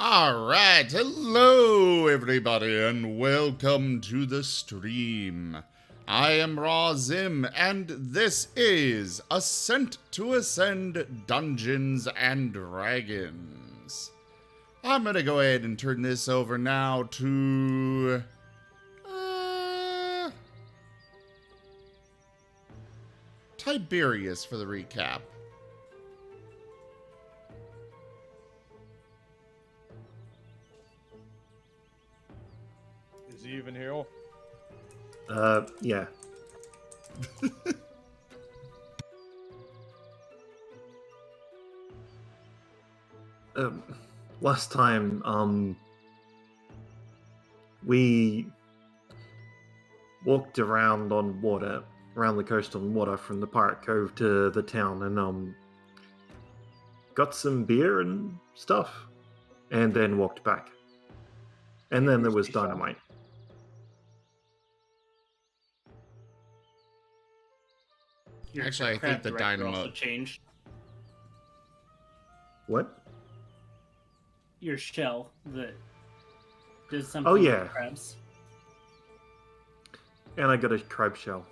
Alright, hello everybody and welcome to the stream. I am Raw Zim and this is Ascent to Ascend Dungeons and Dragons. I'm gonna go ahead and turn this over now to... Tiberius for the recap. Is he even here? Yeah. Last time, we walked around on water, around the coast on water from the Pirate Cove to the town, and, got some beer and stuff, and then walked back. And then there was dynamite. Actually, I think the dynamite also changed. What? Your shell that does something. Oh, yeah. With crabs. And I got a crab shell.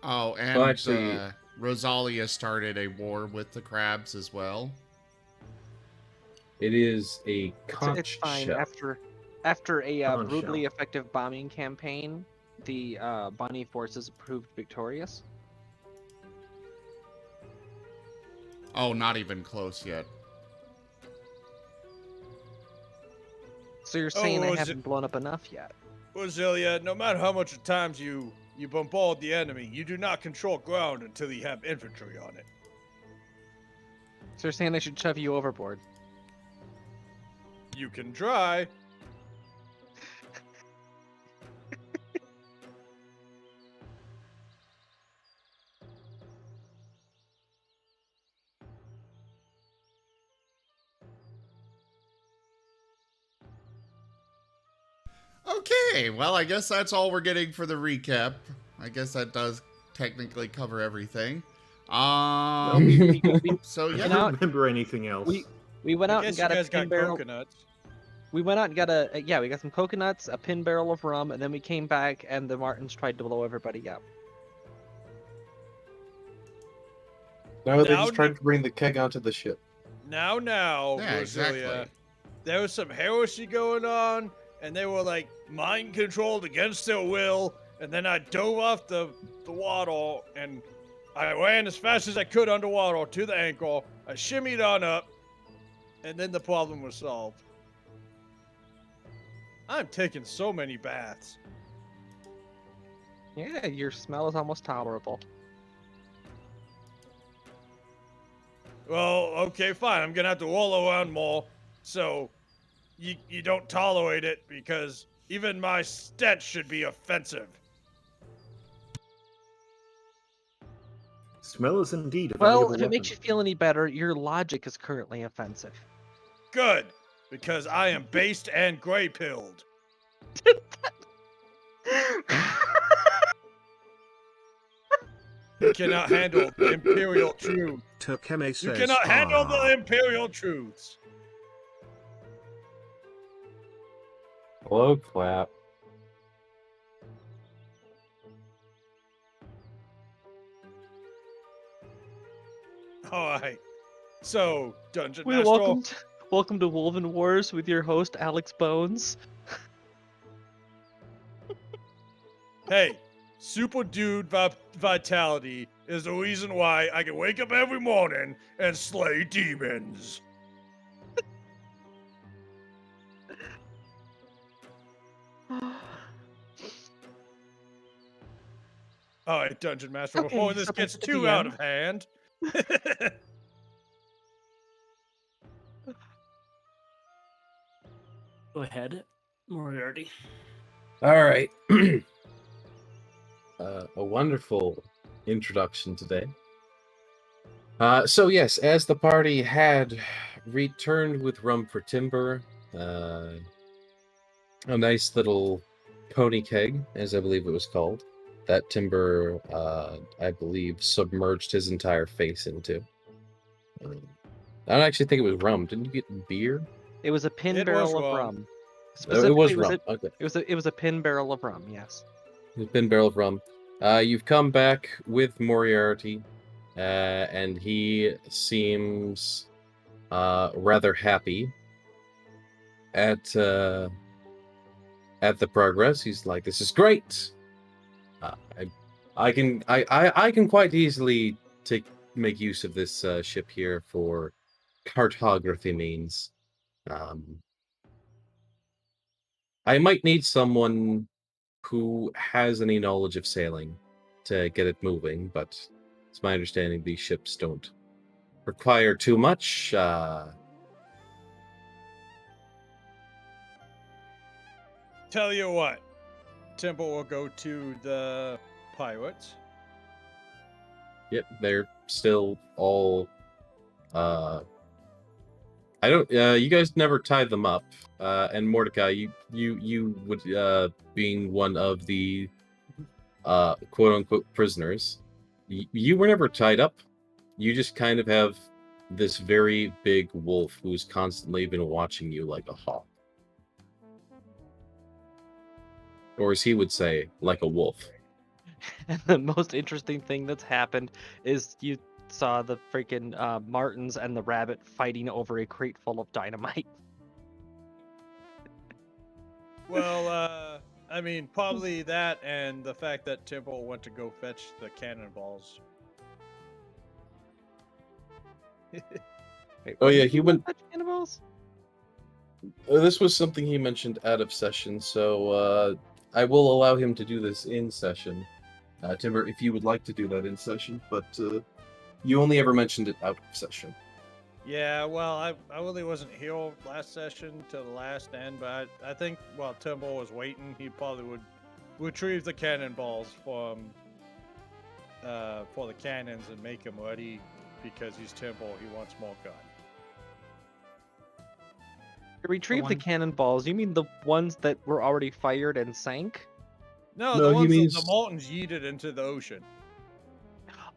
Oh, and Well, actually, Rosalia started a war with the crabs as well. it is a conch It's fine. shell. After a Conch brutally shell. effective bombing campaign, the bunny forces proved victorious. Oh, not even close yet. So you're saying I was haven't blown up enough yet? Rosalia, no matter how much times you bombard the enemy, you do not control ground until you have infantry on it. So you're saying I should shove you overboard? You can try. Okay, well, I guess that's all we're getting for the recap. I guess that does technically cover everything. So I yeah, don't remember anything else. We went I out and guess you got a guys pin got barrel. coconuts. We went out and got we got some coconuts, a pin barrel of rum, and then we came back and the Martens tried to blow everybody up. No, they Now- just tried to bring the keg onto the ship. Now, yeah, Rosalia, exactly. there was some heresy going on, and they were like mind controlled against their will. And then I dove off the water, and I ran as fast as I could underwater to the ankle. I shimmied on up, and then the problem was solved. I'm taking so many baths. Yeah, your smell is almost tolerable. Well, okay, fine. I'm gonna have to wallow around more, so you don't tolerate it, because even my stench should be offensive. Smell is indeed a Well, valuable if it weapon. makes you feel any better, your logic is currently offensive. Good, because I am based and gray-pilled. You cannot handle the imperial truth. You cannot handle the imperial truths. Hello, clap. All right. So, Dungeon Well, Master. welcome to Wolven Wars with your host Alex Bones. Hey, super dude vitality is the reason why I can wake up every morning and slay demons. All right, Dungeon Master. Okay, Before this so gets back to too the out end. of hand. Go ahead, Moriarty. All right. A wonderful introduction today. So yes, as the party had returned with rum for timber, a nice little pony keg, as I believe it was called, that timber, I believe, submerged his entire face into. I don't actually think it was rum. Didn't you get beer? It was a pin It barrel was of rum. rum. It was Specifically, rum. Okay. it was a pin barrel of rum. Yes. The pin barrel of rum. You've come back with Moriarty, and he seems rather happy at the progress. He's like, "This is great. Uh, I can quite easily make use of this ship here for cartography means. Um, I might need someone who has any knowledge of sailing to get it moving, but it's my understanding these ships don't require too much. Tell you what, Temple will go to the pirates. Yep, they're still all. I don't. You guys never tied them up. And Mordecai, you would being one of the quote unquote prisoners. You were never tied up. You just kind of have this very big wolf who's constantly been watching you like a hawk. Or as he would say, like a wolf. And the most interesting thing that's happened is you saw the freaking martens and the rabbit fighting over a crate full of dynamite. Well, I mean, probably that and the fact that Temple went to go fetch the cannonballs. Wait, Oh what yeah, did he you went. touch cannonballs? This was something he mentioned out of session, so I will allow him to do this in session. Timber, if you would like to do that in session, but you only ever mentioned it out of session. Yeah, well, I really wasn't here last session till the last end, but I think while Temple was waiting, he probably would retrieve the cannonballs for the cannons and make them ready because he's Temple. He wants more gun. To retrieve the one- cannonballs, you mean the ones that were already fired and sank? No, No, the he ones means- that the Martens yeeted into the ocean.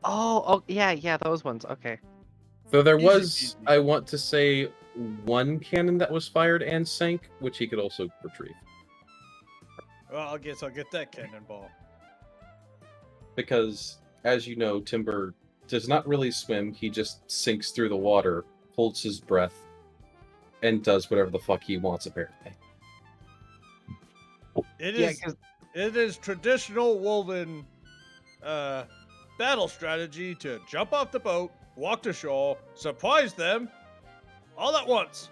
Oh, yeah, those ones. Okay. So there Easy was, peasy. I want to say, one cannon that was fired and sank, which he could also retrieve. Well, I guess I'll get that cannonball. Because, as you know, Timber does not really swim, he just sinks through the water, holds his breath, and does whatever the fuck he wants, apparently. Yeah, 'cause It is traditional woven battle strategy to jump off the boat, walk to shore, surprise them, all at once.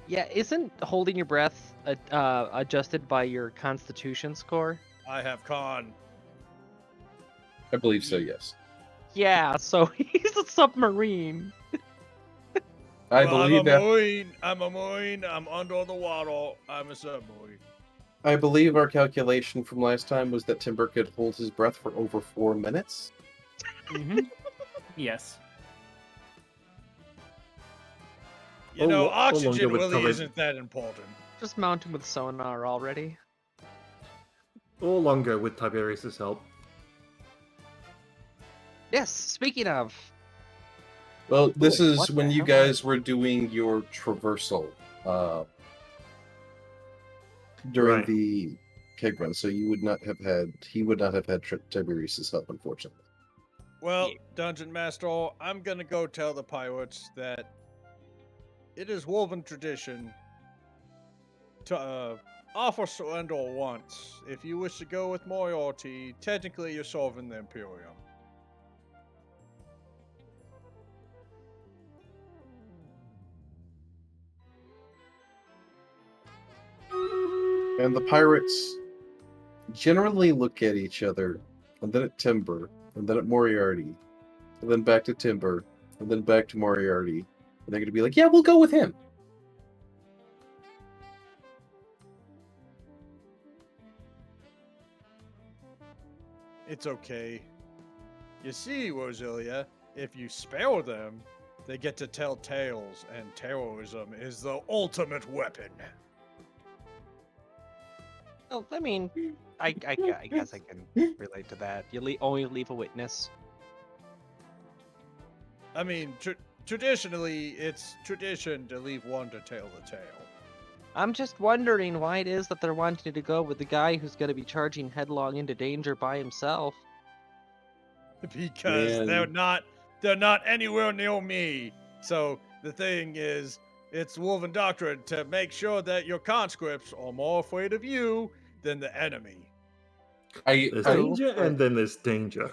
yeah, isn't holding your breath adjusted by your Constitution score? I have con. I believe so, yes. Yeah, so he's a submarine. I Well, believe that. I'm a marine. I'm under the water. I'm a submarine. I believe our calculation from last time was that Timber could hold his breath for over 4 minutes. Mm-hmm. Yes. You know, how long oxygen it would really cover- isn't that important. Just mount him with sonar already. Or longer with Tiberius's help. Yes, speaking of. Well, this Cool. is What when the you hell? guys were doing your traversal during Right. the keg run, so he would not have had Tiberius's help, unfortunately. Well, Yeah. Dungeon Master, I'm gonna go tell the pirates that it is woven tradition to offer surrender once. If you wish to go with Moriarty, technically you're serving the Imperium. And the pirates generally look at each other, and then at Timber, and then at Moriarty, and then back to Timber, and then back to Moriarty. And they're going to be like, yeah, we'll go with him. It's okay. You see, Roselia, if you spare them, they get to tell tales, and terrorism is the ultimate weapon. Oh, I mean, I guess I can relate to that. You only leave a witness. I mean, traditionally, it's tradition to leave one to tell the tale. I'm just wondering why it is that they're wanting to go with the guy who's going to be charging headlong into danger by himself. Because Man. they're not anywhere near me. So the thing is, it's Wolven doctrine to make sure that your conscripts are more afraid of you than the enemy. There's danger, and then there's danger.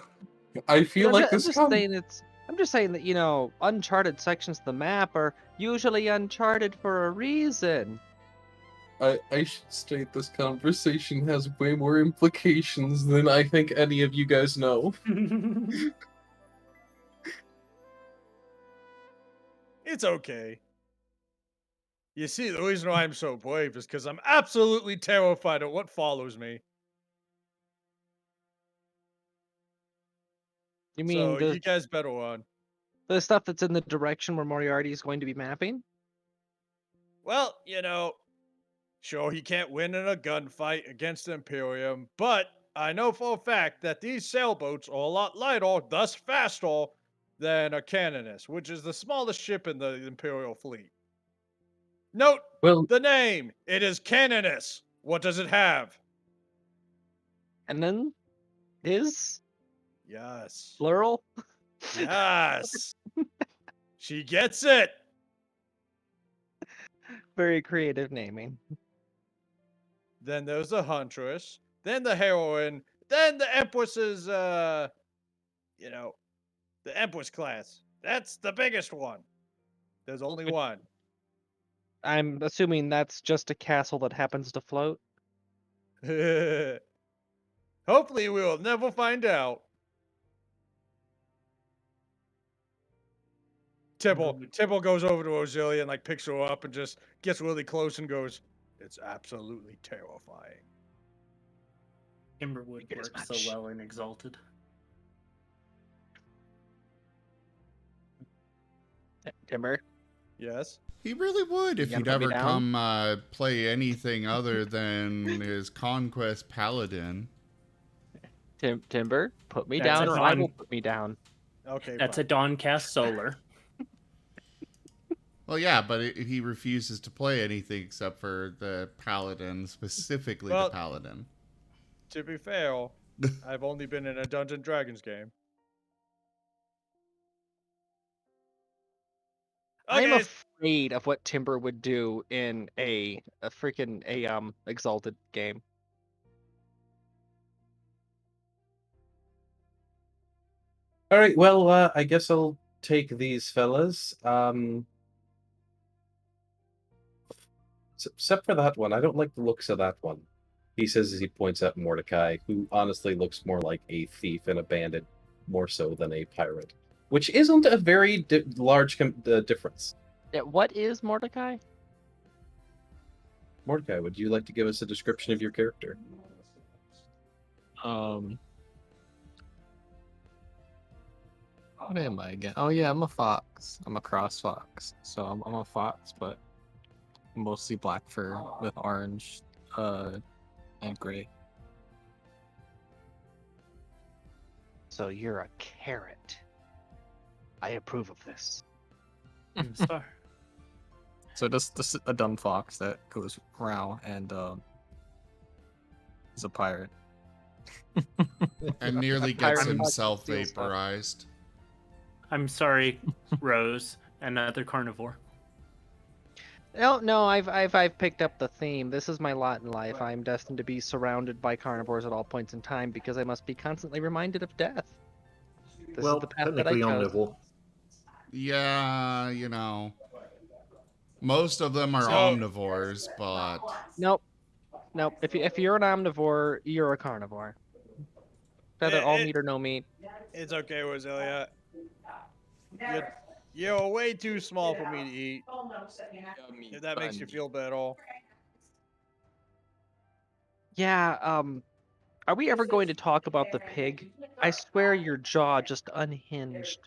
I feel I'm like ju- I'm this just com- saying I'm just saying that, uncharted sections of the map are usually uncharted for a reason. I should state this conversation has way more implications than I think any of you guys know. It's okay. You see, the reason why I'm so brave is because I'm absolutely terrified of what follows me. You mean So you guys better run. the stuff that's in the direction where Moriarty is going to be mapping? Well, sure, he can't win in a gunfight against the Imperium, but I know for a fact that these sailboats are a lot lighter, thus faster, than a canoness, which is the smallest ship in the Imperial fleet. Note Well, the name. It is canoness. What does it have? And then is Yes. plural? Yes. She gets it. Very creative naming. Then there's the Huntress. Then the Heroine. Then the Empress's, the Empress class. That's the biggest one. There's only one. I'm assuming that's just a castle that happens to float. Hopefully, we will never find out. Tipple goes over to Osilia and picks her up and just gets really close and goes, "It's absolutely terrifying." Timberwood works so well in Exalted. Timber. Yes. He really would if You he'd gonna put ever me down? come play anything other than his conquest paladin. Timber, put me That's down, a or I Dawn- will put me down. Okay. That's a fine. Dawncast Solar. Well, yeah, but he refuses to play anything except for the paladin, specifically Well- the paladin. To be fair, I've only been in a Dungeons and Dragons game. I'm Okay. afraid of what Timber would do in a freaking exalted game. all right. Well, I guess I'll take these fellas. Except for that one, I don't like the looks of that one. He says as he points at Mordecai, who honestly looks more like a thief and a bandit, more so than a pirate, which isn't a very large difference. Yeah, what is Mordecai? Mordecai, would you like to give us a description of your character? What am I again? Oh yeah, I'm a fox. I'm a cross fox. So I'm a fox, but mostly black fur with orange, and gray. So you're a carrot. I approve of this. Star. So this is a dumb fox that goes row and is a pirate. And nearly Pirate gets fox himself steals stuff. vaporized. I'm sorry, Rose, another carnivore. No, I've picked up the theme. This is my lot in life. I am destined to be surrounded by carnivores at all points in time because I must be constantly reminded of death. This Well, is the path that I technically chose. omnivore. Yeah, most of them are So- omnivores, but Nope. If you're an omnivore, you're a carnivore. Whether all meat or no meat. It's okay, Roselia. You're way too small for me to eat. If that makes you feel better. Yeah, are we ever going to talk about the pig? I swear your jaw just unhinged.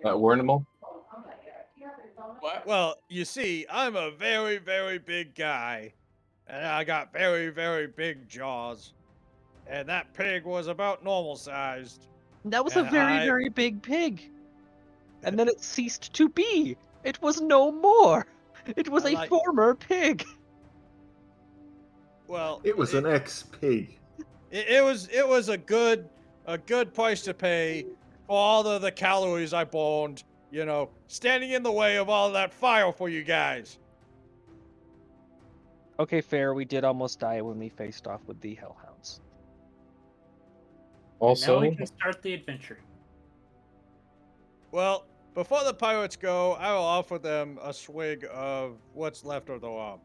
Warnimal? Well, you see, I'm a very, very big guy. And I got very, very big jaws. And that pig was about normal sized. That was a And very, I- very big pig. and then it ceased to be. It was no more. It was I a like- former pig. Well, It was an ex-pig. it was a good price to pay for all of the calories I burned. You know, standing in the way of all that fire for you guys. Okay, fair. We did almost die when we faced off with the hellhounds. And now Also, we can start the adventure. Well, before the pirates go, I will offer them a swig of what's left of the rum.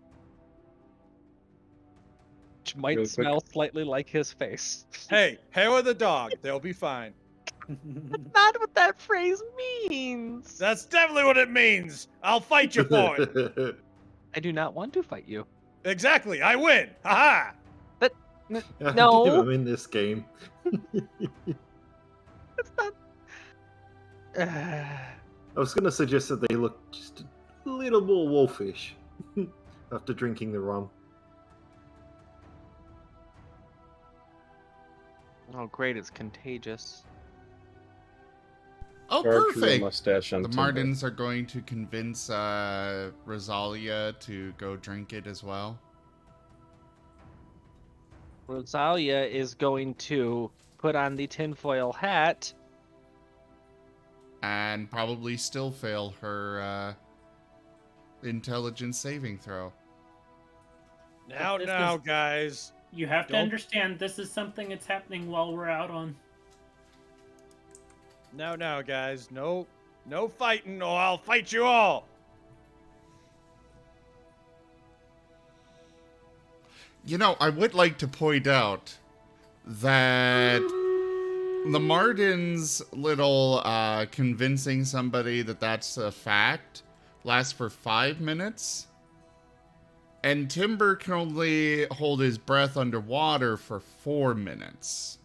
Which might Really quick. smell slightly like his face. Hey, hair of the dog. They'll be fine. Not what that phrase means. That's definitely what it means. I'll fight you for it. I do not want to fight you. Exactly. I win. Haha. No. Give him in this game. It's not. I was going to suggest that they look just a little more wolfish after drinking the rum. Oh, great! It's contagious. Oh, charge your perfect. mustache on The Timber. Martens are going to convince Rosalia to go drink it as well. Rosalia is going to put on the tinfoil hat. And probably still fail her intelligence saving throw. Now, This now, is- guys. You have to Don't- understand this is something that's happening while we're out on. Now, guys. No fighting, or I'll fight you all. You know, I would like to point out that the Marten's little convincing somebody that that's a fact lasts for 5 minutes. And Timber can only hold his breath underwater for 4 minutes.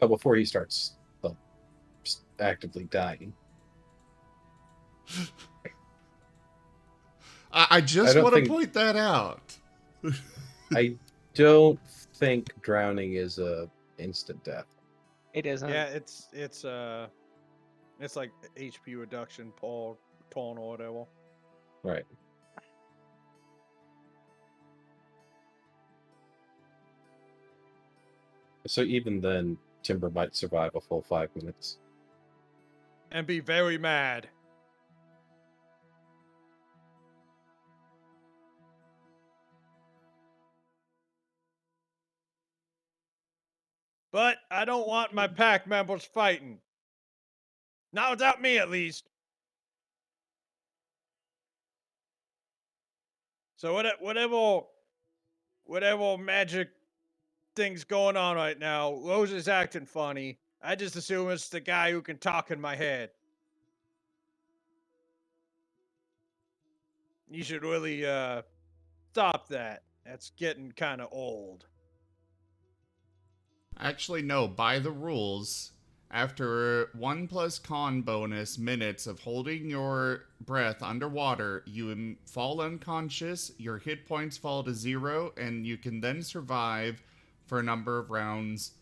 Oh, before he starts actively dying. I just don't want to think- point that out. I don't think drowning is a instant death. It isn't. Yeah, it's like HP reduction, tone or whatever. Right. So even then, Timber might survive a full 5 minutes. And be very mad. But I don't want my pack members fighting. Not without me, at least. So whatever magic thing's going on right now, Rose is acting funny. I just assume it's the guy who can talk in my head. You should really stop that. That's getting kind of old. Actually, no. By the rules, after 1 plus con bonus minutes of holding your breath underwater, you fall unconscious, your hit points fall to 0, and you can then survive for a number of rounds.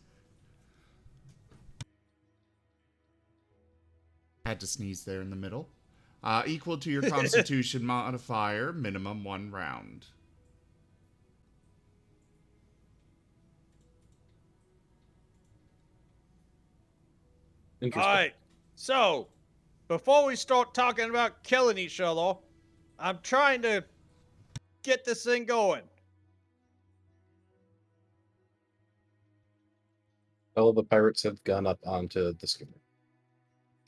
Had to sneeze there in the middle. Equal to your constitution modifier, minimum 1 round. Interesting. All right. So, before we start talking about killing each other, I'm trying to get this thing going. All of the pirates have gone up onto the schooner.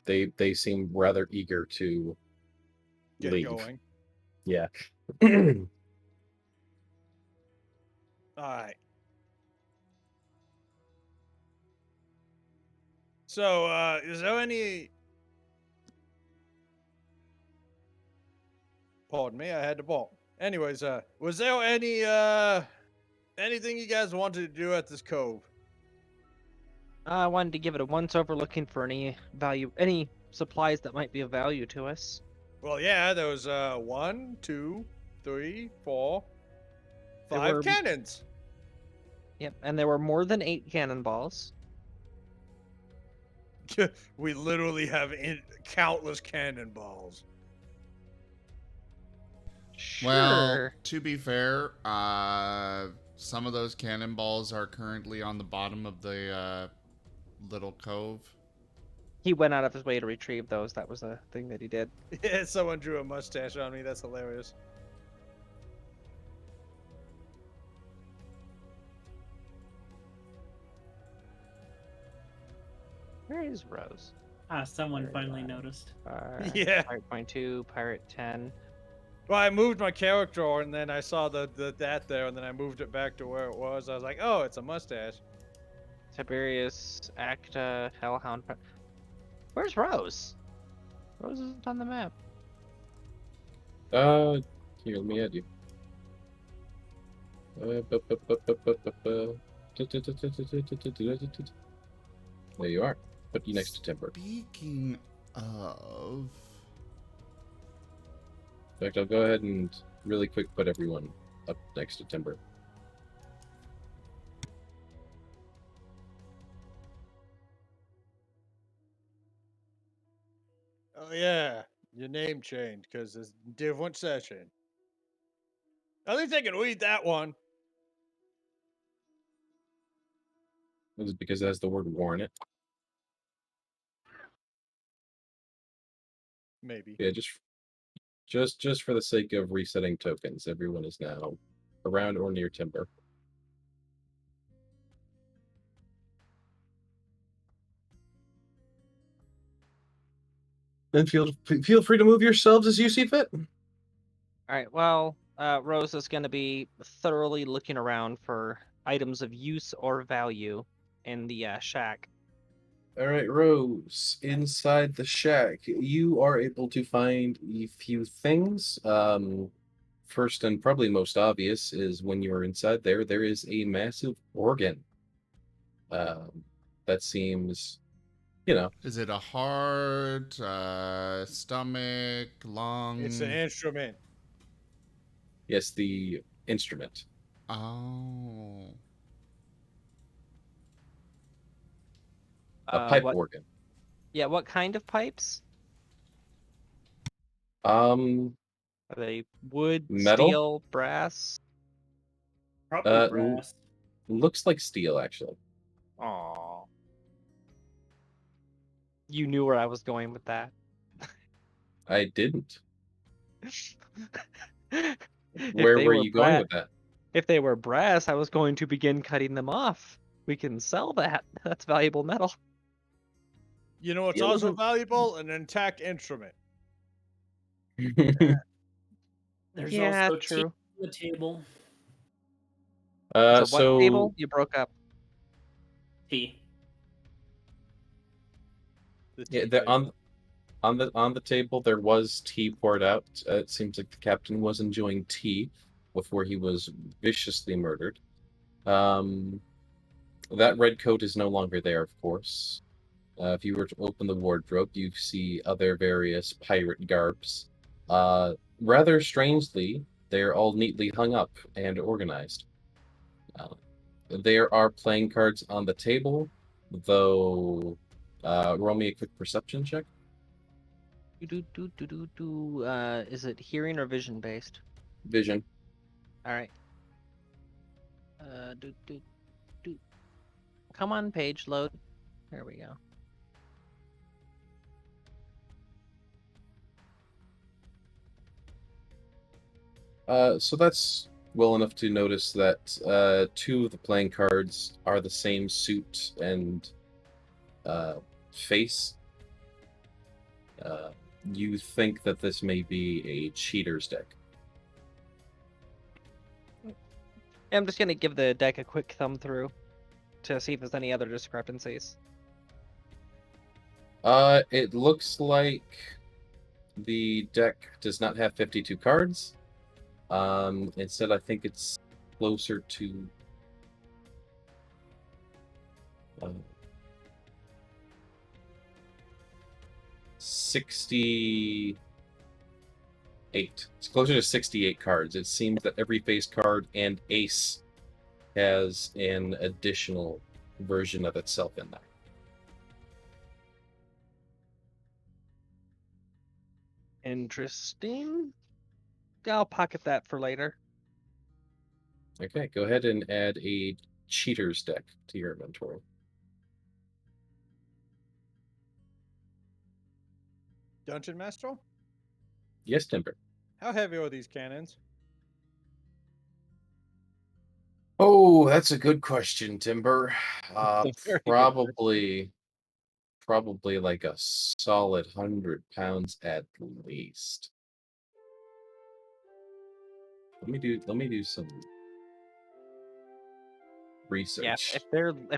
They seem rather eager to Get leave. going. Yeah. All right. So, is there any... Pardon me, I had to balk. Anyways, was there any, anything you guys wanted to do at this cove? I wanted to give it a once over, looking for any supplies that might be of value to us. Well, yeah, there was, 1, 2, 3, 4, There 5 were- cannons. Yep, and there were more than 8 cannonballs. We literally have countless cannonballs. Well, Sure. to be fair, some of those cannonballs are currently on the bottom of the little cove. He went out of his way to retrieve those. That was the thing that he did. Yeah, someone drew a mustache on me. That's hilarious. Where is Rose? Someone finally noticed. Yeah. Pirate 22, Pirate 10. Well, I moved my character, and then I saw that there, and then I moved it back to where it was. I was like, oh, it's a mustache. Tiberius, Acta, Hellhound. Where's Rose? Rose isn't on the map. Here, let me add you. There you are. Put you next to Timber. Speaking of... In fact, I'll go ahead and really quick put everyone up next to Timber. Oh yeah, your name changed because it's a different session. At least I can read that one. This is because it has the word war in it. Maybe. Yeah, just for the sake of resetting tokens, everyone is now around or near Timber. Then feel free to move yourselves as you see fit. All right. Well, Rose is going to be thoroughly looking around for items of use or value in the shack. All right, Rose. Inside the shack, you are able to find a few things. First and probably most obvious is when you're inside there, there is a massive organ. That seems, you know, Is it a heart, stomach, lung? It's an instrument. yes, the instrument. Oh. A pipe What? organ. Yeah. What kind of pipes? Um, Are they wood, Metal? steel, brass? Probably brass. looks like steel, actually. Aww. You knew where I was going with that. I didn't. If Where they were you going bra- with that? If they were brass, I was going to begin cutting them off. We can sell that. That's valuable metal. You know what's Steel also isn't- valuable? An intact instrument. There's Yeah, also true. tea on the table. There's a what So table? You broke up. Tea. The yeah, tea they're table. on the table there was tea poured out. It seems like the captain was enjoying tea before he was viciously murdered. That red coat is no longer there, of course. If you were to open the wardrobe, you see other various pirate garbs. Rather strangely, they're all neatly hung up and organized. There are playing cards on the table, though. Roll me a quick perception check. Is it hearing or vision based? Vision. All right. Come on, page load. There we go. So that's well enough to notice that two of the playing cards are the same suit and face. You think that this may be a cheater's deck. I'm just gonna give the deck a quick thumb through to see if there's any other discrepancies. It looks like the deck does not have 52 cards. Instead, I think it's closer to 68. It's closer to 68 cards. It seems that every face card and ace has an additional version of itself in there. Interesting. I'll pocket that for later. Okay, go ahead and add a cheater's deck to your inventory. Dungeon Master? Yes, Timber. How heavy are these cannons? Oh, that's a good question, Timber. Very good Probably like a solid 100 pounds at least. Let me do some Yeah, research. if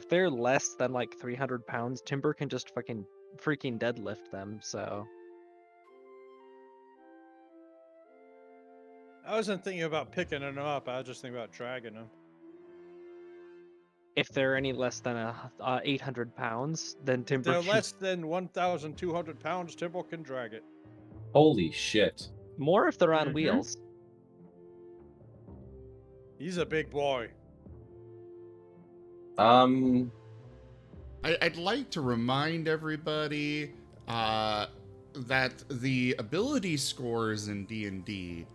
they're less than like 300 pounds, Timber can just freaking deadlift them. So I wasn't thinking about picking them up. I was just thinking about dragging them. if they're any less than 800 pounds, then If Timber they're can less than 1,200 pounds, Timber can drag it. Holy shit. more if they're on Mhm. wheels. He's a big boy. I'd like to remind everybody that the ability scores in D&D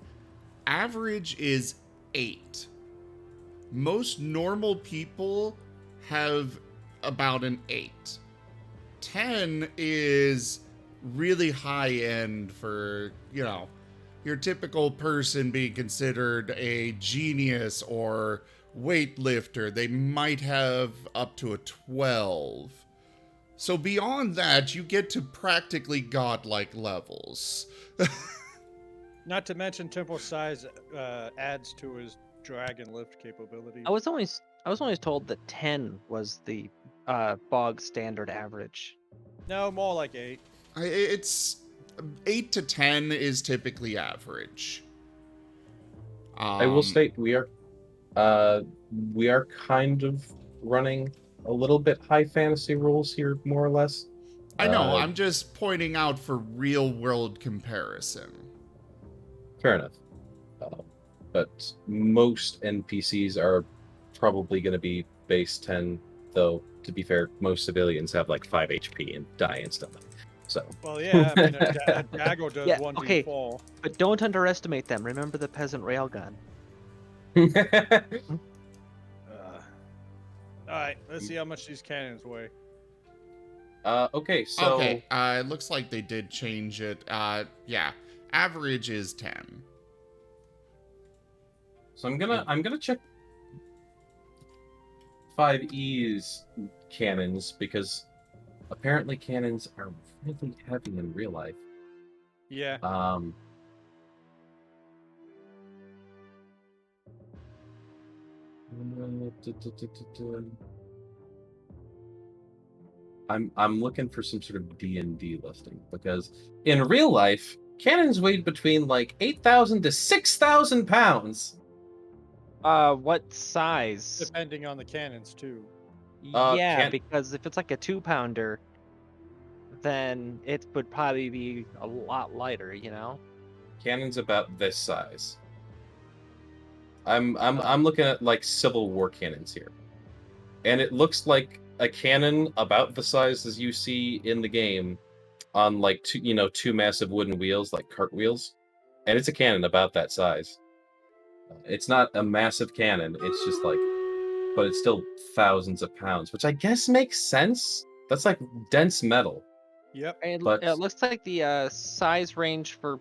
average is 8. Most normal people have about an 8. 10 is really high end for, your typical person being considered a genius or weightlifter. They might have up to a 12. So beyond that, you get to practically godlike levels. Not to mention Temple's size adds to his drag and lift capabilities. I was always told that 10 was the bog standard average. No, more like 8. It's 8 to 10 is typically average. I will state we are kind of running a little bit high fantasy rules here, more or less. I know, I'm just pointing out for real world comparison. Fair enough. But most NPCs are probably going to be base 10, though, to be fair, most civilians have like 5 HP and die instantly. So. Well, yeah, I mean, a Dago does Yeah, 1d4. okay. But don't underestimate them. Remember the peasant railgun. Alright, let's see how much these cannons weigh. Okay, so. Okay, it looks like they did change it. Yeah, average is 10. So I'm gonna check 5E's cannons because apparently cannons are really heavy in real life. Yeah. I'm looking for some sort of D&D listing because in real life cannons weighed between like 8,000 to 6,000 pounds. What size? Depending on the cannons, too. Yeah, because if it's like a 2-pounder, then it would probably be a lot lighter, you know? Cannons about this size. I'm looking at like Civil War cannons here. And it looks like a cannon about the size as you see in the game on like two massive wooden wheels, like cart wheels. And it's a cannon about that size. It's not a massive cannon, it's just like, but it's still thousands of pounds, which I guess makes sense. That's like dense metal. Yep. It But looks like the size range for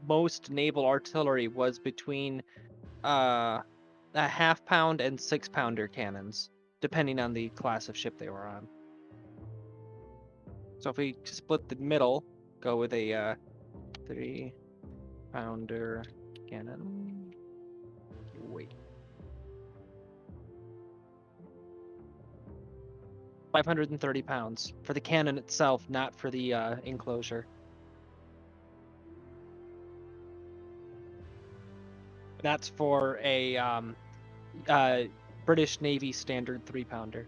most naval artillery was between a 1/2-pound and 6-pounder cannons, depending on the class of ship they were on. So if we split the middle, go with a 3-pounder cannon. Wait. 530 pounds for the cannon itself, not for the enclosure. That's for a British Navy standard 3-pounder.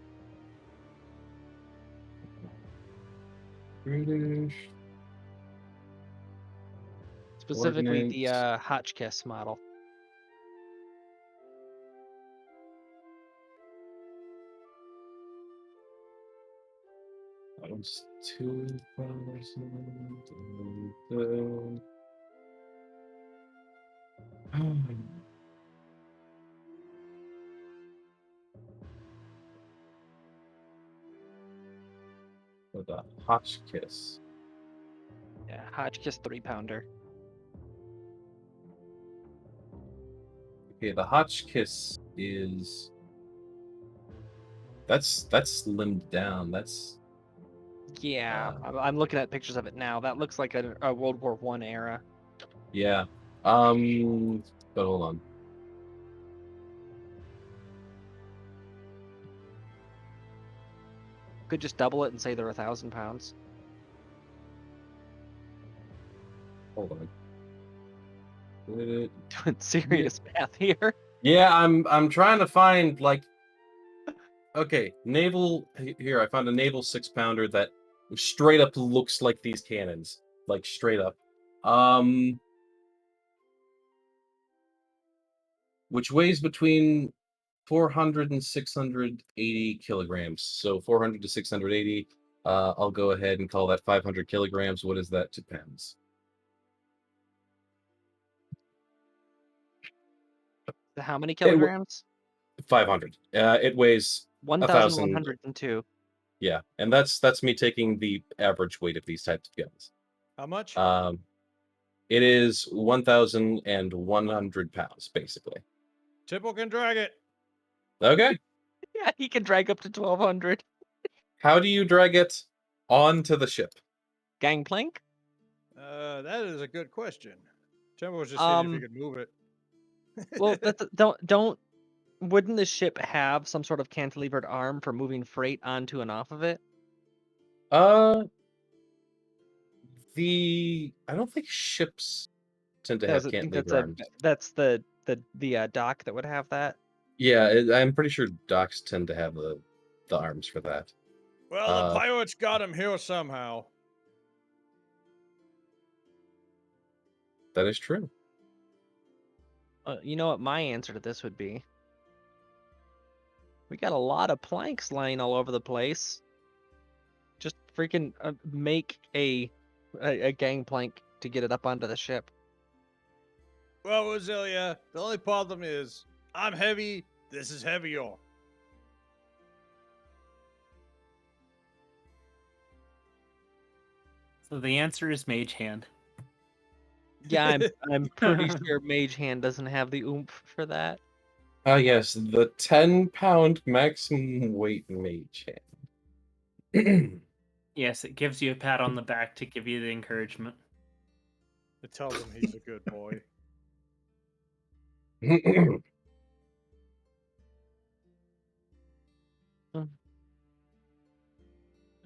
British. Specifically the Ordnance. Hotchkiss model. That one's 2,000. With a Hotchkiss. Yeah, Hotchkiss 3-pounder. Okay, the Hotchkiss is that's slimmed down. That's Yeah, I'm looking at pictures of it now. That looks like a World War I era. yeah. But hold on. Could just double it and say they're 1,000 pounds. Hold on. Doing serious math here. Yeah, I'm trying to find like okay, naval here I found a naval 6-pounder that straight up looks like these cannons. Like straight up. Which weighs between 400 and 680 kilograms. So 400 to 680. I'll go ahead and call that 500 kilograms. What is that to pounds? How many kilograms? 500. It weighs 1,000. 1,102. Yeah, and that's me taking the average weight of these types of guns. How much? It is 1,100 pounds, basically. Tipple can drag it. Okay. Yeah, he can drag up to 1,200. How do you drag it onto the ship? Gangplank? That is a good question. Timble was just seeing if he could move it. Well, wouldn't the ship have some sort of cantilevered arm for moving freight onto and off of it? I don't think ships tend to have cantilever arms. That's the dock that would have that. Yeah, I'm pretty sure docks tend to have the arms for that. Well, the pirates got him here somehow. That is true. You know what my answer to this would be? We got a lot of planks lying all over the place. Just freaking make a gangplank to get it up onto the ship. Well, Roselia, the only problem is I'm heavy. This is heavier. So the answer is Mage Hand. Yeah, I'm pretty sure Mage Hand doesn't have the oomph for that. Yes, the 10-pound maximum weight Mage Hand. Yes, it gives you a pat on the back to give you the encouragement. It tells him he's a good boy.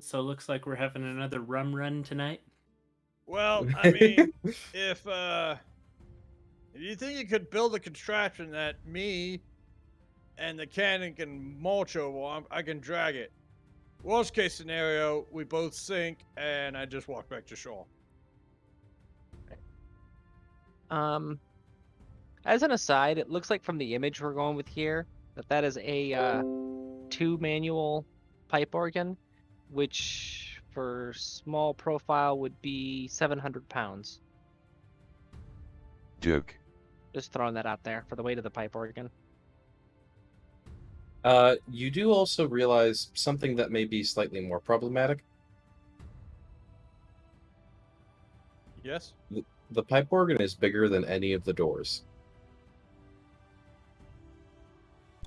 So it looks like we're having another rum run tonight. Well, I mean, if you think you could build a contraption that me and the cannon can mulch over, I can drag it. Worst case scenario, we both sink and I just walk back to shore. As an aside, it looks like from the image we're going with here that is a 2-manual pipe organ, which for small profile would be 700 pounds. Joke. Just throwing that out there for the weight of the pipe organ. You do also realize something that may be slightly more problematic. Yes? The pipe organ is bigger than any of the doors.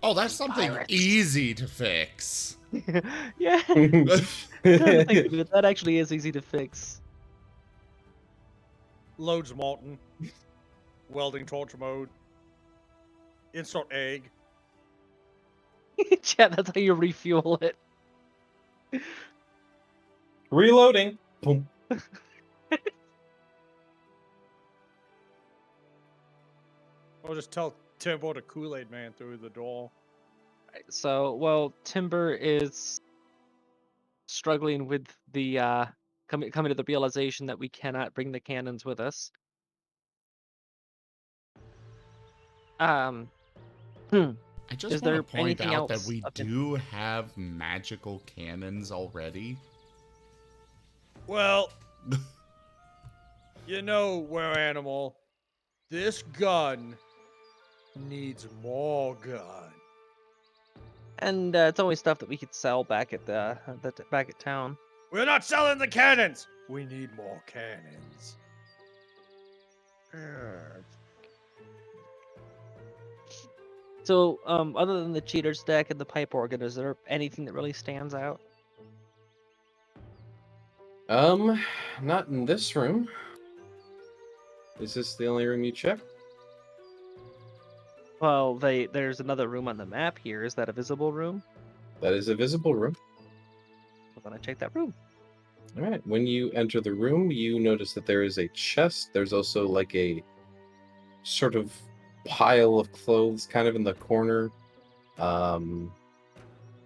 Oh, that's something Pirates. easy to fix. Yeah. That actually is easy to fix. Loads Marten. Welding torch mode. Insert egg. Yeah, that's how you refuel it. Reloading. Boom. I'll just tell Timbo to Kool-Aid Man through the door. So, well, Timber is struggling with the coming to the realization that we cannot bring the cannons with us. I just Is want there to point anything out that else we up in- do have magical cannons already. Well, you know, were animal. This gun needs more gun. And it's always stuff that we could sell back at back at town. We're not selling the cannons. We need more cannons. So, other than the cheater's deck and the pipe organ, is there anything that really stands out? Not in this room. Is this the only room you checked? Well, there's another room on the map here. Is that a visible room? That is a visible room. Well, then I check that room. All right. When you enter the room, you notice that there is a chest. There's also like a sort of pile of clothes kind of in the corner.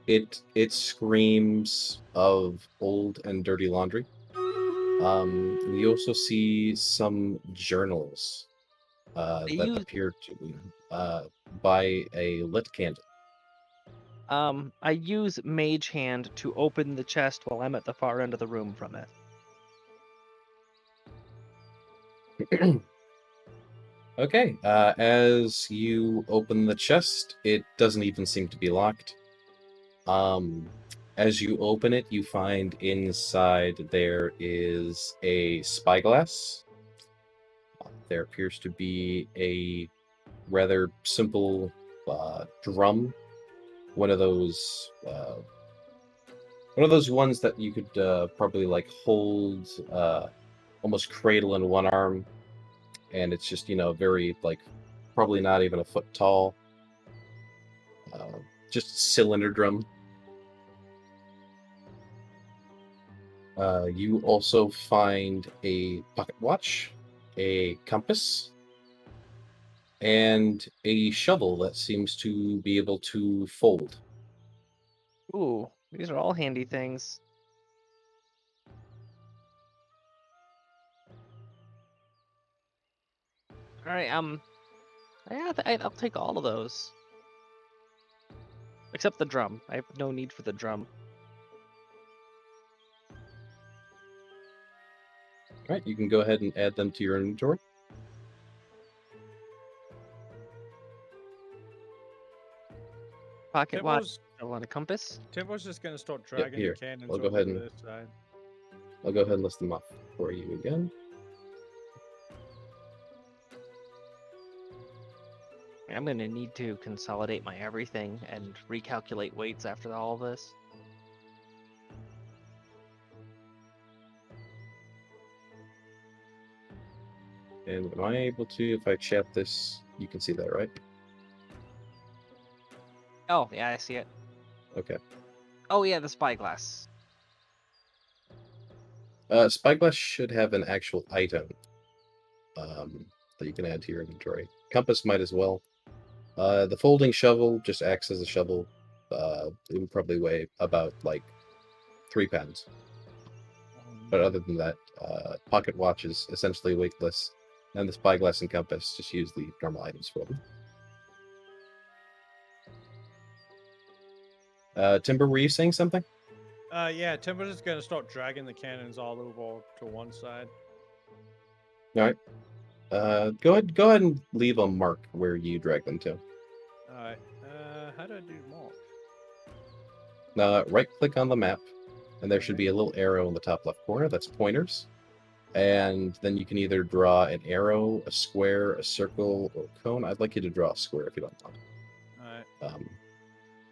It screams of old and dirty laundry. You also see some journals that appear to be by a lit candle. I use Mage Hand to open the chest while I'm at the far end of the room from it. Okay, as you open the chest, it doesn't even seem to be locked. As you open it, you find inside there is a spyglass. There appears to be a rather simple drum, one of those ones that you could probably like hold, almost cradle in one arm, and it's just very like probably not even a foot tall, just cylinder drum. You also find a pocket watch, a compass, and a shovel that seems to be able to fold. Ooh, these are all handy things. All right, yeah, I'll take all of those. Except the drum. I have no need for the drum. All right, you can go ahead and add them to your inventory. Pocket watch. I want a compass. Timbo's just gonna start dragging here. the cannons I'll go over ahead to and- this side. I'll go ahead and list them off for you again. I'm gonna need to consolidate my everything and recalculate weights after all this. And am I able to, if I chat this, you can see that, right? Oh, yeah, I see it. Okay. Oh, yeah, the spyglass. Spyglass should have an actual item that you can add to your inventory. Compass might as well. The folding shovel just acts as a shovel. It would probably weigh about like 3 pounds. But other than that, pocket watch is essentially weightless, and the spyglass and compass just use the normal items for them. Timber, were you saying something? Yeah, Timbo's just gonna start dragging the cannons all over to one side. All right. Go ahead and leave a mark where you drag them to. Alright. How do I do mark? Now, right-click on the map, and there should be a little arrow in the top left corner. That's pointers. And then you can either draw an arrow, a square, a circle, or a cone. I'd like you to draw a square if you don't mind. Alright.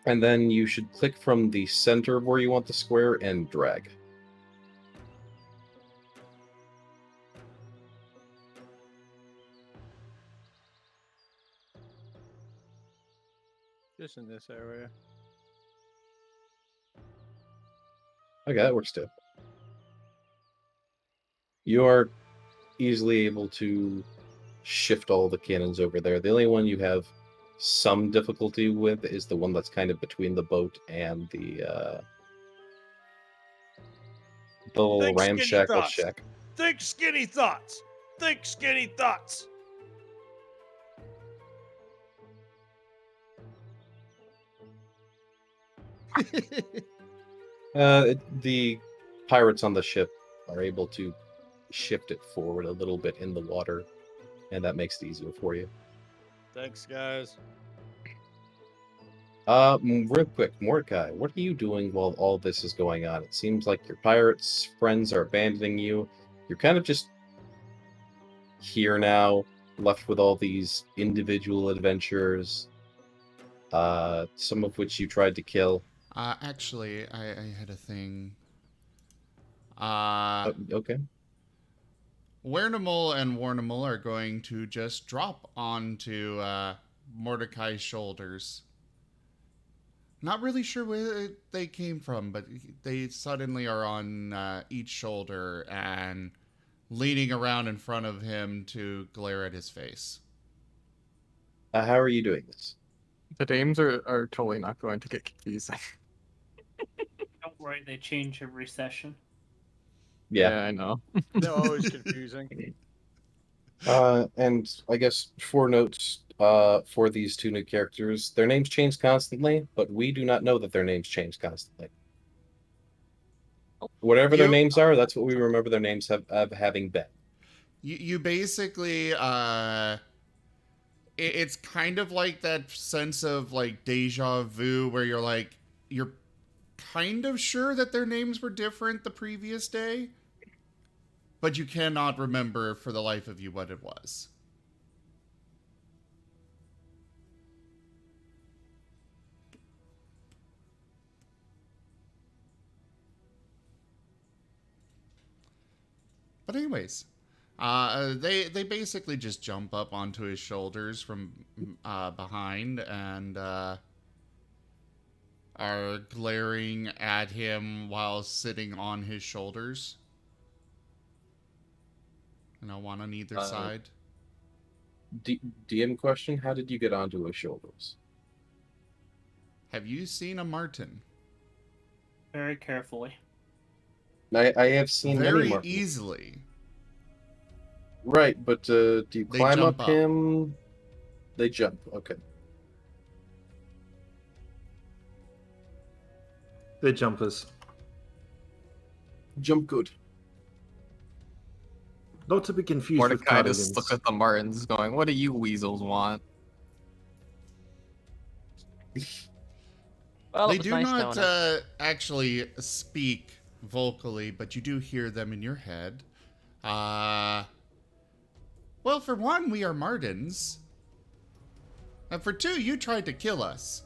And then you should click from the center of where you want the square and drag. Just in this area. Okay, that works too. You are easily able to shift all the cannons over there. The only one you have some difficulty with is the one that's kind of between the boat and the little Think skinny ramshackle thoughts. shack. Think skinny thoughts. Think skinny thoughts. The pirates on the ship are able to shift it forward a little bit in the water, and that makes it easier for you. Thanks, guys. Real quick, Mordecai, what are you doing while all this is going on? It seems like your pirates friends are abandoning you. You're kind of just here now, left with all these individual adventures, some of which you tried to kill. Actually, I had a thing. Okay. Wernimal and Warnimal are going to just drop onto Mordecai's shoulders. Not really sure where they came from, but they suddenly are on each shoulder and leaning around in front of him to glare at his face. How are you doing this? The names are totally not going to get confusing. Don't worry, they change every session. Yeah. I know. They're always confusing. And I guess 4 notes for these 2 new characters. Their names change constantly, but we do not know that their names change constantly. Whatever their names are, that's what we remember their names of having been. You basically, it's kind of like that sense of like deja vu where you're kind of sure that their names were different the previous day, but you cannot remember for the life of you what it was. But anyways, they basically just jump up onto his shoulders from behind and are glaring at him while sitting on his shoulders. One on either side. DM question: how did you get onto his shoulders? Have you seen a Marten? Very carefully. I have seen many Very Martens. easily. Right, but do you They climb jump up up. him? They jump. Okay. They're jumpers. Jump good. Not to be confused with Mordecai just Paladins. looks at the Martens going, what do you weasels want? Well, They it was do nice not knowing him. actually speak vocally, but you do hear them in your head. Well, for one, we are Martens. And for 2, you tried to kill us.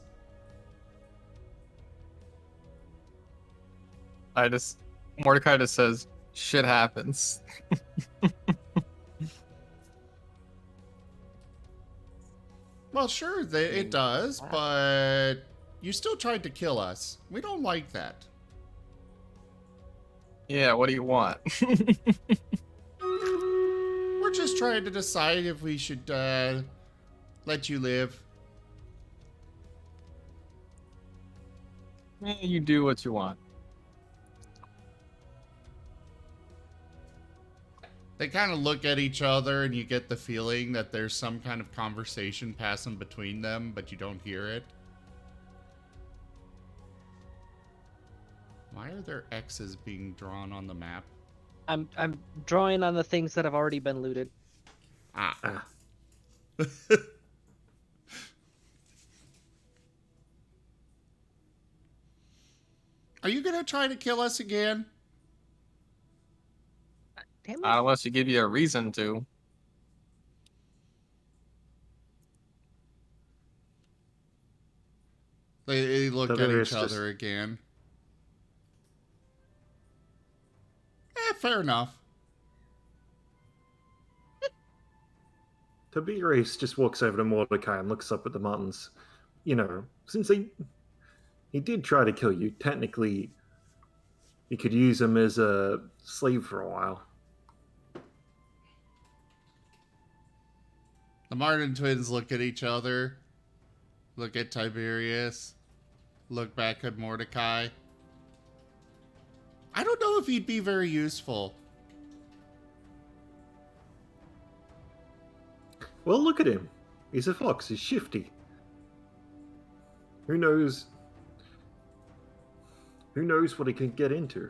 Mordecai just says, shit happens. Well, sure, it does, but you still tried to kill us. We don't like that. Yeah, what do you want? We're just trying to decide if we should let you live. You do what you want. They kind of look at each other, and you get the feeling that there's some kind of conversation passing between them, but you don't hear it. Why are there X's being drawn on the map? I'm drawing on the things that have already been looted. Ah. Are you gonna try to kill us again? Damn it. Not unless you give you a reason to. They look So at there each is other again. Fair enough. Tiberius just walks over to Mordecai and looks up at the Martens. Since he did try to kill you, technically you could use him as a slave for a while. The Marten twins look at each other, look at Tiberius, look back at Mordecai. I don't know if he'd be very useful. Well, look at him. He's a fox. He's shifty. Who knows? Who knows what he can get into?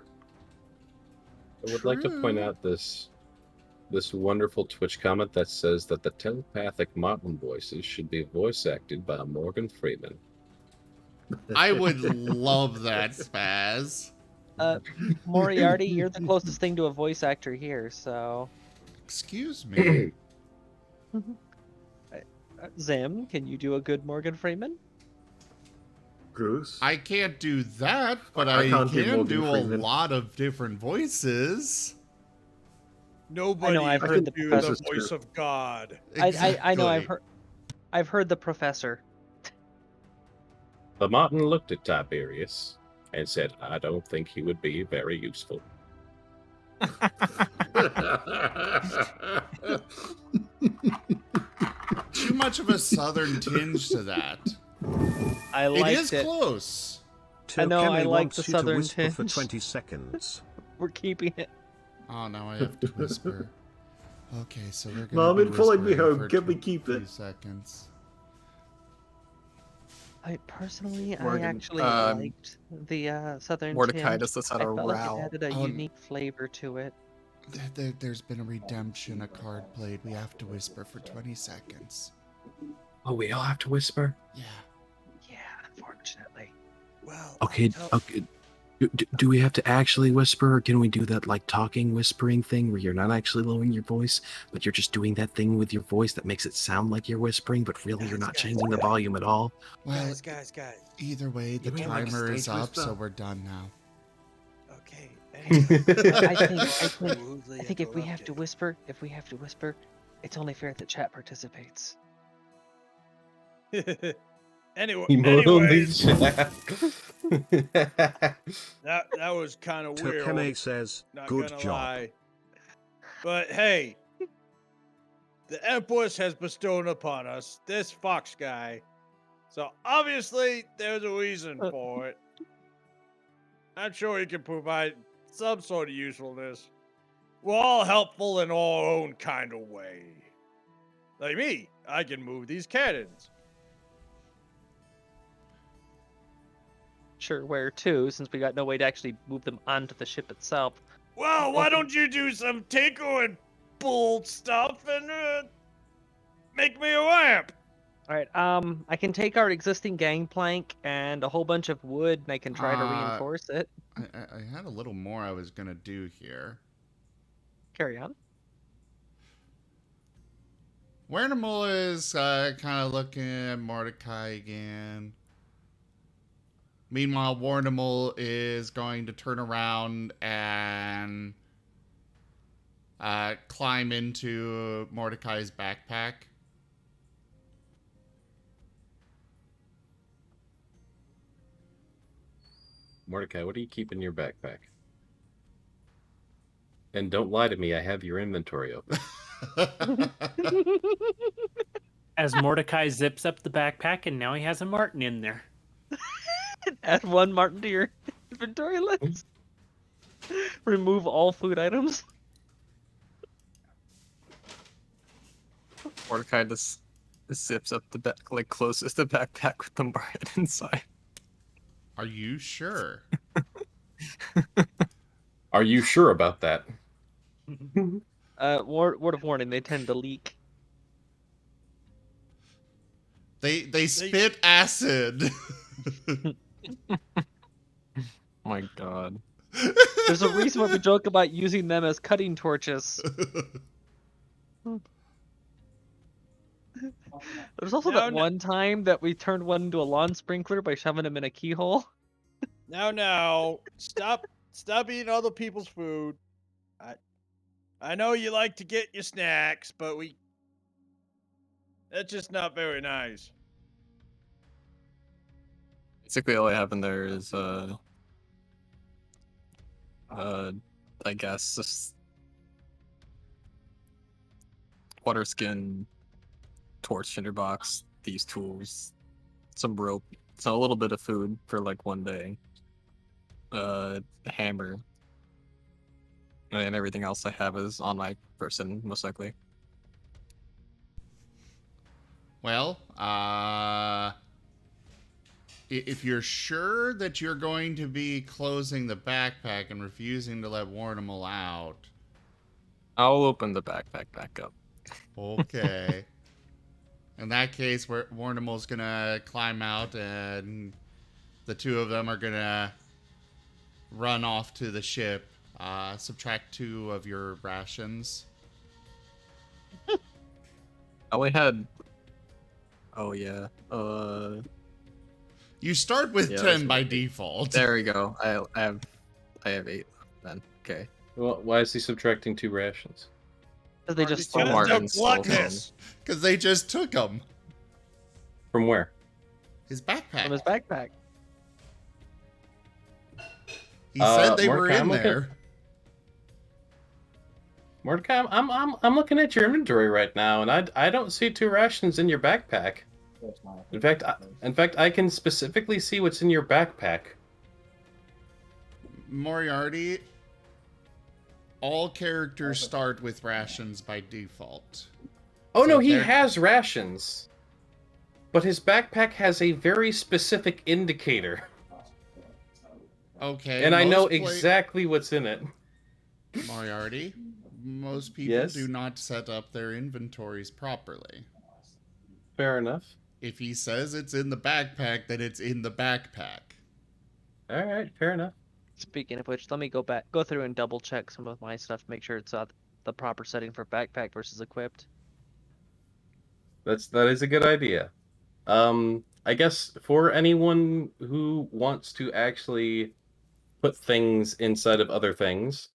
I would like to point True. out this this wonderful Twitch comment that says that the telepathic Marten voices should be voice acted by Morgan Freeman. I would love that, Spaz. Moriarty, you're the closest thing to a voice actor here, so. Excuse me. Zim, can you do a good Morgan Freeman? Bruce? I can't do that, but I I can't do can Morgan do a Freeman. lot of different voices. Nobody I've can heard the do professor. the voice of God. I know Exactly. I've heard the professor. The Marten looked at Tiberius and said, I don't think he would be very useful. Too much of a southern tinge to that. I It liked is it. close. I know, I Kilkenny like wants the you to southern whisper for tinge. 20 seconds. We're keeping it. Oh, now I have to whisper. Okay, so we're gonna Mom, be it followed me whispering home. for Can we keep 20 it? seconds. Personally, Morgan, I actually liked the southern Mordecai tinge. just lets out I a felt like growl. it added a unique flavor to it. There's been a redemption, a card played. We have to whisper for 20 seconds. Oh, we all have to whisper? Yeah. Yeah, unfortunately. Well, Okay, okay. Do we have to actually whisper, or can we do that like talking whispering thing where you're not actually lowering your voice, but you're just doing that thing with your voice that makes it sound like you're whispering, but really you're not changing the volume at all? Well, guys. either way, the You mean like a timer is stage up, so whisper? we're done now. Okay. I think if we have to whisper, it's only fair that chat participates. Anyways, that was kind of weird. Tokeme says, Not good gonna job. lie. But hey, the Empress has bestowed upon us this fox guy. So obviously there's a reason for it. I'm sure he can provide some sort of usefulness. We're all helpful in our own kind of way. Like me, I can move these cannons. Sure, where to, since we got no way to actually move them onto the ship itself. Well, why don't you do some tinker and bull stuff and make me a ramp? Alright, I can take our existing gangplank and a whole bunch of wood, and I can try to reinforce it. I had a little more I was gonna do here. Carry on. Wernimal is kind of looking at Mordecai again. Meanwhile, Warnimal is going to turn around and climb into Mordecai's backpack. Mordecai, what do you keep in your backpack? And don't lie to me, I have your inventory open. As Mordecai zips up the backpack, and now he has a Marten in there. Add one Marten to your inventory list. Remove all food items. Mordecai just zips up the back, like closes the backpack with the Marten inside. Are you sure? Are you sure about that? Word of warning, they tend to leak. They spit acid. My God. There's a reason why we joke about using them as cutting torches. There's also that one time that we turned one into a lawn sprinkler by shoving him in a keyhole. Now, stop eating other people's food. I know you like to get your snacks, but that's just not very nice. Basically, all I have in there is, I guess, just water skin, torch, tinderbox, these tools, some rope, so a little bit of food for like one day, a hammer, and everything else I have is on my person, most likely. Well, if you're sure that you're going to be closing the backpack and refusing to let Warnimal out, I'll open the backpack back up. Okay. In that case, Warnimal's gonna climb out, and the two of them are gonna run off to the ship. Subtract 2 of your rations. I only had. Oh yeah. You start with Yeah, 10 that's by right. default. There we go. I have 8 left then. Okay. Well, why is he subtracting 2 rations? Because they just Because stole Marten Marten. They're stole gluttonous. Because they just took him. From where? His backpack. from his backpack. He said they were Mordecai, in I'm looking- there. Mordecai, I'm looking at your inventory right now, and I don't see 2 rations in your backpack. In fact, I can specifically see what's in your backpack. Moriarty, all characters start with rations by default. Oh So no, he they're- has rations, but his backpack has a very specific indicator, Okay. and I know most exactly what's in it. Moriarty, most people Yes? do not set up their inventories properly. Fair enough. If he says it's in the backpack, then it's in the backpack. All right, fair enough. Speaking of which, let me go through and double check some of my stuff, make sure it's the proper setting for backpack versus equipped. That is a good idea. I guess for anyone who wants to actually put things inside of other things,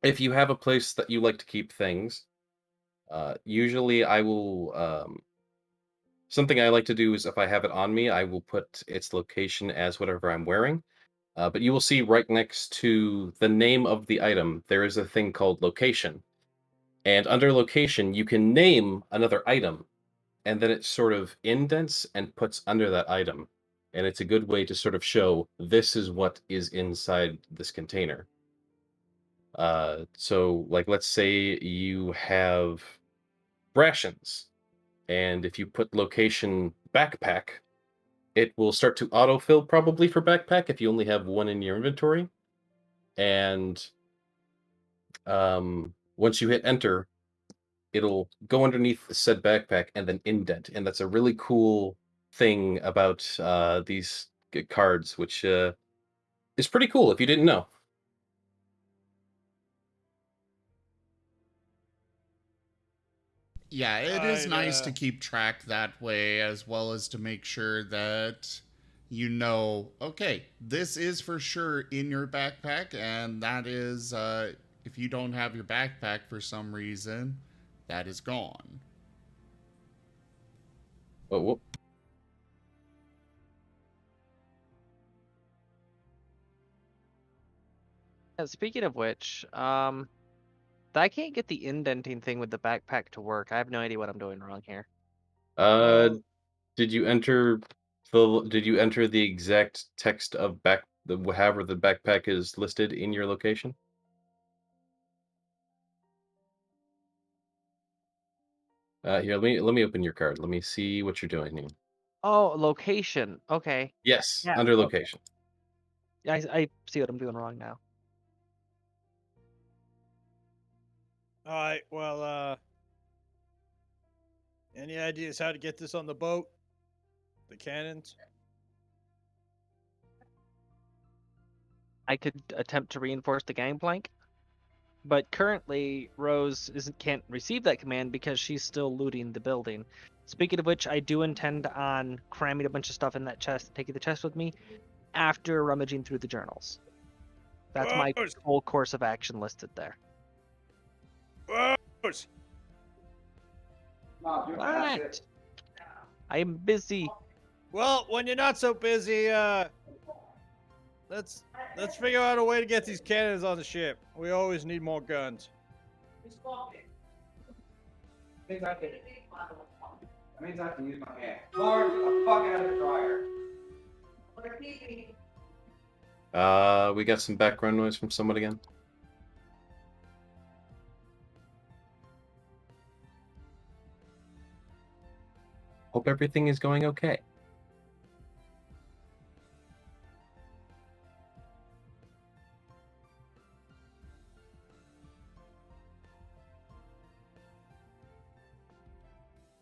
if you have a place that you like to keep things, usually I will something I like to do is if I have it on me, I will put its location as whatever I'm wearing. But you will see right next to the name of the item, there is a thing called location. And under location, you can name another item, and then it sort of indents and puts under that item. And it's a good way to sort of show this is what is inside this container. So, like, let's say you have rations, and if you put location backpack, it will start to autofill probably for backpack if you only have 1 in your inventory. And once you hit enter, it'll go underneath said backpack and then indent. And that's a really cool thing about these cards, which is pretty cool if you didn't know. Yeah, it is I'd, nice to keep track that way, as well as to make sure that you know, okay, this is for sure in your backpack, and that is, if you don't have your backpack for some reason, that is gone. Oh, whoop. Speaking of which, I can't get the indenting thing with the backpack to work. I have no idea what I'm doing wrong here. Well, Did you enter the exact text of however the backpack is listed in your location? Here, let me open your card. Let me see what you're doing here. Oh, location. Okay. Yes, Yeah, under okay. location. I see what I'm doing wrong now. all right. Well, any ideas how to get this on the boat? The cannons? I could attempt to reinforce the gangplank, but currently Rose can't receive that command because she's still looting the building. Speaking of which, I do intend on cramming a bunch of stuff in that chest, taking the chest with me after rummaging through the journals. That's my Rose! whole course of action listed there. Rose! What? I am busy. Well, when you're not so busy, let's figure out a way to get these cannons on the ship. We always need more guns. That means I have to use my hand. Lord, a fucking other dryer. We got some background noise from someone again. Hope everything is going okay.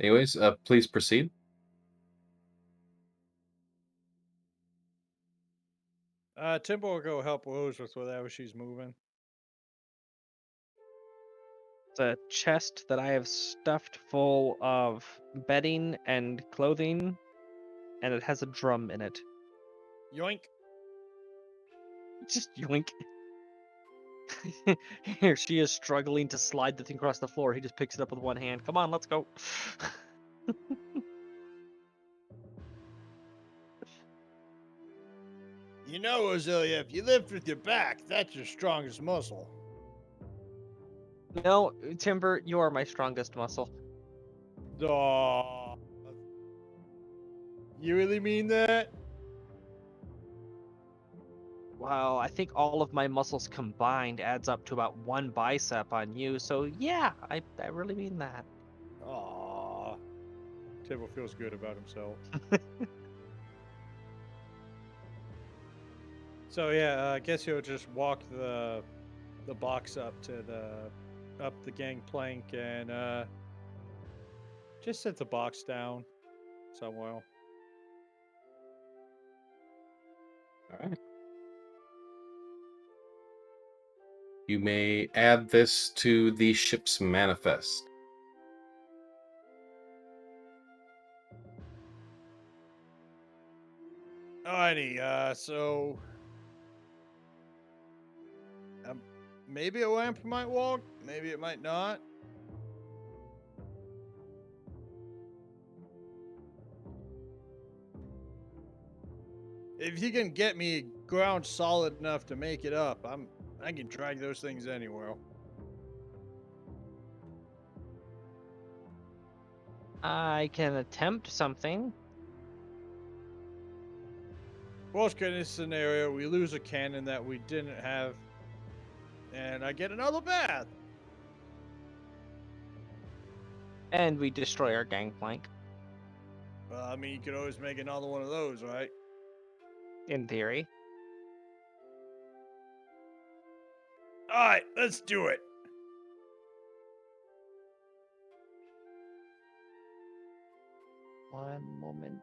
Anyways, please proceed. Timber will go help Rose with whatever she's moving. It's a chest that I have stuffed full of bedding and clothing, and it has a drum in it. Yoink. Just yoink. Here she is struggling to slide the thing across the floor. He just picks it up with one hand. Come on, let's go. You know, Roselia, if you lift with your back, that's your strongest muscle. No, Timber, you are my strongest muscle. Aw. You really mean that? Wow, I think all of my muscles combined adds up to about one bicep on you. So yeah, I really mean that. Aw. Timber feels good about himself. So yeah, I guess he'll just walk the box up the gangplank and just set the box down somewhere. All right. You may add this to the ship's manifest. Alrighty, so maybe a lamp might walk, maybe it might not. If you can get me ground solid enough to make it up, I can drag those things anywhere. I can attempt something. Worst case scenario, we lose a cannon that we didn't have, and I get another bath. And we destroy our gangplank, Well, I mean, you could always make another one of those, right? in theory. Alright, let's do it. One moment.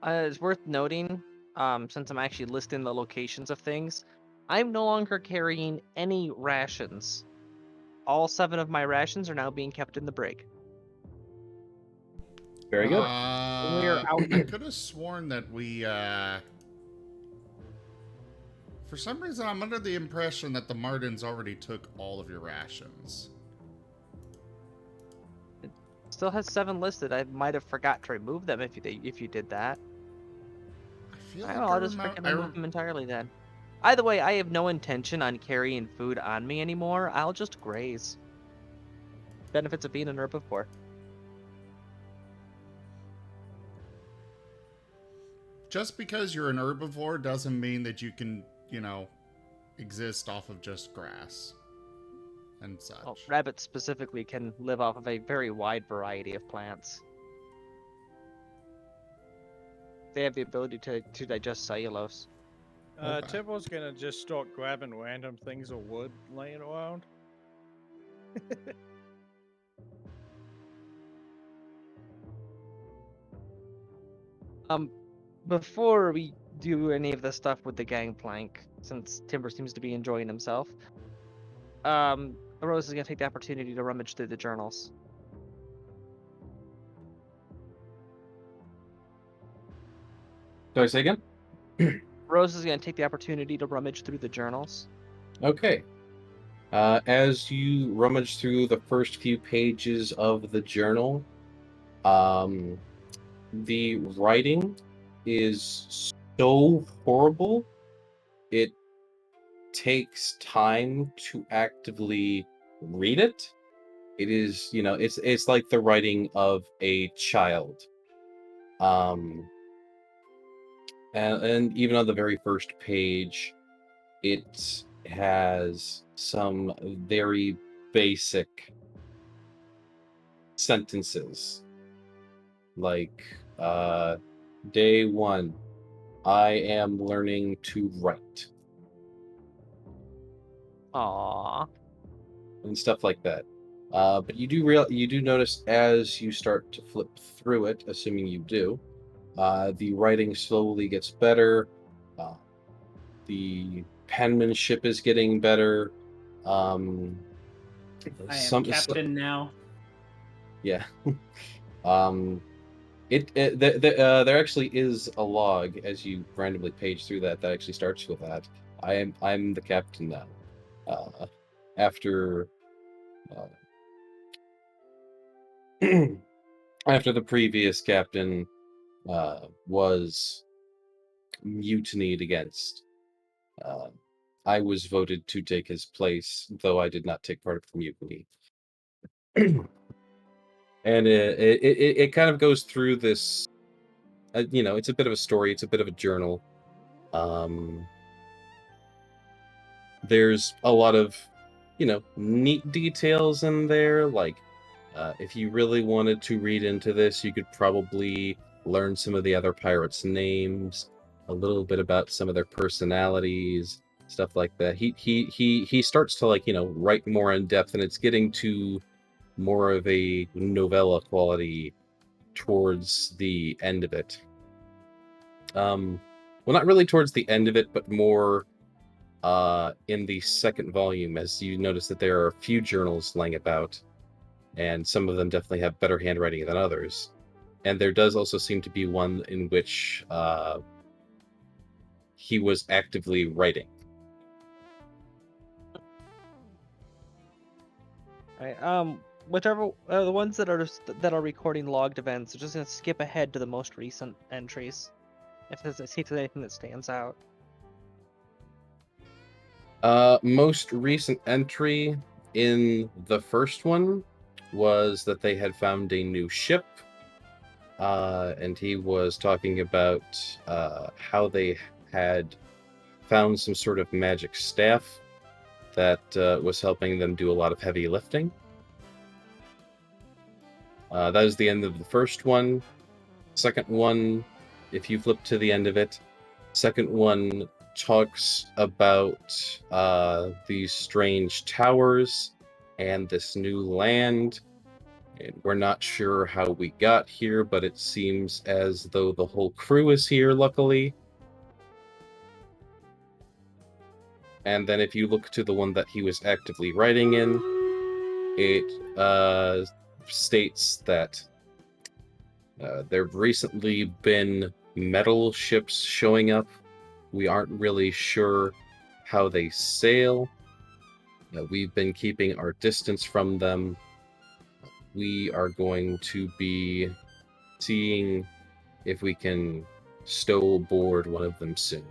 It's worth noting, since I'm actually listing the locations of things, I'm no longer carrying any rations. All 7 of my rations are now being kept in the brig. Very good. We're out I here. could have sworn that we, for some reason, I'm under the impression that the Martens already took all of your rations. Still has 7 listed. I might have forgot to remove them if you did that. I feel I like don't know, I'll just freaking remove them entirely then. Either way, I have no intention on carrying food on me anymore. I'll just graze. Benefits of being an herbivore. Just because you're an herbivore doesn't mean that you can, exist off of just grass and such. Well, rabbits specifically can live off of a very wide variety of plants. They have the ability to digest cellulose. Okay. Timber's gonna just start grabbing random things of wood laying around. Before we do any of the stuff with the gangplank, since Timber seems to be enjoying himself, Rose is gonna take the opportunity to rummage through the journals. Sorry, say again? Rose is gonna take the opportunity to rummage through the journals. Okay. As you rummage through the first few pages of the journal, the writing is so horrible, it takes time to actively read it. It is, it's like the writing of a child. And even on the very first page, it has some very basic sentences like day 1, I am learning to write. Aww. and stuff like that. But you do notice as you start to flip through it, assuming you do, the writing slowly gets better. The penmanship is getting better. I am captain now. Yeah. There actually is a log as you randomly page through that actually starts with that. I'm the captain now. After after the previous captain was mutinied against, I was voted to take his place, though I did not take part of the mutiny. And it kind of goes through this, it's a bit of a story, it's a bit of a journal. There's a lot of, neat details in there. Like, if you really wanted to read into this, you could probably learn some of the other pirates' names, a little bit about some of their personalities, stuff like that. He starts to write more in depth, and it's getting to more of a novella quality towards the end of it. Well, not really towards the end of it, but more in the second volume, as you notice that there are a few journals laying about, and some of them definitely have better handwriting than others. And there does also seem to be one in which he was actively writing. Alright, whichever the ones that are recording logged events, I'm just gonna skip ahead to the most recent entries. See if there's anything that stands out. Most recent entry in the first one was that they had found a new ship, and he was talking about how they had found some sort of magic staff that was helping them do a lot of heavy lifting. That is the end of the first one. Second one, if you flip to the end of it, second one talks about these strange towers and this new land. And we're not sure how we got here, but it seems as though the whole crew is here, luckily. And then if you look to the one that he was actively writing in, it states that there have recently been metal ships showing up. We aren't really sure how they sail. We've been keeping our distance from them. We are going to be seeing if we can stow aboard one of them soon.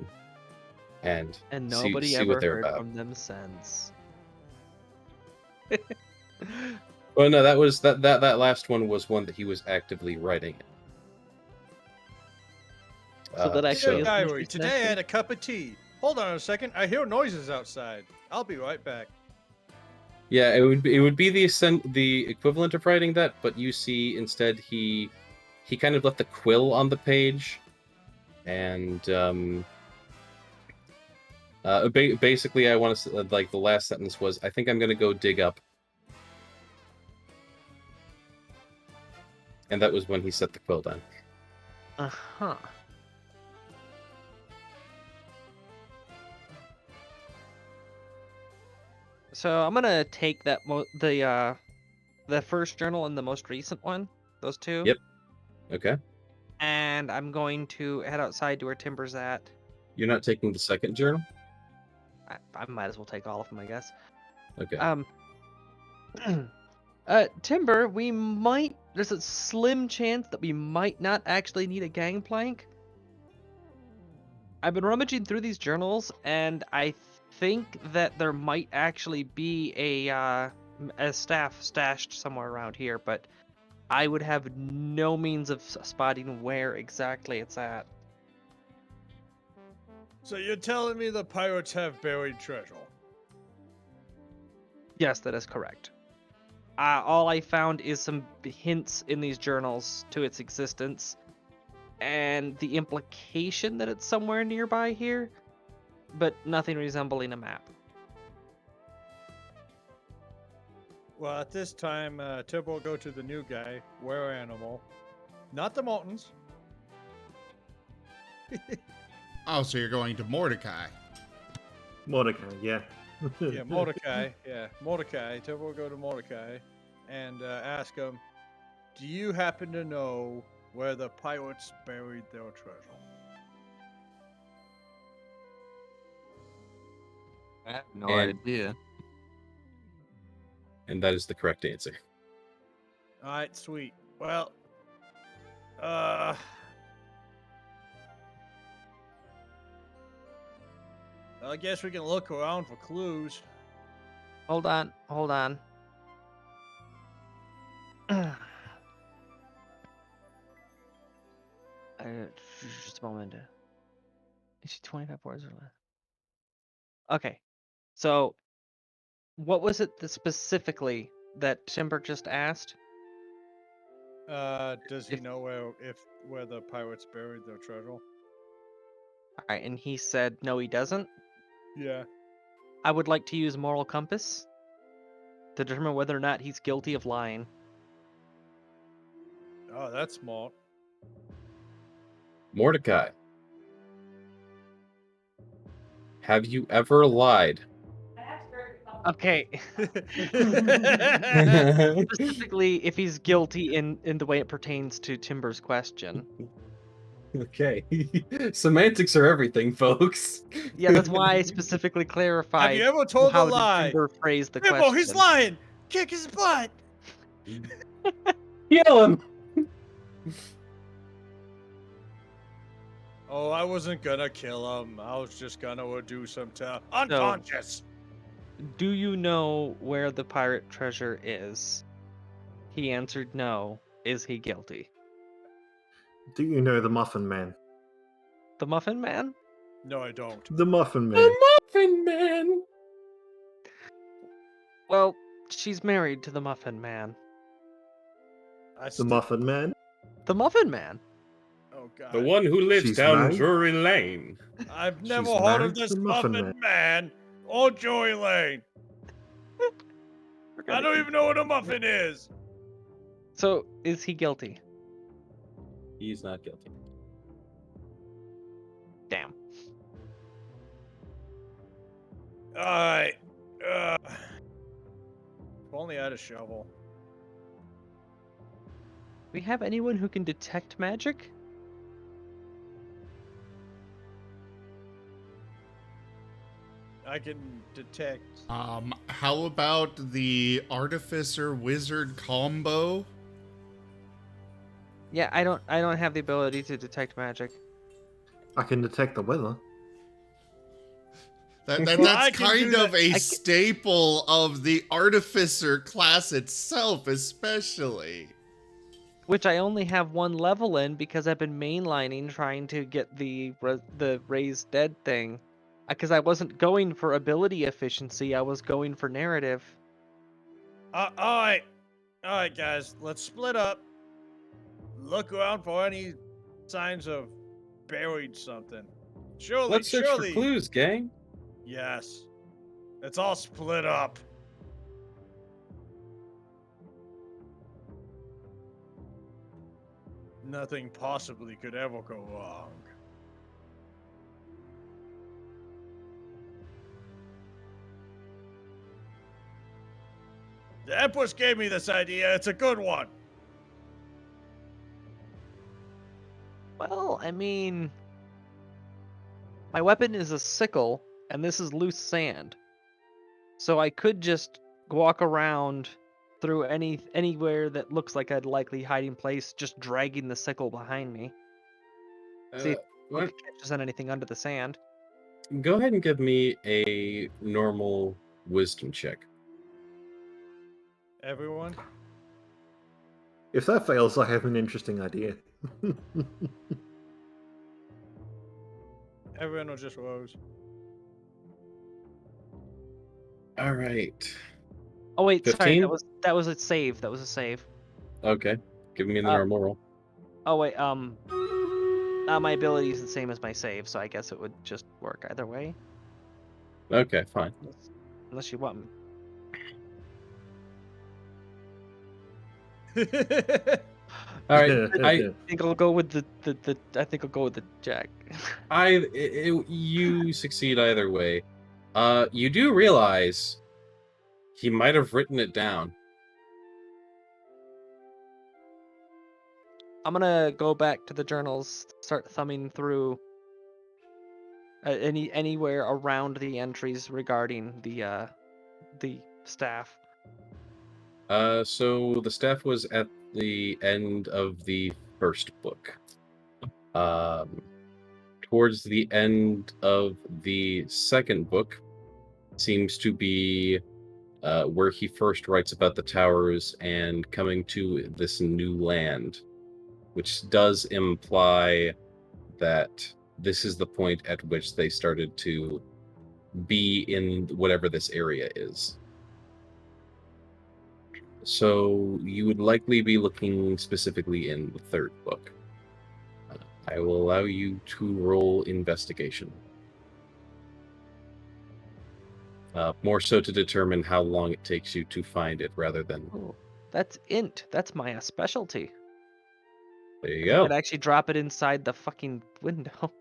And nobody see ever what they're heard about. from them since. Well, no, that last one was one that he was actively writing. So that actually is the most Diary, recent today I entry? had a cup of tea. Hold on a second, I hear noises outside. I'll be right back. Yeah, it would be the equivalent of writing that, but you see instead he kind of left the quill on the page, and basically I want to like the last sentence was, I think I'm gonna go dig up, and that was when he set the quill down. Uh-huh. So I'm gonna take that the first journal and the most recent one, those two. Yep. Okay. And I'm going to head outside to where Timber's at. You're not taking the second journal? I might as well take all of them, I guess. Okay. Timber, there's a slim chance that we might not actually need a gangplank. I've been rummaging through these journals, and I think that there might actually be a staff stashed somewhere around here, but I would have no means of spotting where exactly it's at. So you're telling me the pirates have buried treasure? Yes, that is correct. All I found is some hints in these journals to its existence, and the implication that it's somewhere nearby here, but nothing resembling a map. Well, at this time, Tib will go to the new guy, were animal, not the Martens. Oh, so you're going to Mordecai. Mordecai, yeah. Yeah, Mordecai. Yeah, Mordecai. Tib will go to Mordecai and ask him, "Do you happen to know where the pirates buried their treasure?" I have no And- idea. And that is the correct answer. All right, sweet. Well, I guess we can look around for clues. Hold on. Just a moment. Is she 25 words or less? Okay. So, what was it that specifically that Timber just asked? Does he If- know where the pirates buried their treasure? All right, and he said no, he doesn't. Yeah. I would like to use moral compass to determine whether or not he's guilty of lying. Oh, that's smart. Mordecai, have you ever lied? Okay. Specifically, if he's guilty in the way it pertains to Timber's question. Okay. Semantics are everything, folks. Yeah, that's why I specifically clarified. Have you ever told a how did lie? Timber phrase the Bimbo, question. he's lying! Kick his butt! Kill him! Oh, I wasn't gonna kill him. I was just gonna do some unconscious. Do you know where the pirate treasure is? He answered no. Is he guilty? Do you know the Muffin Man? The Muffin Man? No, I don't. The Muffin Man. The Muffin Man! Well, she's married to the Muffin Man. The Muffin Man? The Muffin Man? Oh god. The one who lives She's down married? Drury Lane. I've never She's heard married of to this the Muffin Muffin Man or Joy Lane. I don't even know what a muffin is. So, is he guilty? He's not guilty. Damn. Alright. If only I had a shovel. We have anyone who can detect magic? I can detect. How about the artificer wizard combo? Yeah, I don't have the ability to detect magic. I can detect the weather. Well, I that's can kind do of that. a staple of the artificer class itself, especially. Which I only have one level in because I've been mainlining trying to get the raised dead thing. Because I wasn't going for ability efficiency, I was going for narrative. Alright, guys, let's split up. Look around for any signs of buried something. Surely, Let's search for clues, gang. Yes. Let's all split up. Nothing possibly could ever go wrong. The Empress gave me this idea. It's a good one. Well, I mean, my weapon is a sickle, and this is loose sand. So I could just walk around through anywhere that looks like a likely hiding place, just dragging the sickle behind me. See if it catches on anything under the sand. Go ahead and give me a normal wisdom check. Everyone? If that fails, I have an interesting idea. Everyone will just rose. All right. Oh wait, 15? sorry, that was a save. That was a save. Okay. Give me the normal roll. Oh wait, my ability is the same as my save, so I guess it would just work either way. Okay, fine. Unless you want me. All right, I think I'll go with the I think I'll go with the jack. you succeed either way. You do realize he might have written it down. I'm gonna go back to the journals, start thumbing through anywhere around the entries regarding the staff. So the staff was at the end of the first book. Towards the end of the second book seems to be where he first writes about the towers and coming to this new land, which does imply that this is the point at which they started to be in whatever this area is. So you would likely be looking specifically in the third book. I will allow you to roll investigation. More so to determine how long it takes you to find it rather than... Oh, that's int. That's my specialty. There you I go. could actually drop it inside the fucking window.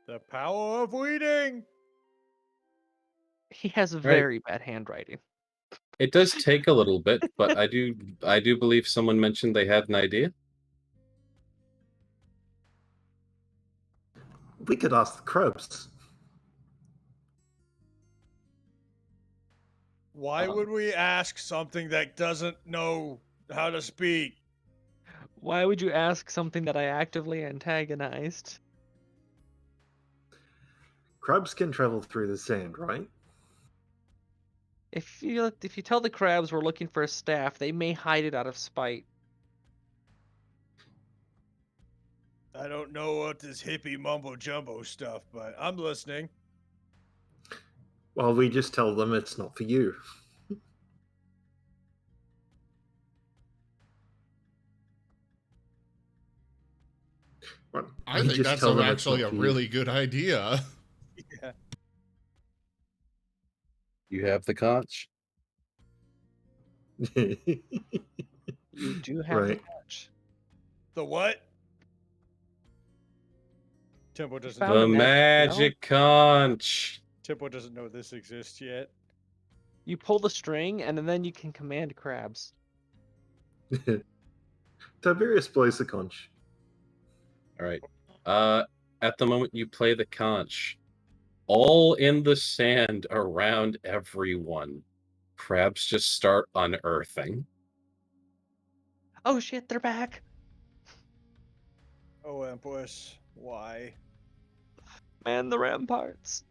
The power of weeding. He has very bad handwriting. It does take a little bit, but I do believe someone mentioned they had an idea. We could ask the crabs. Why would we ask something that doesn't know how to speak? Why would you ask something that I actively antagonized? Crabs can travel through the sand, right? If you tell the crabs we're looking for a staff, they may hide it out of spite. I don't know what this hippie mumbo jumbo stuff, but I'm listening. Well, we just tell them it's not for you. Well, I we think just that's tell them it's actually not a for you. really good idea. Yeah. You have the conch. You do have the Right. touch. The what? Tempo doesn't found The a magic conch. Tempo doesn't know this exists yet. You pull the string, and then you can command crabs. Tiberius plays the conch. All right. At the moment you play the conch, all in the sand around everyone, crabs just start unearthing. Oh shit, they're back! Oh, Empress, why? Man, the ramparts.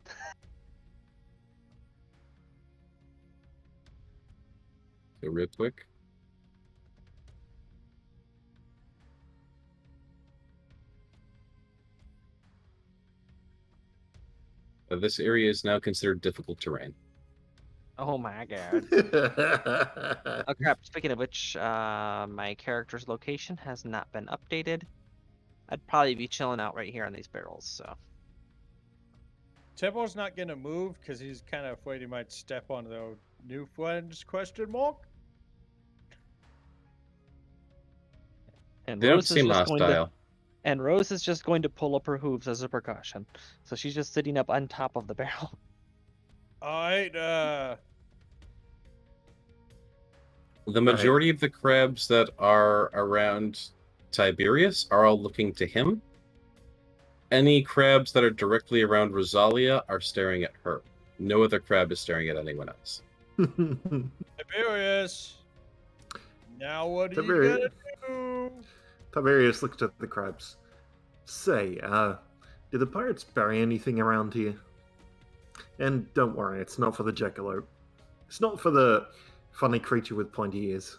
So real quick. This area is now considered difficult terrain. Oh my god. Oh crap, speaking of which, my character's location has not been updated. I'd probably be chilling out right here on these barrels, so. Tempo's not gonna move because he's kind of afraid he might step on the new friends question mark. And They don't seem hostile. And Rose is just going to pull up her hooves as a precaution. So she's just sitting up on top of the barrel. Alright, The majority of the crabs that are around Tiberius are all looking to him. Any crabs that are directly around Rosalia are staring at her. No other crab is staring at anyone else. Tiberius. Now what are you Tiberius. gonna do? Tiberius looked at the crabs. Say, did the pirates bury anything around here? And don't worry, it's not for the jackalope. It's not for the funny creature with pointy ears.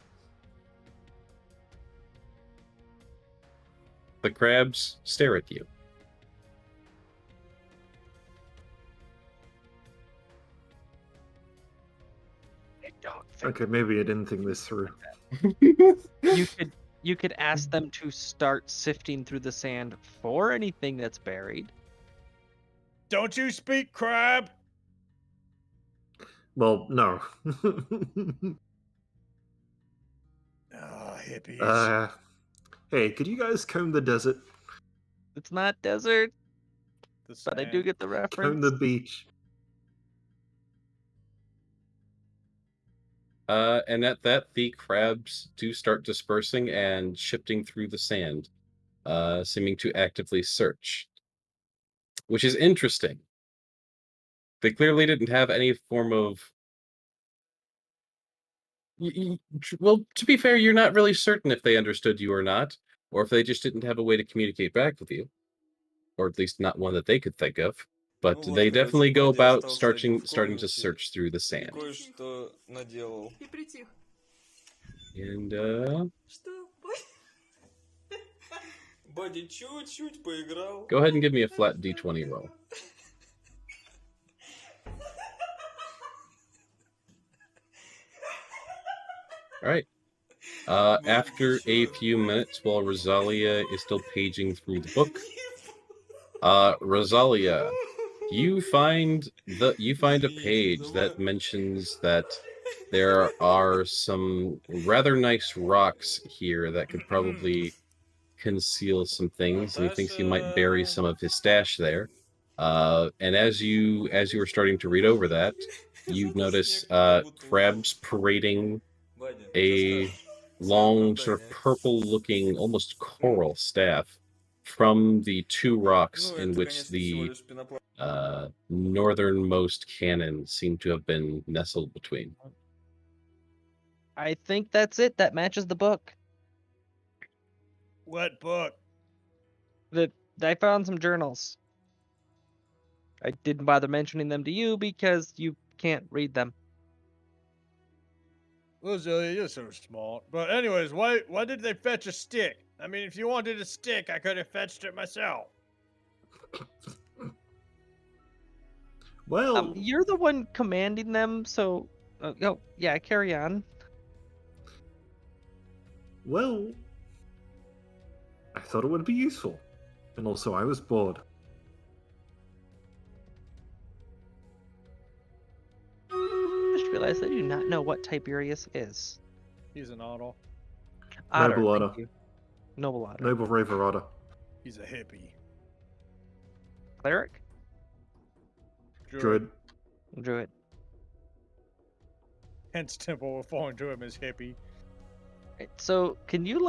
The crabs stare at you. Okay, maybe I didn't think this through. You could ask them to start sifting through the sand for anything that's buried. Don't you speak crab? Well, no. Ah, hippies. Hey, could you guys comb the desert? It's not desert, The but I do sand. get the Comb reference. the beach? And at that, the crabs do start dispersing and shifting through the sand, seeming to actively search, which is interesting. They clearly didn't have any form of. Well, to be fair, you're not really certain if they understood you or not, or if they just didn't have a way to communicate back with you, or at least not one that they could think of. But Ну they вот, короче, definitely go Бодя about остался один в starting to комнате search through the и sand. кое-что наделал. And Что? Бодя чуть-чуть поиграл. go ahead and give me a flat d20 roll. All right. After a few minutes, while Rosalia is still paging through the book, Rosalia, you find a page that mentions that there are some rather nice rocks here that could probably conceal some things, and he thinks he might bury some of his stash there. And as you were starting to read over that, you notice crabs parading a long, sort of purple-looking, almost coral staff from the two rocks in which the northernmost cannon seem to have been nestled between. I think that's it. That matches the book. What book? I found some journals. I didn't bother mentioning them to you because you can't read them. Rosalia, you're so smart. But anyways, why did they fetch a stick? I mean, if you wanted a stick, I could have fetched it myself. Well, You're the one commanding them, so oh yeah, carry on. well, I thought it would be useful. And also, I was bored. I just realized I do not know what Tiberius is. He's an otter. Otter, Noble thank otter. you. Noble otter. Noble Raver otter. He's a hippie. Cleric? Druid. Druid. Hence Temple referring to him as hippie. Right, so can you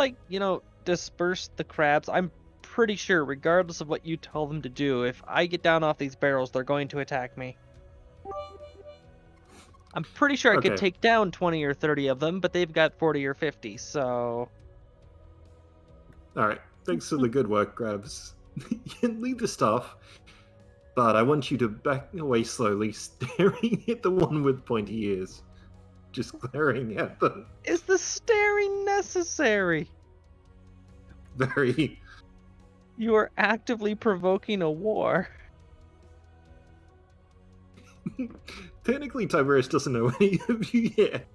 disperse the crabs? I'm pretty sure, regardless of what you tell them to do, if I get down off these barrels, they're going to attack me. I'm pretty sure I could Okay. take down 20 or 30 of them, but they've got 40 or 50, so... Alright, thanks for the good work, Grabs. You can leave the stuff, but I want you to back away slowly, staring at the one with pointy ears. Just glaring at them. Is the staring necessary? Very. You are actively provoking a war. Technically, Tiberius doesn't know any of you yet.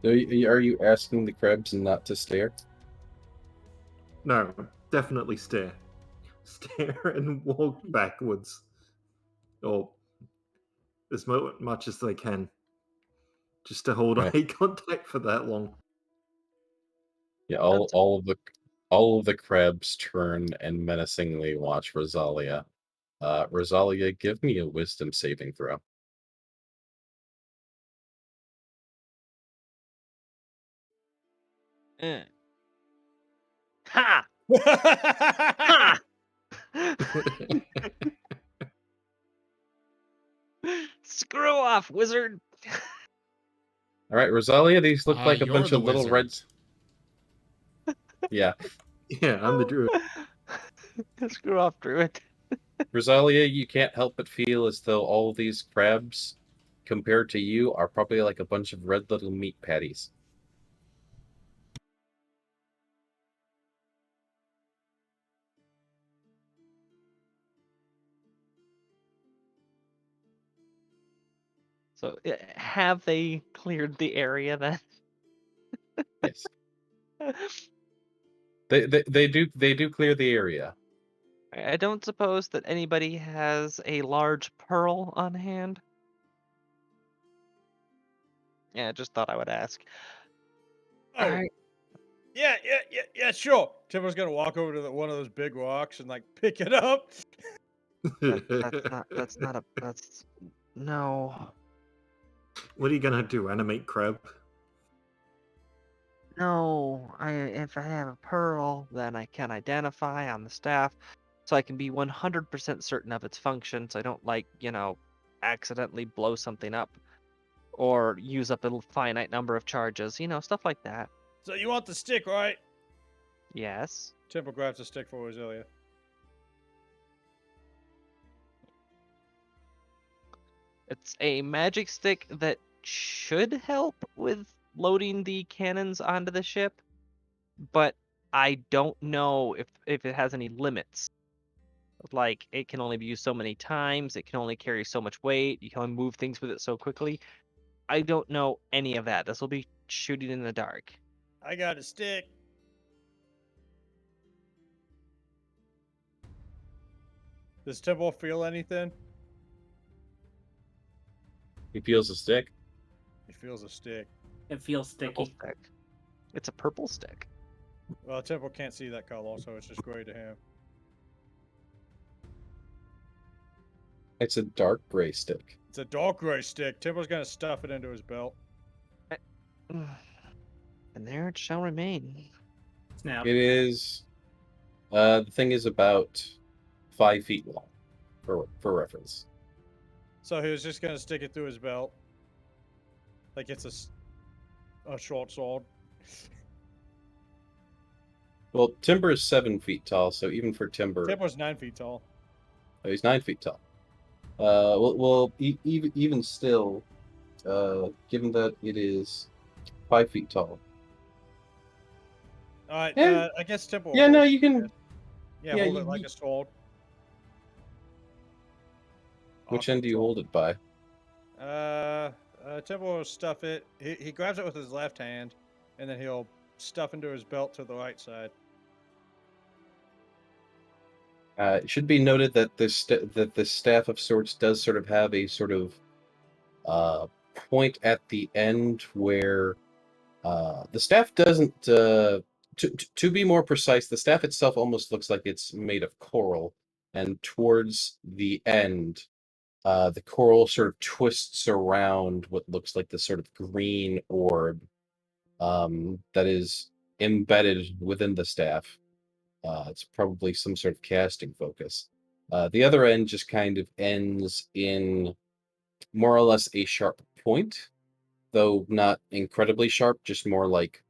Are you asking the crabs not to stare? No, definitely stare. Stare and walk backwards. Or as much as they can. Just to hold Right. eye contact for that long. Yeah, all of the crabs turn and menacingly watch Rosalia. Rosalia, give me a wisdom saving throw. Ha! Ha! Screw off, wizard! All right, Rosalia, these look like a You're bunch the of little red. wizard. Yeah, Yeah, I'm the druid. Screw off, druid. Rosalia, you can't help but feel as though all of these crabs, compared to you, are probably like a bunch of red little meat patties. So, have they cleared the area then? Yes, they do clear the area. I don't suppose that anybody has a large pearl on hand. Yeah, just thought I would ask. Oh, Alright. yeah, sure. Timber's gonna walk over to one of those big rocks and like pick it up. That's not a that's no. What are you gonna do? Animate crab? No. If I have a pearl, then I can identify on the staff so I can be 100% certain of its function so I don't accidentally blow something up or use up a finite number of charges, stuff like that. So you want the stick, right? Yes. Timber grabs a stick for Roselia. It's a magic stick that should help with loading the cannons onto the ship, but I don't know if it has any limits. Like, it can only be used so many times, it can only carry so much weight, you can only move things with it so quickly. I don't know any of that. This will be shooting in the dark. I got a stick. Does Timber feel anything? He feels a stick. He feels a stick. It feels Purple sticky. stick. It's a purple stick. Well, Timber can't see that color, so it's just gray to him. It's a dark gray stick. It's a dark gray stick. Timber's gonna stuff it into his belt. And there it shall remain. Snap. It is. The thing is about 5 feet long, for reference. So he was just gonna stick it through his belt, like it's a short sword. Well, Timber is 7 feet tall, so even for Timber, Timber's 9 feet tall. oh, he's 9 feet tall. Even still, given that it is 5 feet tall. All right, Yeah. I guess Timber. Yeah, no, you can. Yeah, yeah, hold you- it like you- a sword. Which end do you hold it by? Timber will stuff it. He grabs it with his left hand, and then he'll stuff into his belt to the right side. It should be noted that the staff of sorts does sort of have a sort of point at the end where the staff doesn't. To be more precise, the staff itself almost looks like it's made of coral, and towards the end, the coral sort of twists around what looks like this sort of green orb that is embedded within the staff. It's probably some sort of casting focus. The other end just kind of ends in more or less a sharp point, though not incredibly sharp, just more like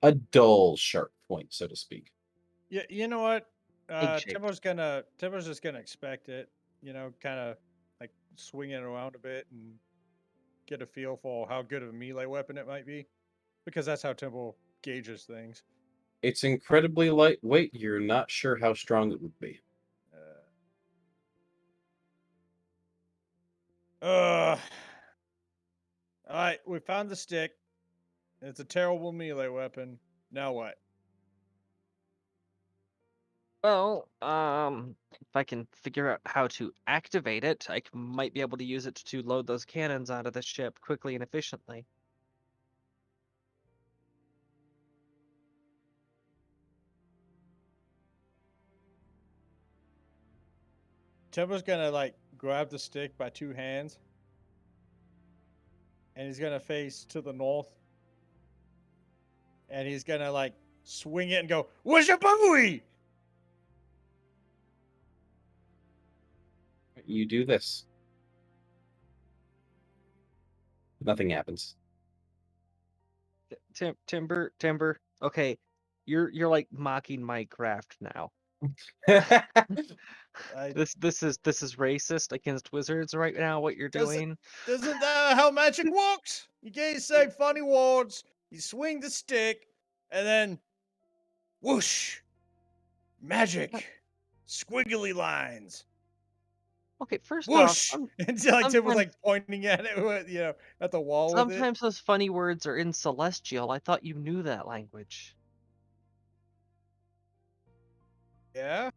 a dull sharp point, so to speak. Yeah, you know what? Egg-shaped. Timber's just gonna expect it. Kind of like swing it around a bit and get a feel for how good of a melee weapon it might be, because that's how Timber gauges things. It's incredibly lightweight. You're not sure how strong it would be. All right, we found the stick. It's a terrible melee weapon. Now what? Well, if I can figure out how to activate it, might be able to use it to load those cannons onto the ship quickly and efficiently. Timber's gonna like grab the stick by two hands, and he's gonna face to the north, and he's gonna like swing it and go, "Wishapooey!" You do this. Nothing happens. Timber. Okay, you're like mocking my craft now. This is racist against wizards right now. What you're doing? Isn't that how magic works? You can't say funny words. You swing the stick, and then whoosh, magic, squiggly lines. Okay, first Whoosh! off, Until like Tim was sometimes- like pointing at it, at the wall with it. sometimes those funny words are in Celestial. I thought you knew that language. Yeah.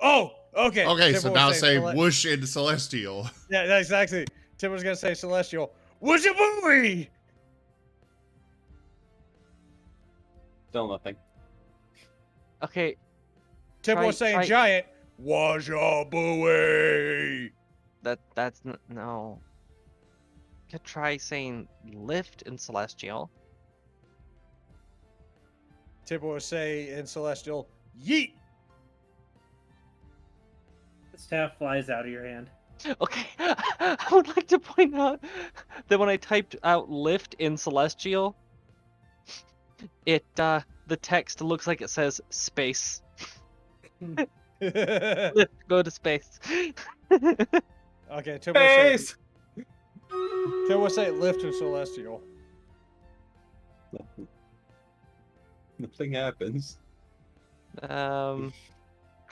Oh, okay. Okay, Timber so was now saying say whoosh in Celestial. Yeah, that's exactly. Tim was gonna say celestial. What's a movie? Still nothing. Okay. Tim was saying giant. Was a buoy. That's no. Could try saying lift in celestial. Tim was say in celestial. Yeet. The staff flies out of your hand. Okay, I would like to point out that when I typed out lift in celestial, the text looks like it says space. Lift, go to space. Okay, Tim will say. Tim will say lift in celestial. Nothing happens.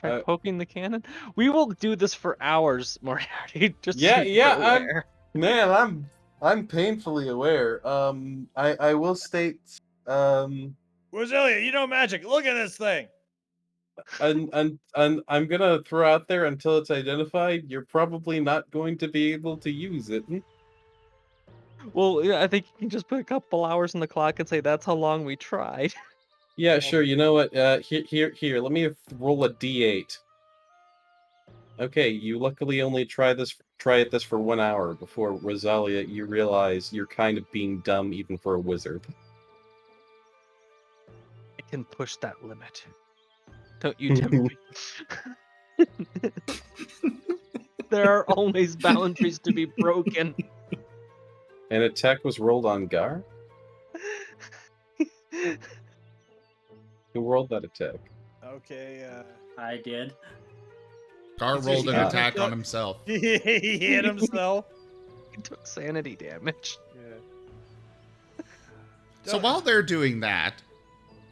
Try poking the cannon. We will do this for hours, Moriarty. Just Yeah, so you're aware. I'm painfully aware. I will state, Roselia, you know magic. Look at this thing. and I'm gonna throw out there until it's identified. You're probably not going to be able to use it. Well, yeah, I think you can just put a couple hours on the clock and say that's how long we tried. Yeah, sure. You know what? Here. Let me roll a d8. Okay, you luckily only try this for 1 hour before Rosalia. You realize you're kind of being dumb even for a wizard. I can push that limit. Don't you tempt me. There are always boundaries to be broken. An attack was rolled on Gar? Who rolled that attack? Okay, I did. Gar rolled an attack on himself. He hit himself. He took sanity damage. Yeah. So while they're doing that,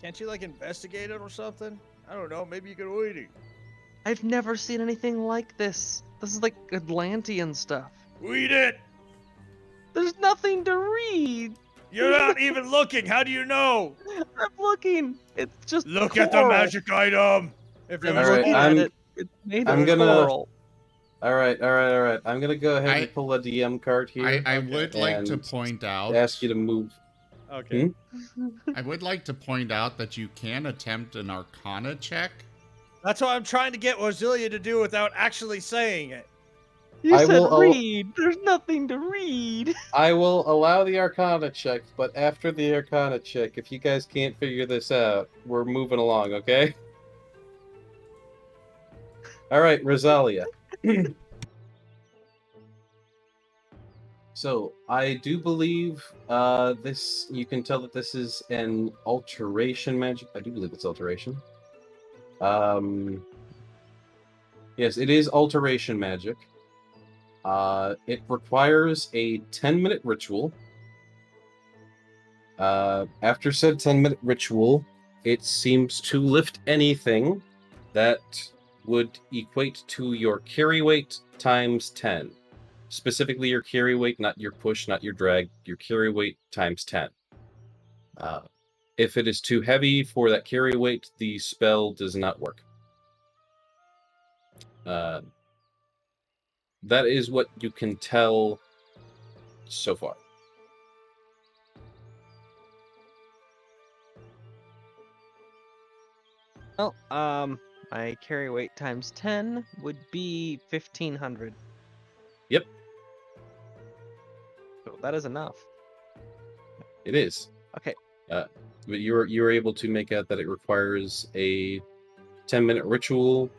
Can't you like investigate it or something? I don't know. Maybe you could read it. I've never seen anything like this. This is like Atlantean stuff. Read it. There's nothing to read. You're not even looking. How do you know? I'm looking. It's just Look at the magic item. If I'm you're looking at it. It's made of coral. All right. I'm gonna go ahead and pull a DM card here. I would like to point out. Ask you to move. Okay. I would like to point out that you can attempt an Arcana check. That's what I'm trying to get Roselia to do without actually saying it. You said read. There's nothing to read. I will allow the Arcana check, but after the Arcana check, if you guys can't figure this out, we're moving along, okay? All right, Rosalia. So, I do believe this, you can tell that this is an alteration magic. I do believe it's alteration. Yes, it is alteration magic. It requires a 10-minute ritual. After said 10-minute ritual, it seems to lift anything that would equate to your carry weight times 10. Specifically your carry weight, not your push, not your drag, your carry weight times 10. If it is too heavy for that carry weight, the spell does not work. That is what you can tell so far. Well, my carry weight times 10 would be 1,500. Yep. So that is enough. It is. Okay. But you're able to make out that it requires a 10-minute ritual.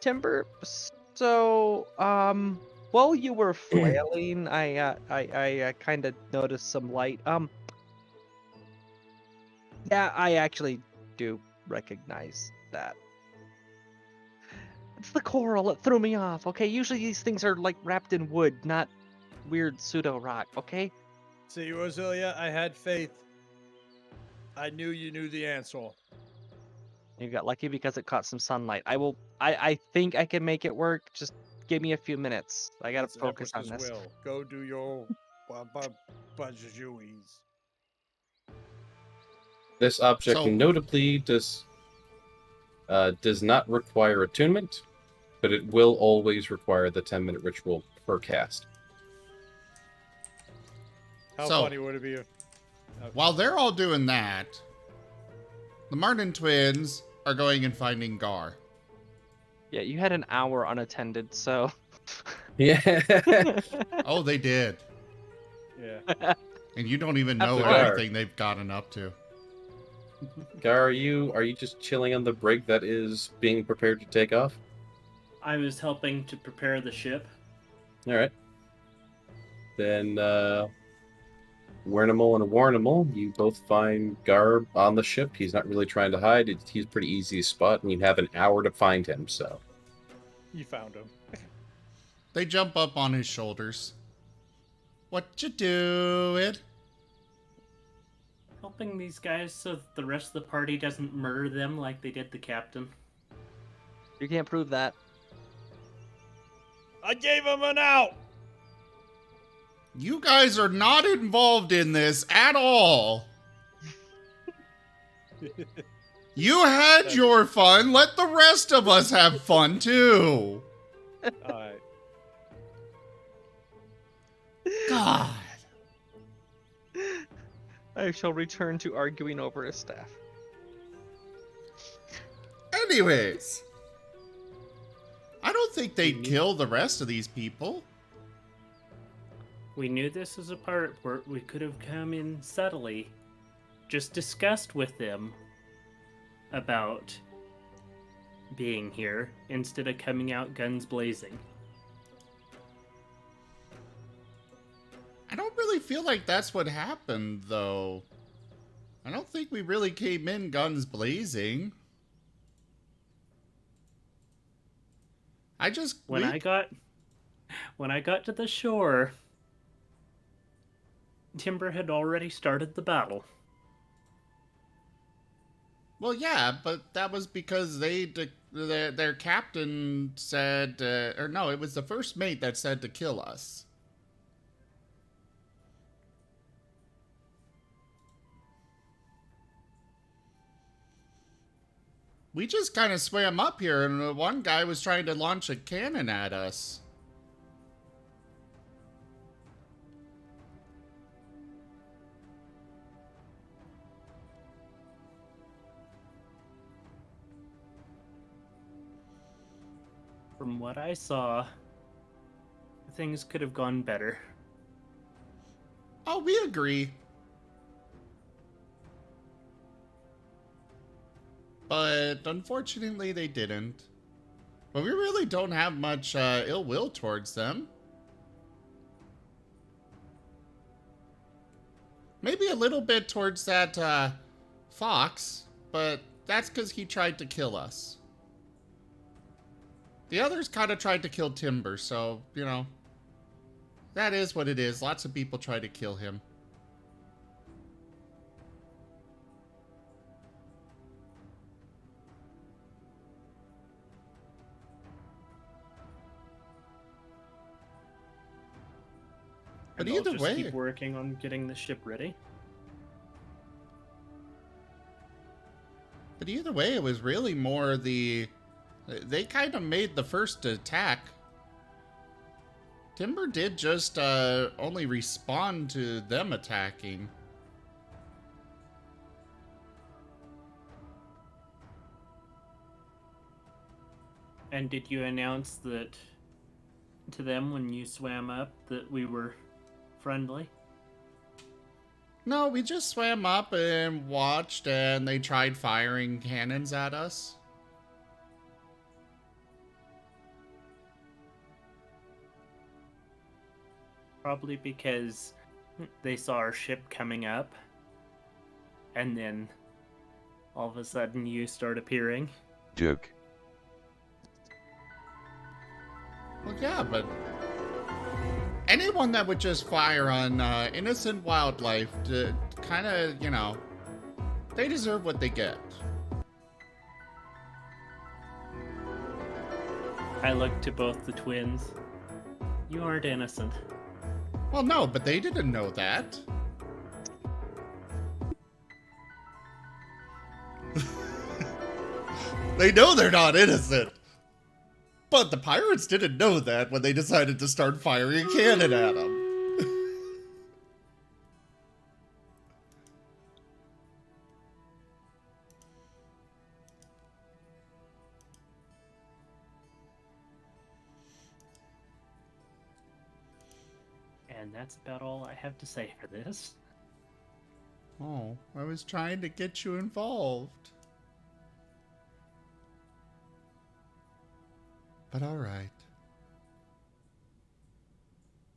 Timber. So, while you were flailing, I kind of noticed some light. Yeah, I actually do recognize that. It's the coral that threw me off. Okay, usually these things are like wrapped in wood, not weird pseudo rock. Okay. See, Roselia, I had faith. I knew you knew the answer. You got lucky because it caught some sunlight. I think I can make it work. Just give me a few minutes. I gotta focus on this. Will. Go do your This object notably does. does not require attunement, but it will always require the 10-minute ritual per cast. How So- funny would it be? While they're all doing that, the Marten twins are going and finding Gar. Yeah, you had an hour unattended, so. Yeah. Oh, they did. Yeah. And you don't even know After dark. everything they've gotten up to. Gar, are you just chilling on the brig that is being prepared to take off? I was helping to prepare the ship. All right. Then, Wernimal and Warnimal, you both find Gar on the ship. He's not really trying to hide. He's pretty easy to spot, and you have an hour to find him, so. You found him. They jump up on his shoulders. What you doing? Helping these guys so that the rest of the party doesn't murder them like they did the captain. You can't prove that. I gave him an out. You guys are not involved in this at all. You had your fun. Let the rest of us have fun too. All right. God. I shall return to arguing over a staff. Anyways. I don't think they'd kill the rest of these people. We knew this was a part where we could have come in subtly, just discussed with them about being here instead of coming out guns blazing. I don't really feel like that's what happened, though. I don't think we really came in guns blazing. When I got to the shore, Timber had already started the battle. Well, yeah, but that was because their captain said, or no, it was the first mate that said to kill us. We just kind of swam up here, and one guy was trying to launch a cannon at us. From what I saw, things could have gone better. Oh, we agree. But unfortunately, they didn't. But we really don't have much ill will towards them. Maybe a little bit towards that fox, but that's because he tried to kill us. The others kind of tried to kill Timber, so, you know, that is what it is. Lots of people try to kill him. But And I'll either just way, keep working on getting the ship ready. it was really more the... They kind of made the first attack. Timber did just only respond to them attacking. And did you announce that to them when you swam up that we were friendly? No, we just swam up and watched, and they tried firing cannons at us. Probably because they saw our ship coming up, and then all of a sudden you start appearing. Joke. Well, yeah, but anyone that would just fire on innocent wildlife, to kind of, you know, they deserve what they get. I looked to both the twins. You aren't innocent. Well, no, but they didn't know that. They know they're not innocent. But the pirates didn't know that when they decided to start firing a cannon at them. And that's about all I have to say for this. Oh, I was trying to get you involved. But alright.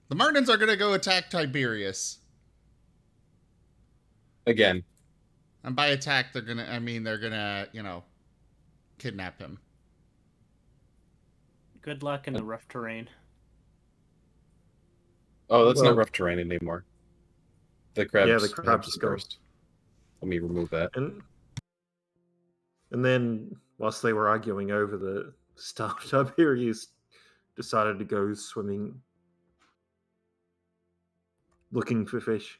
The Martens are gonna go attack Tiberius. Again. And by attack, they're gonna, you know, kidnap him. Good luck in the rough terrain. Oh, that's not Well- rough terrain anymore. The crabs, Yeah, the crabs have is gone. dispersed. Let me remove that. And then, whilst they were arguing over the stuff, Tiberius decided to go swimming, looking for fish.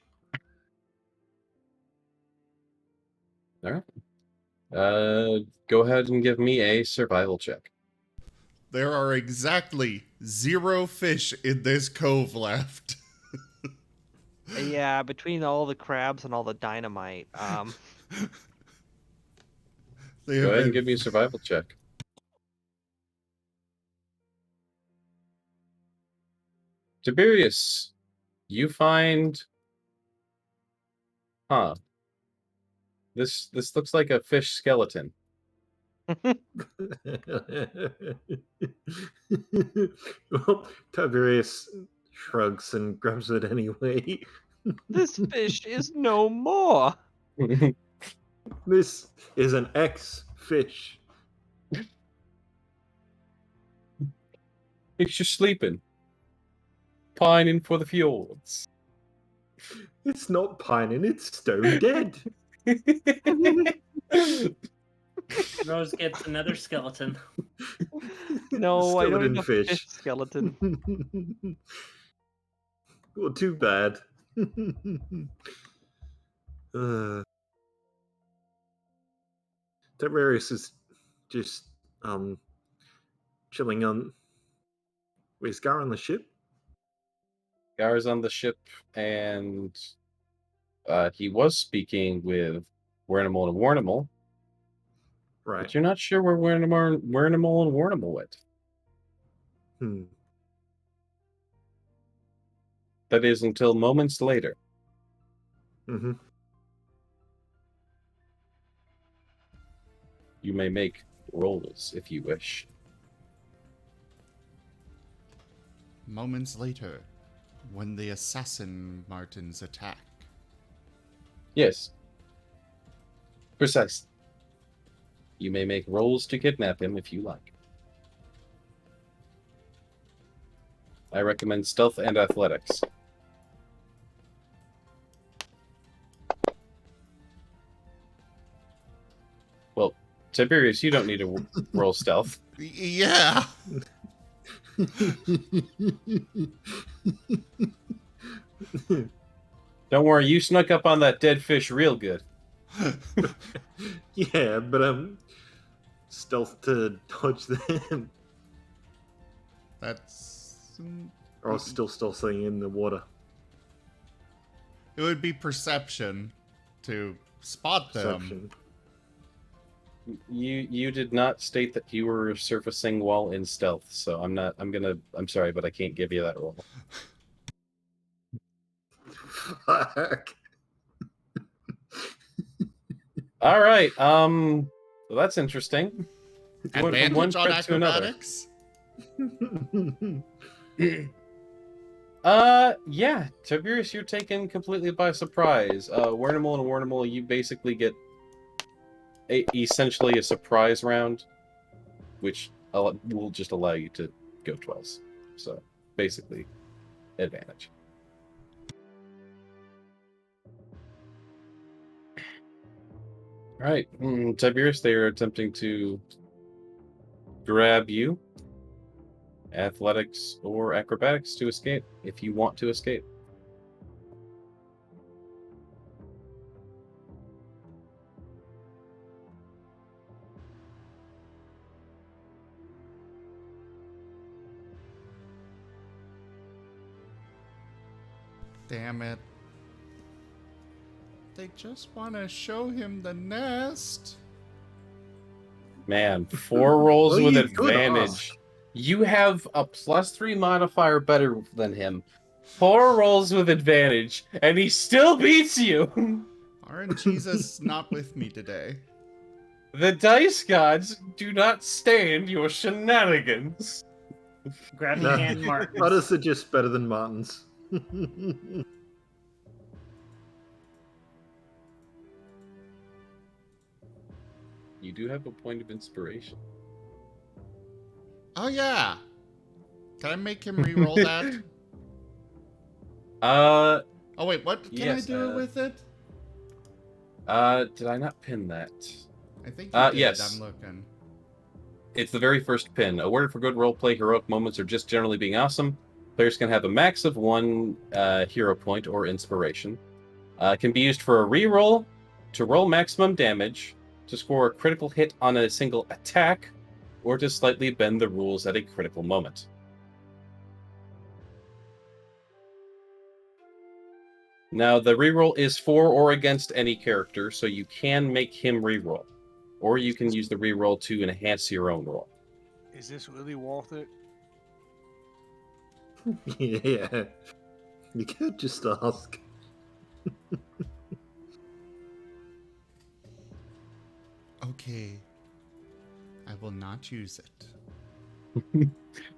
All right. Go ahead and give me a survival check. There are exactly 0 fish in this cove left. Yeah, between all the crabs and all the dynamite. They Go have ahead and been- give me a survival check. Tiberius, you find... Huh. This looks like a fish skeleton. Well, Tiberius shrugs and grabs it anyway. This fish is no more. This is an ex-fish. It's just sleeping. Pining for the fjords. It's not pining, it's stone dead. Rose gets another skeleton. No, I don't Skeleton need a fish. fish skeleton. Well, too bad. Tiberius is just chilling on. Wait, is Gar on the ship? Gar's on the ship, and he was speaking with Warnimal and Warnimal, Right. but you're not sure where Warnimal and Warnimal went. That is until moments later. Mm-hmm. You may make rolls if you wish. Moments later, when the assassin Martens attack. Yes. Precisely. You may make rolls to kidnap him if you like. I recommend stealth and athletics. Well, Tiberius, you don't need to roll stealth. Yeah. Don't worry, you snuck up on that dead fish real good. Yeah, but stealth to dodge them. That's... Or still staying in the water. It would be perception to spot them. Perception. You did not state that you were surfacing while in stealth, so I'm sorry, but I can't give you that roll. Fuck. All right, well, that's interesting. You went from one Advantage on crit to another. acrobatics? Yeah, Tiberius, you're taken completely by surprise. Warnimal and Warnimal, you basically get essentially a surprise round, which will just allow you to go 12s. So, basically, advantage. All right, Tiberius, they are attempting to grab you. Athletics or acrobatics to escape, if you want to escape. Damn it. They just want to show him the nest. Man, 4 rolls Well, with you could advantage. ask. You have a +3 modifier better than him. 4 rolls with advantage, and he still beats you. RNGesus not with me today. The dice gods do not stand your shenanigans. Grab No, your hand, Martens. Others are just better than Martens. You do have a point of inspiration. Oh, yeah. Can I make him re-roll that? Uh, Oh, wait, what? Can yes, I do it with it? did I not pin that? I think you did. Yes. I'm looking. It's the very first pin. Awarded for good roleplay, heroic moments, or just generally being awesome. Players can have a max of 1 hero point or inspiration. Can be used for a reroll, to roll maximum damage, to score a critical hit on a single attack, or to slightly bend the rules at a critical moment. Now, the reroll is for or against any character, so you can make him reroll. Or you can use the reroll to enhance your own roll. Is this really worth it? Yeah. You could just ask. Okay. I will not use it.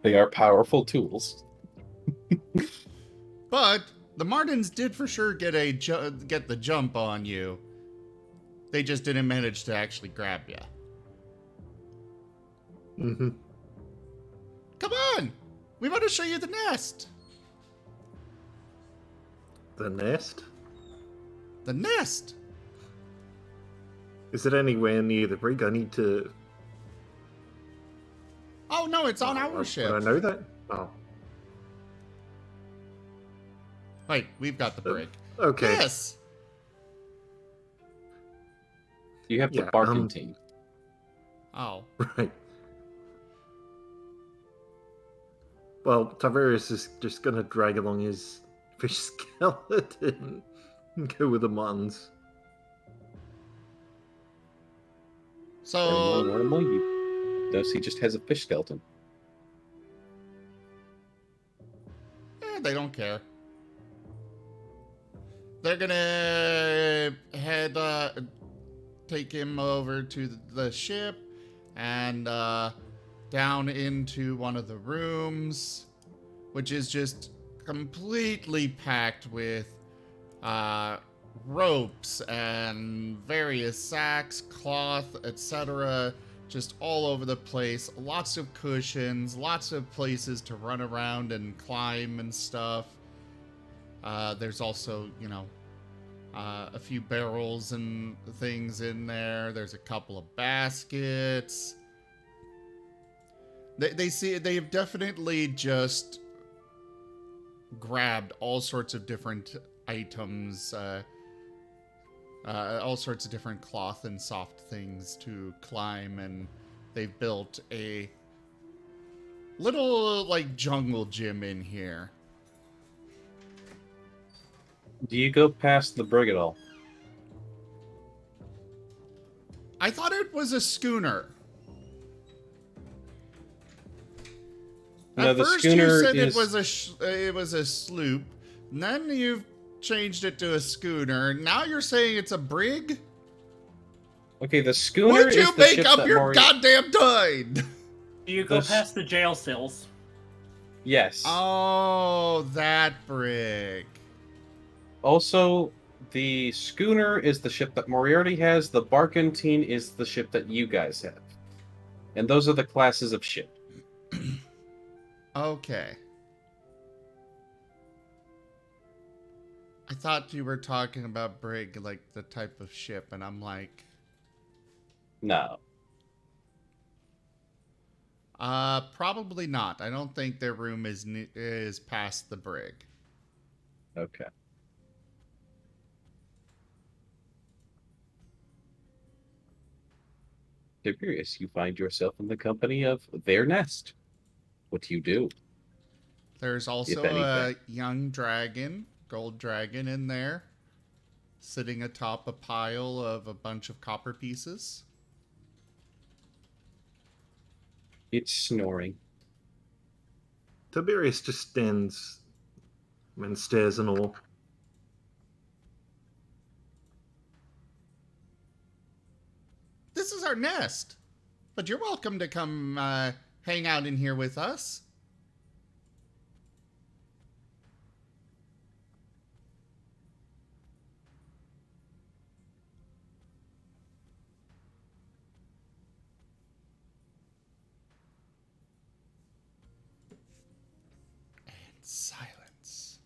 They are powerful tools. But the Martens did for sure get the jump on you. They just didn't manage to actually grab you. Mm-hmm. Come on! We want to show you the nest! The nest? The nest! Is it anywhere near the brig? I need to... Oh no, it's on our Would ship. I know that? Oh. Wait, we've got the brig. Okay. Yes! You have the Yeah, barking team. Oh. Right. Well, Tiberius is just gonna drag along his fish skeleton and go with the Martens. So, Normal, you notice he just has a fish skeleton. they don't care. They're gonna take him over to the ship and down into one of the rooms, which is just completely packed with ropes and various sacks, cloth, etc. Just all over the place. Lots of cushions, lots of places to run around and climb and stuff. There's also, a few barrels and things in there. There's a couple of baskets. They've definitely just grabbed all sorts of different items, all sorts of different cloth and soft things to climb, and they've built a little jungle gym in here. Do you go past the brig at all? I thought it was a schooner. No, At the first schooner you said is... it was a sloop, and then you've changed it to a schooner. Now you're saying it's a brig? Okay, the schooner Would is you the make ship up that your Maury... goddamn mind? Do you go The past the jail cells? Yes. Oh, that brig. Also, the schooner is the ship that Moriarty has. The barkentine is the ship that you guys have. And those are the classes of ship. Okay. I thought you were talking about brig, like the type of ship, and I'm like... No. Probably not. I don't think their room is past the brig. Okay. Tiberius, you find yourself in the company of their nest. What do you do? There's also If anything. a young dragon gold dragon in there, sitting atop a pile of a bunch of copper pieces. It's snoring. Tiberius just stands and stares in awe. This is our nest, but you're welcome to come hang out in here with us. Silence.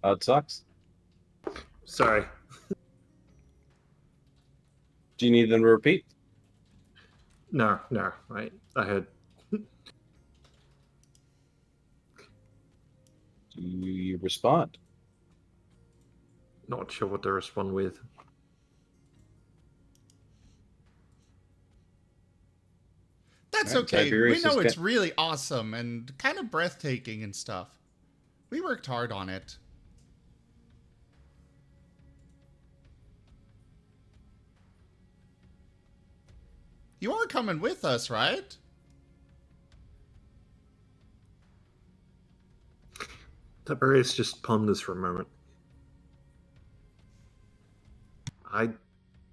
Odd socks. Sorry. Do you need them to repeat? No. I heard. Do you respond? Not sure what to respond with. That's Right, okay. Tiberius We know is it's really awesome and kind of breathtaking and stuff. We worked hard on it. You are coming with us, right? Tiberius just ponders for a moment. I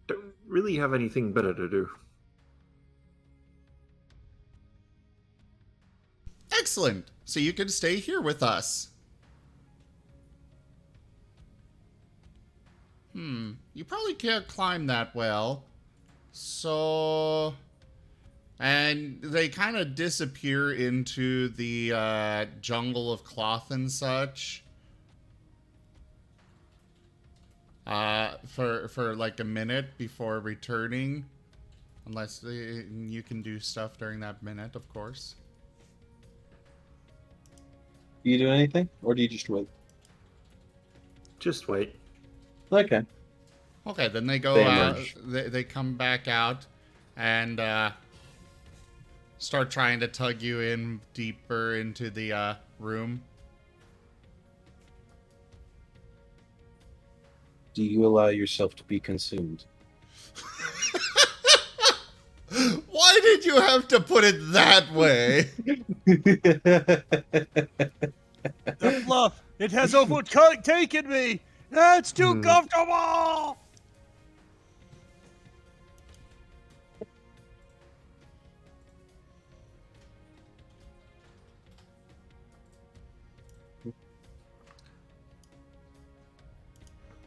don't really have anything better to do. Excellent. So you can stay here with us. You probably can't climb that well. So... And they kind of disappear into the jungle of cloth and such. For like a minute before returning. Unless you can do stuff during that minute, of course. Do you do anything, or do you just wait? Just wait. Okay. Okay, then they go They out. emerge. They come back out and start trying to tug you in deeper into the room. Do you allow yourself to be consumed? Why did you have to put it that way? The fluff. It has overtaken me. It's too Hmm. comfortable.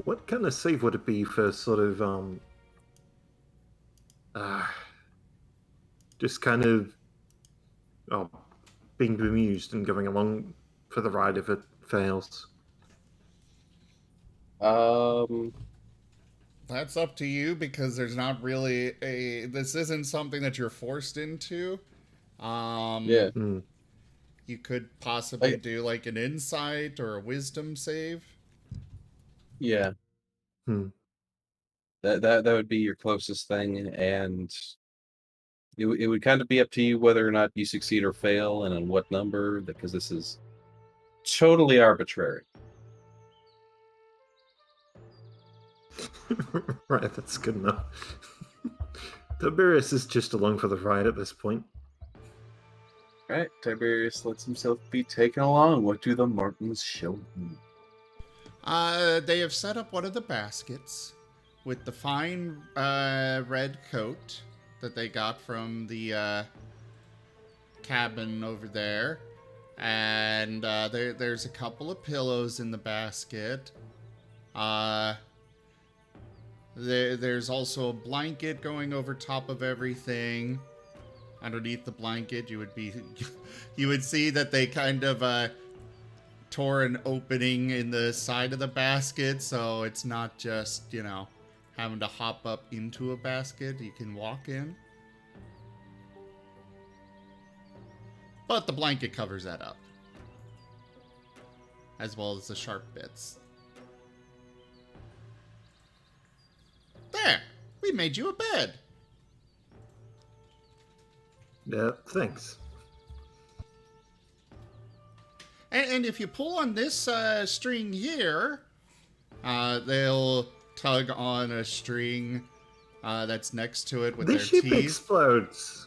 What kind of save would it be for sort of just kind of being bemused and going along for the ride if it fails? That's up to you because there's not really a. This isn't something that you're forced into. Yeah. You could possibly do like an insight or a wisdom save. Yeah. Hmm. That would be your closest thing, and it would kind of be up to you whether or not you succeed or fail, and on what number, because this is totally arbitrary. Right, that's good enough. Tiberius is just along for the ride at this point. Right, Tiberius lets himself be taken along. What do the Martens show him? They have set up one of the baskets with the fine red coat that they got from the cabin over there. And there's a couple of pillows in the basket. There's also a blanket going over top of everything. Underneath the blanket, you would see that they kind of tore an opening in the side of the basket, so it's not just, having to hop up into a basket you can walk in. But the blanket covers that up, as well as the sharp bits. There! We made you a bed! Yeah, thanks. And if you pull on this string here, they'll tug on a string that's next to it with The their ship teeth. explodes.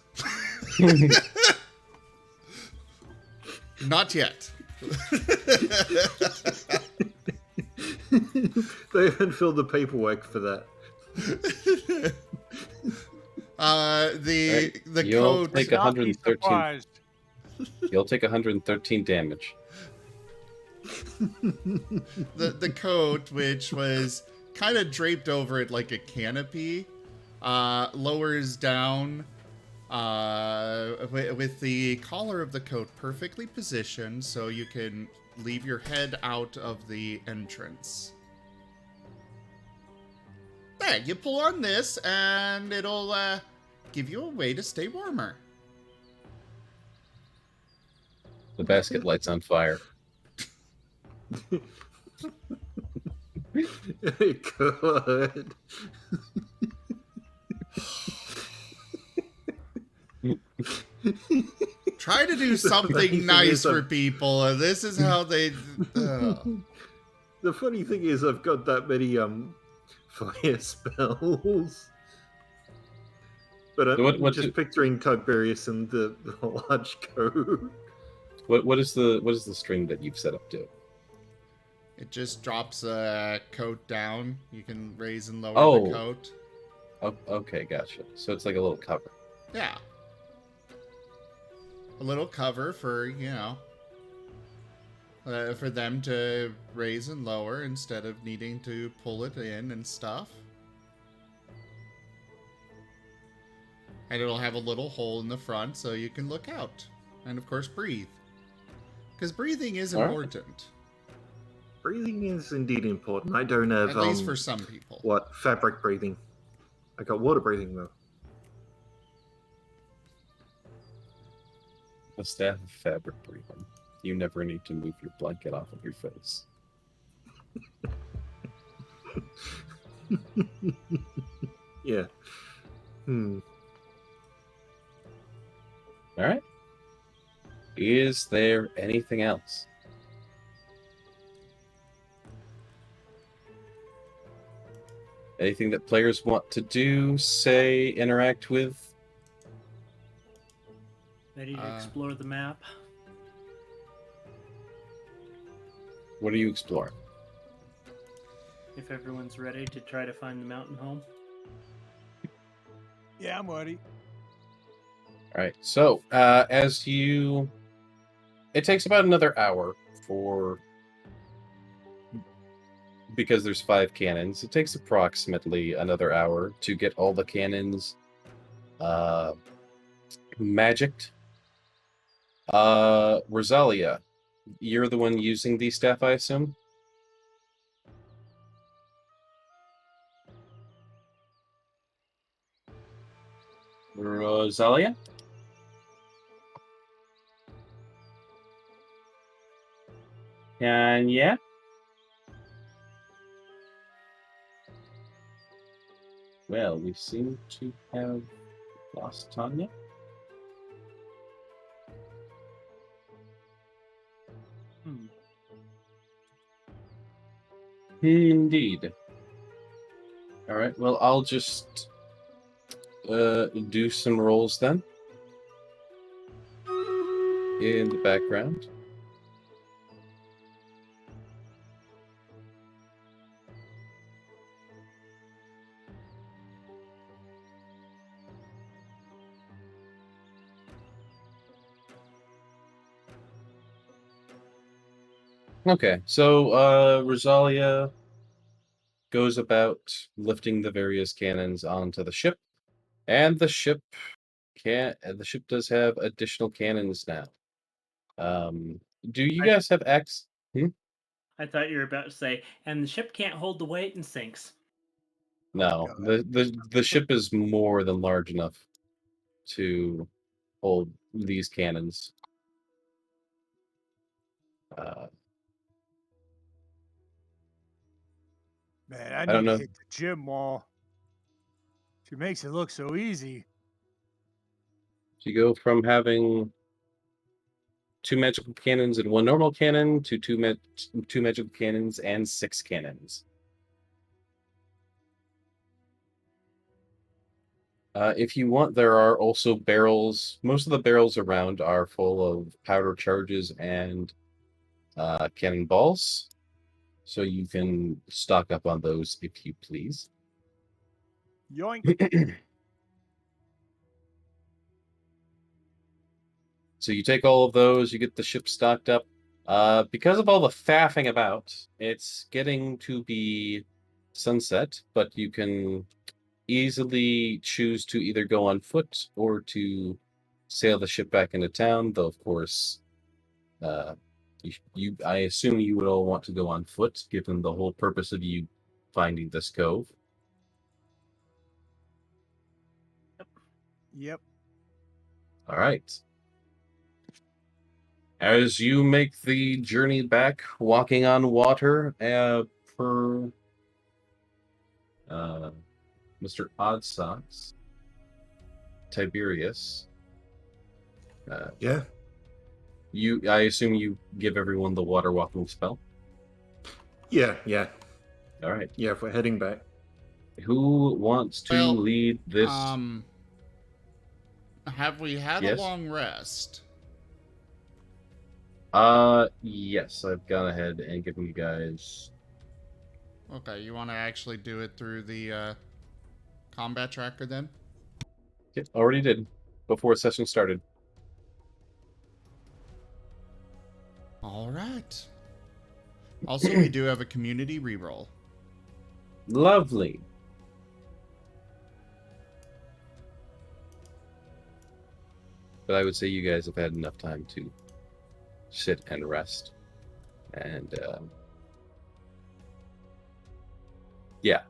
Not yet. They haven't filled the paperwork for that. The You'll coat. take Not be 113. surprised. You'll take 113 damage. The coat, which was kind of draped over it like a canopy, lowers down with the collar of the coat perfectly positioned so you can leave your head out of the entrance. There, you pull on this and it'll give you a way to stay warmer. The basket lights on fire. Good. Try to do something nice for people, and this is how they. The funny thing is, I've got that many fire spells, but I'm just picturing Tiberius and the large coat. What is the string that you've set up to? It just drops a coat down. You can raise and lower the coat. Oh, okay, gotcha. So it's like a little cover. Yeah. A little cover for, for them to raise and lower instead of needing to pull it in and stuff. And it'll have a little hole in the front so you can look out. And of course, breathe. Because breathing is important. Breathing is indeed important. I don't have... At least for some people. What? Fabric breathing. I got water breathing, though. A staff of fabric breathing. You never need to move your blanket off of your face. Yeah. Alright. Is there anything else? Anything that players want to do, say, interact with? Ready to explore the map? What are you exploring? If everyone's ready to try to find the mountain home. Yeah, I'm ready. Alright, so, as you... It takes about another hour for... Because there's 5 cannons, it takes approximately another hour to get all the cannons magicked. Rosalia, you're the one using the staff, I assume? Rosalia? And yeah? Well, we seem to have lost Tanya. Indeed. Alright, well, I'll just do some rolls then. In the background. Okay, so Rosalia goes about lifting the various cannons onto the ship, and the ship does have additional cannons now. Do you guys have access? I thought you were about to say, and the ship can't hold the weight and sinks. No, the ship is more than large enough to hold these cannons. Man, I don't need to know. hit the gym more. She makes it look so easy. You go from having 2 magical cannons and 1 normal cannon to 2 magical cannons and 6 cannons. If you want, there are also barrels. Most of the barrels around are full of powder charges and cannonballs, so you can stock up on those if you please. Yoink. So you take all of those, you get the ship stocked up. Because of all the faffing about, it's getting to be sunset, but you can easily choose to either go on foot or to sail the ship back into town, though of course I assume you would all want to go on foot, given the whole purpose of you finding this cove. Yep. All right. As you make the journey back, walking on water, per Mr. Oddsocks, Tiberius. Yeah. I assume you give everyone the water walking spell. Yeah. All right. Yeah, if we're heading back. Who wants to lead this? Have we had a long rest? Yes, I've gone ahead and given you guys. Okay, you want to actually do it through the combat tracker then? Yep, already did before session started. All right. Also, we do have a community reroll. Lovely. But I would say you guys have had enough time to sit and rest. And, yeah.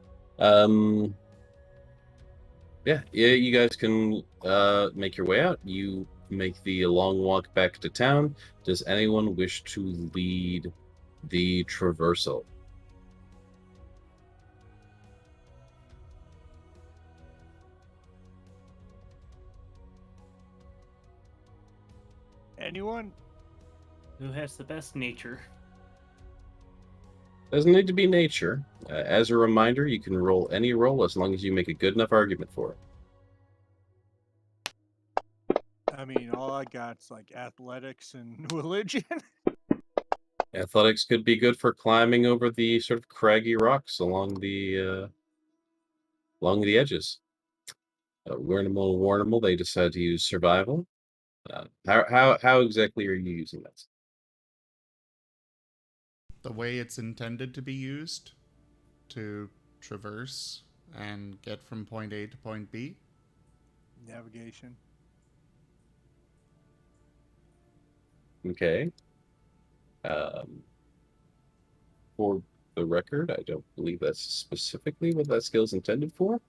Yeah, you guys can make your way out. You make the long walk back to town. Does anyone wish to lead the traversal? Anyone? Who has the best nature? Doesn't need to be nature. As a reminder, you can roll any roll as long as you make a good enough argument for it. I mean, all I got's like athletics and religion. Athletics could be good for climbing over the sort of craggy rocks along the edges. Warnimal, they decide to use survival. How exactly are you using that? The way it's intended to be used to traverse and get from point A to point B. Navigation. Okay. For the record, I don't believe that's specifically what that skill is intended for.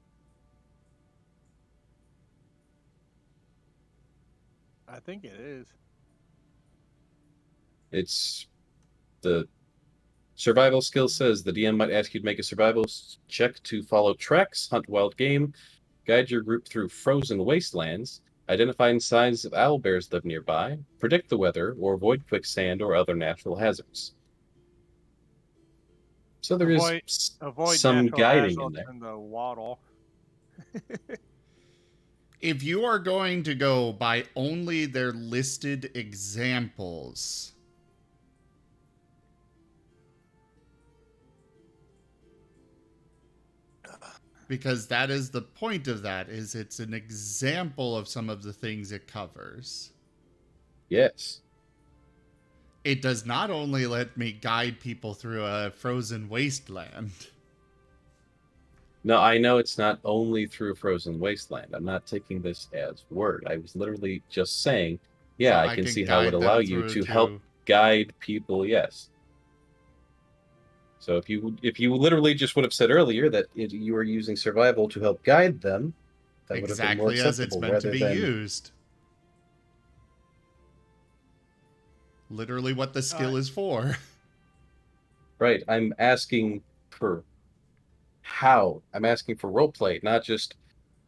I think it is. It's the survival skill says the DM might ask you to make a survival check to follow tracks, hunt wild game, guide your group through frozen wastelands, identify signs of owlbears live nearby, predict the weather, or avoid quicksand or other natural hazards. So there is some guiding in there. In the waddle. If you are going to go by only their listed examples, because that is the point of that, is it's an example of some of the things it covers. Yes. It does not only let me guide people through a frozen wasteland. No, I know it's not only through frozen wasteland. I'm not taking this as word. I was literally just saying, yeah, So I can see how it would allow you to help guide people, yes. So if you literally just would have said earlier that you were using survival to help guide them, that would have been more acceptable. Exactly as it's meant to be used. Literally what the skill is for. Right, I'm asking for how. I'm asking for roleplay, not just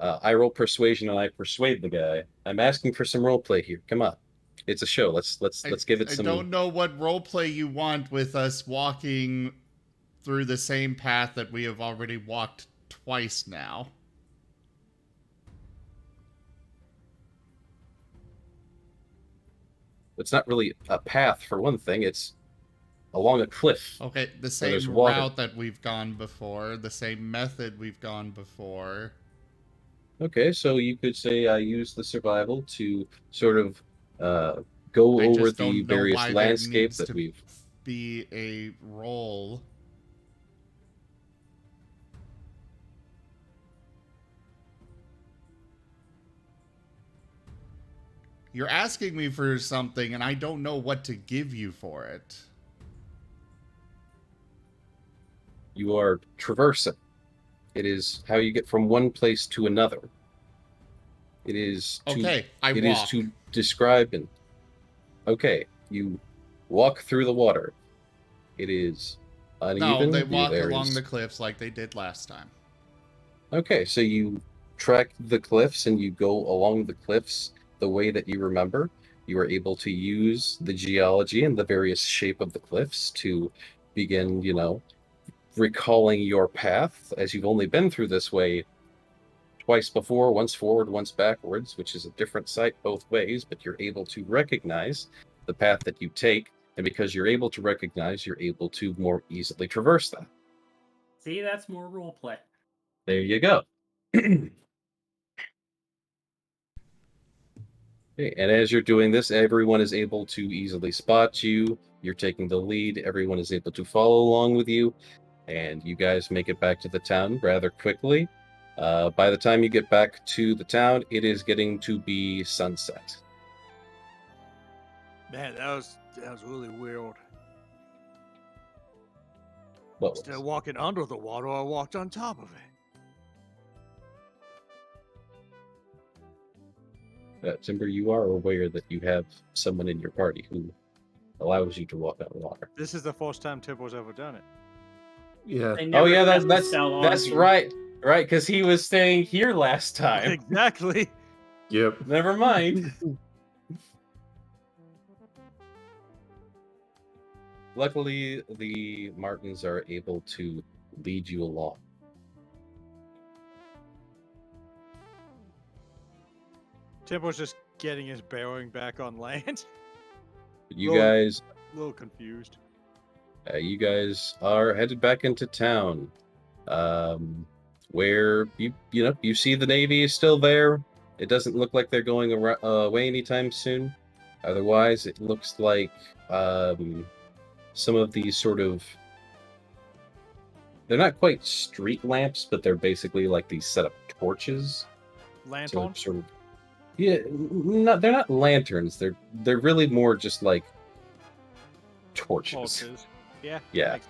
I roll persuasion and I persuade the guy. I'm asking for some roleplay here. Come on. It's a show. Let's give it some. I don't know what roleplay you want with us walking through the same path that we have already walked twice now. It's not really a path for one thing. It's along a cliff. Okay, the there's same water. route that we've gone before, the same method we've gone before. Okay, so you could say I use the survival to sort of go I over just the don't know various why there landscapes needs that to we've. be a roll. You're asking me for something, and I don't know what to give you for it. You are traversing. It is how you get from one place to another. It is to, Okay, I it walk. is to describe and okay, you walk through the water. It is uneven. No, they walk There along is- the cliffs like they did last time. Okay, so you track the cliffs and you go along the cliffs the way that you remember. You are able to use the geology and the various shape of the cliffs to begin, recalling your path, as you've only been through this way twice before, once forward, once backwards, which is a different site both ways, but you're able to recognize the path that you take, and because you're able to recognize, you're able to more easily traverse that. See, that's more roleplay. There you go. Okay, and as you're doing this, everyone is able to easily spot you. You're taking the lead. Everyone is able to follow along with you, and you guys make it back to the town rather quickly. By the time you get back to the town, it is getting to be sunset. Man, that was really weird. What Instead of was? walking under the water, I walked on top of it. Timber, you are aware that you have someone in your party who allows you to walk on water. This is the first time Tippo's ever done it. Yeah. They Oh never yeah, cast the that's spell on that's you. right, because he was staying here last time. Exactly. Yep. Never mind. Luckily, the Martens are able to lead you along. Tippo's just getting his bearing back on land. You Roll- guys, A little confused. you guys are headed back into town, where you see the Navy is still there. It doesn't look like they're going away anytime soon. Otherwise, it looks like some of these sort of, they're not quite street lamps, but they're basically like these set up torches. Lanterns? Sort of, yeah, they're not lanterns. They're really more just like torches. Torches. Yeah. Yeah. Makes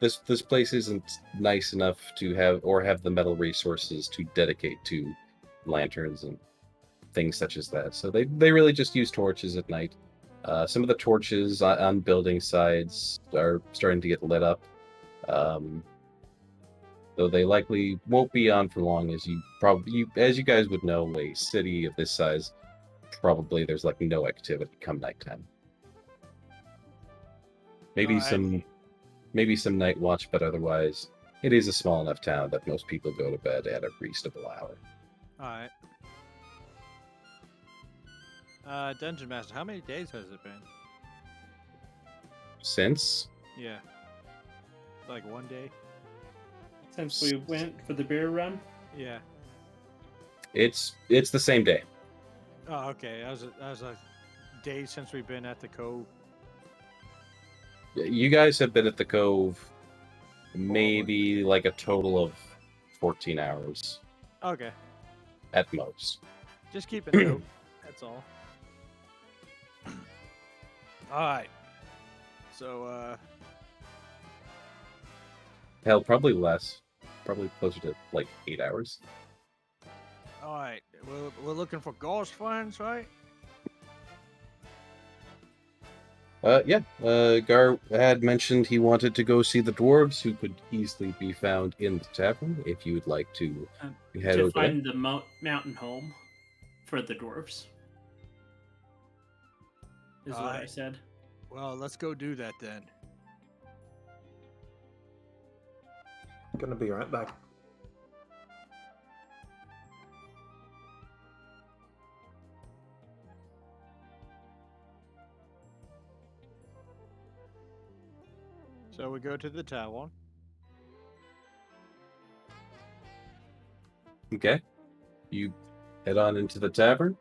sense. This place isn't nice enough to have the metal resources to dedicate to lanterns and things such as that. So they really just use torches at night. Some of the torches on building sides are starting to get lit up, though they likely won't be on for long, as you guys would know, a city of this size, probably there's like no activity come nighttime. Maybe some night watch, but otherwise, it is a small enough town that most people go to bed at a reasonable hour. Alright. Dungeon Master, how many days has it been? Since Yeah. Like one day? Since we went for the beer run. Yeah. it's the same day. Oh, okay. That was a day since we've been at the cove. You guys have been at the Cove maybe like a total of 14 hours Okay. at most. Just keep it note. That's all. Alright. So, Hell, probably less. Probably closer to like 8 hours. alright. We're looking for ghost friends, right? Yeah. Gar had mentioned he wanted to go see the dwarves, who could easily be found in the tavern. If you would like to head To over there. find the mountain home for the dwarves. is what I said. Well, let's go do that then. Gonna be right back. So we go to the tavern. Okay. You head on into the tavern.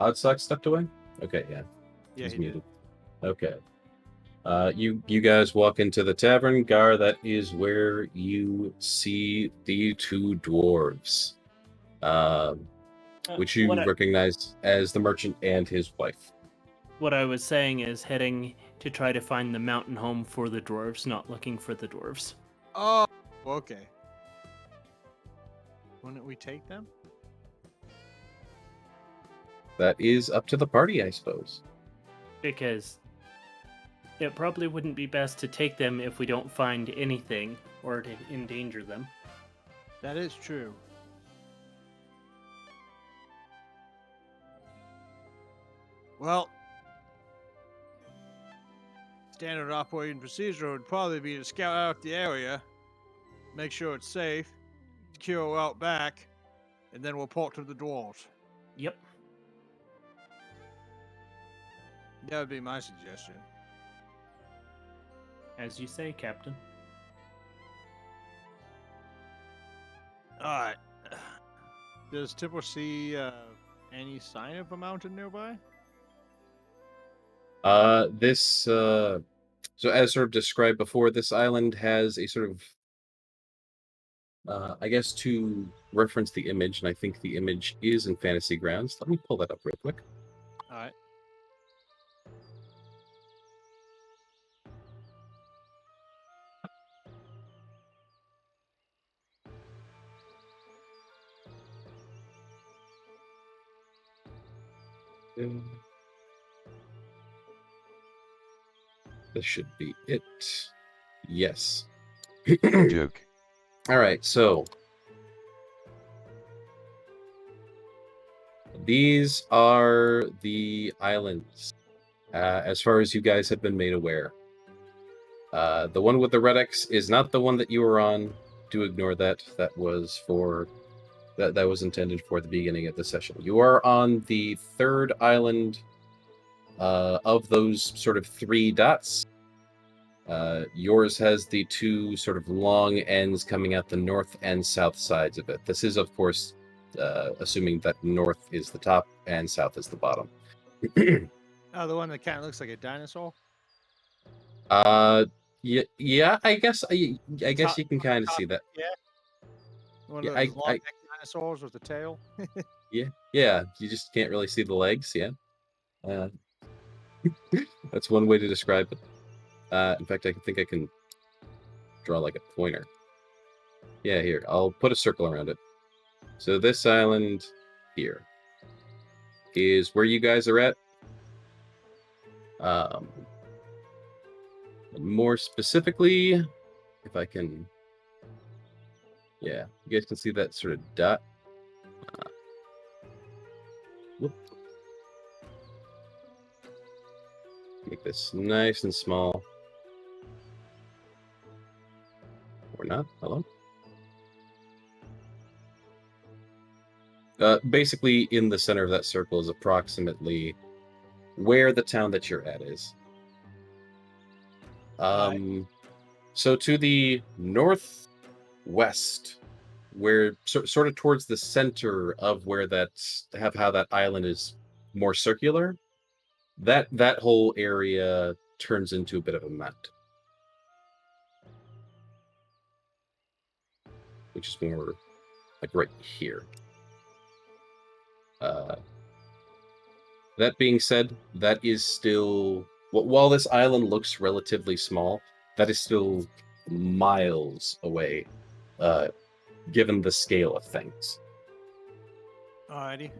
Oddsock stepped away? Okay, yeah. Yeah, He's he muted. Okay. You guys walk into the tavern. Gar, that is where you see the two dwarves. Which you recognize as the merchant and his wife. What I was saying is heading to try to find the mountain home for the dwarves, not looking for the dwarves. Oh, okay. Wouldn't we take them? That is up to the party, I suppose. Because it probably wouldn't be best to take them if we don't find anything or to endanger them. That is true. Well, standard operating procedure would probably be to scout out the area, make sure it's safe, secure out back, and then we'll report to the dwarves. Yep. That would be my suggestion. As you say, Captain. Alright. Does Tipper see any sign of a mountain nearby? So as sort of described before, this island has a sort of, I guess to reference the image, and I think the image is in Fantasy Grounds. Let me pull that up real quick. Alright. This should be it. Yes. Joke. All right, so these are the islands, as far as you guys have been made aware. The one with the red X is not the one that you were on. Do ignore that. That was for that was intended for the beginning of the session. You are on the third island of those sort of three dots. Yours has the two sort of long ends coming out the north and south sides of it. This is, of course, assuming that north is the top and south is the bottom. Oh, the one that kind of looks like a dinosaur? Yeah, I guess Top- you can kind of top- see that. Yeah. One Yeah, of those long-necked dinosaurs with the tail? Yeah, you just can't really see the legs, yeah. That's one way to describe it. In fact, I think I can draw like a pointer. Yeah, here, I'll put a circle around it. So this island here is where you guys are at. More specifically, if I can, yeah, you guys can see that sort of dot. Whoop. Make this nice and small. Or not. Hello? Basically, in the center of that circle is approximately where the town that you're at is. So to the northwest, where sort of towards the center of where how that island is more circular, that whole area turns into a bit of a mount, which is more like right here. That being said, that is still, while this island looks relatively small, that is still miles away, given the scale of things. Alrighty.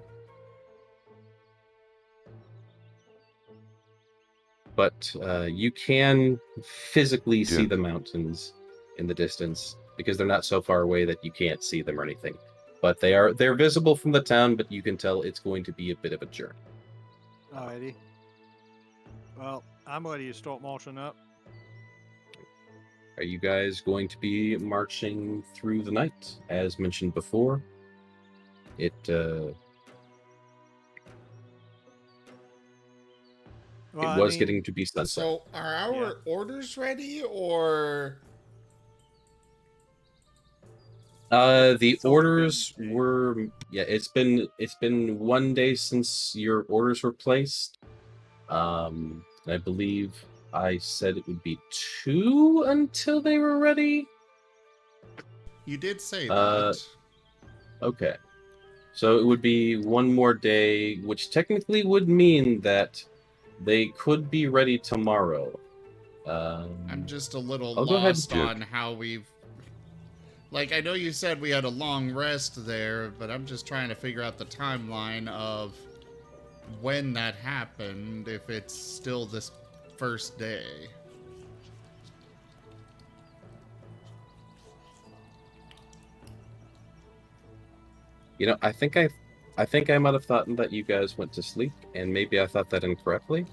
But you can physically see Joke. the mountains in the distance, because they're not so far away that you can't see them or anything. But they're visible from the town, but you can tell it's going to be a bit of a journey. Alrighty. Well, I'm ready to start marching up. Are you guys going to be marching through the night? As mentioned before, it was getting to be sunset. So, are our orders ready, or? The all orders been paid. were it's been 1 day since your orders were placed. I believe I said it would be 2 until they were ready. You did say Uh, that. Okay. So it would be 1 more day, which technically would mean that they could be ready tomorrow. I'm just a little I'll go ahead and lost do it. on how we've. Like, I know you said we had a long rest there, but I'm just trying to figure out the timeline of when that happened, if it's still this first day. You know, I think I might have thought that you guys went to sleep, and maybe I thought that incorrectly.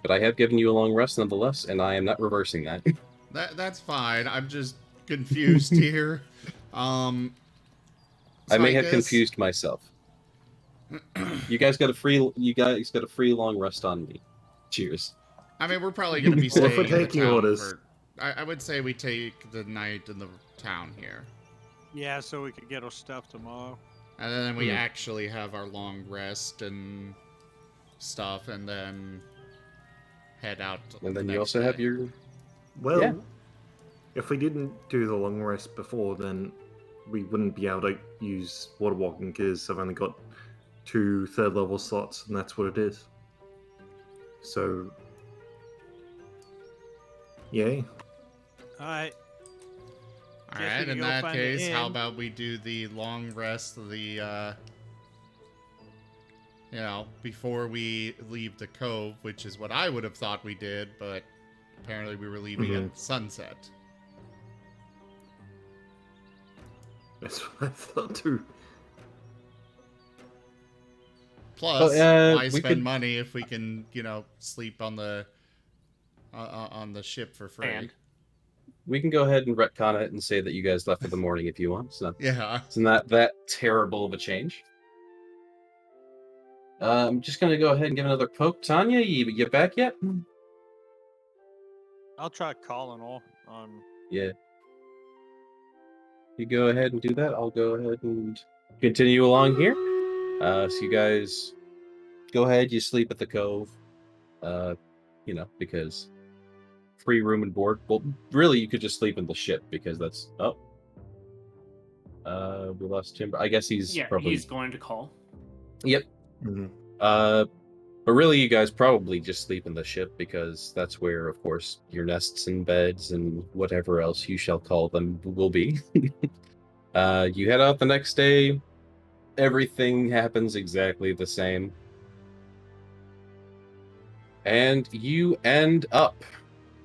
But I have given you a long rest nonetheless, and I am not reversing that. That's fine. I'm just confused here. I So may have guess- confused myself. You guys got a free long rest on me. Cheers. I mean, we're probably going to be Well, staying if we're in the taking town orders. for. I would say we take the night in the town here, Yeah, so we could get our stuff tomorrow. and then we actually have our long rest and stuff, and then head out. And the then you next also have day. your Well, Yeah. if we didn't do the long rest before, then we wouldn't be able to use water walking because I've only got 2 third level slots, and that's what it is. So, yay. Alright. All Guess we right, could in go that find an case, how inn. about we do the long rest of the, before we leave the cove, which is what I would have thought we did, but apparently we were leaving at sunset. That's what I thought too. Plus, why we spend could- money if we can, sleep on the ship for free? And We can go ahead and retcon it and say that you guys left for the morning if you want. Yeah. It's not that terrible of a change. I'm just gonna go ahead and give another poke. Tanya, you back yet? I'll try calling all on. Yeah. You go ahead and do that. I'll go ahead and continue along here. So you guys go ahead. You sleep at the cove. Because free room and board. Well, really, you could just sleep in the ship because that's we lost Timber. I guess he's probably he's going to call. Yep. Mhm. But really, you guys probably just sleep in the ship because that's where, of course, your nests and beds and whatever else you shall call them will be. You head out the next day. Everything happens exactly the same. And you end up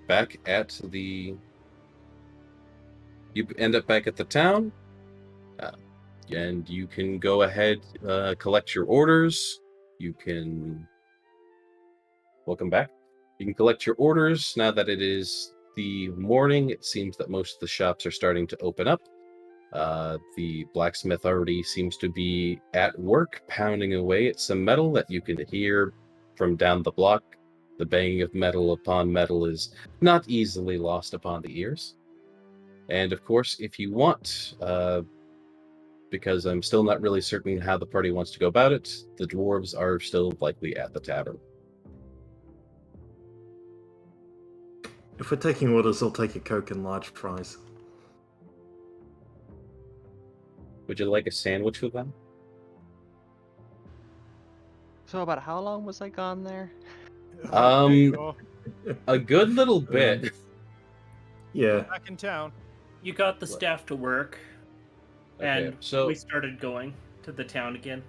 back at the... You end up back at the town. And you can go ahead, collect your orders. You can... Welcome back. You can collect your orders now that it is the morning. It seems that most of the shops are starting to open up. The blacksmith already seems to be at work, pounding away at some metal that you can hear from down the block. The banging of metal upon metal is not easily lost upon the ears. And of course, if you want, because I'm still not really certain how the party wants to go about it, the dwarves are still likely at the tavern. If we're taking orders, I'll take a Coke and large fries. Would you like a sandwich with them? So about how long was I gone there? There you go. A good little bit. Yeah. Back in town. You got the staff to work, Okay, and so- we started going to the town again.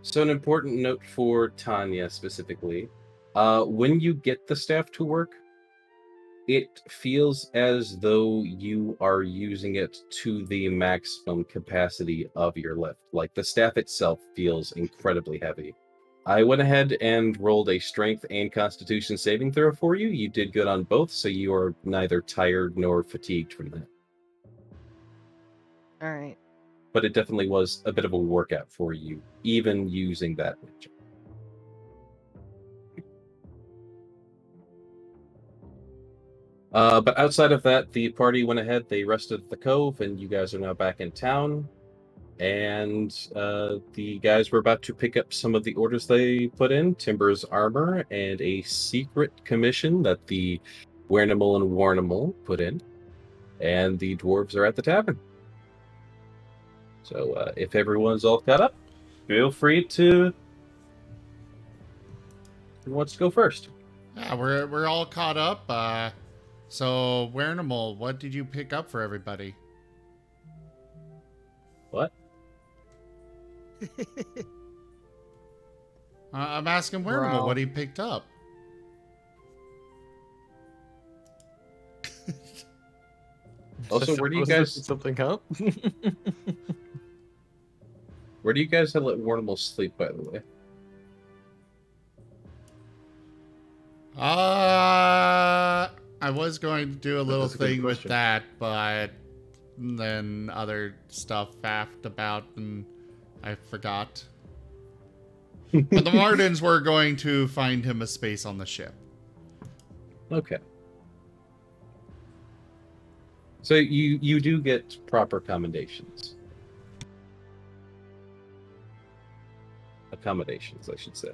So an important note for Tanya specifically, when you get the staff to work, it feels as though you are using it to the maximum capacity of your lift. Like the staff itself feels incredibly heavy. I went ahead and rolled a strength and constitution saving throw for you. You did good on both, so you are neither tired nor fatigued from that. All right. But it definitely was a bit of a workout for you, even using that magic. But outside of that, the party went ahead, they rested at the cove, and you guys are now back in town. And the guys were about to pick up some of the orders they put in, Timber's armor, and a secret commission that the Wearnimal and Warnimal put in. And the dwarves are at the tavern. So if everyone's all caught up, feel free to... Who wants to go first? Yeah, we're all caught up. So, Wernimal, what did you pick up for everybody? What? I'm asking Wernimal what he picked up. Also, where do you guys... something up? Where do you guys let Warnimal sleep, by the way? I was going to do a little thing with that, but then other stuff faffed about and I forgot. But the Martens were going to find him a space on the ship. Okay. So you do get proper accommodations. Accommodations, I should say.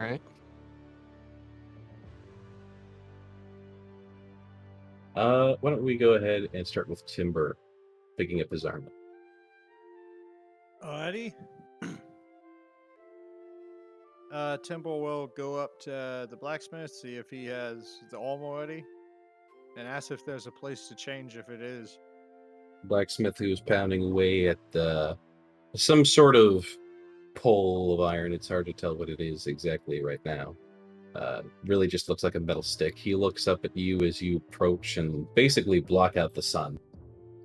All right. Why don't we go ahead and start with Timber picking up his armor. Alrighty. Timber will go up to the blacksmith, see if he has the armor ready, and ask if there's a place to change if it is. Blacksmith who is pounding away at some sort of pole of iron. It's hard to tell what it is exactly right now. Really just looks like a metal stick. He looks up at you as you approach and basically block out the sun.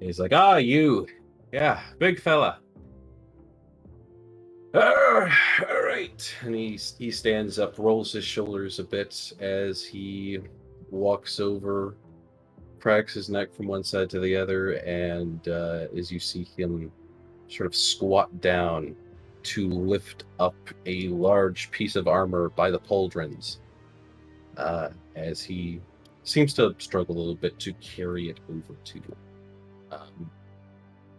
He's like, you. Yeah, big fella. All right. And he stands up, rolls his shoulders a bit as he walks over, cracks his neck from one side to the other, and as you see him sort of squat down to lift up a large piece of armor by the pauldrons, as he seems to struggle a little bit to carry it over to you.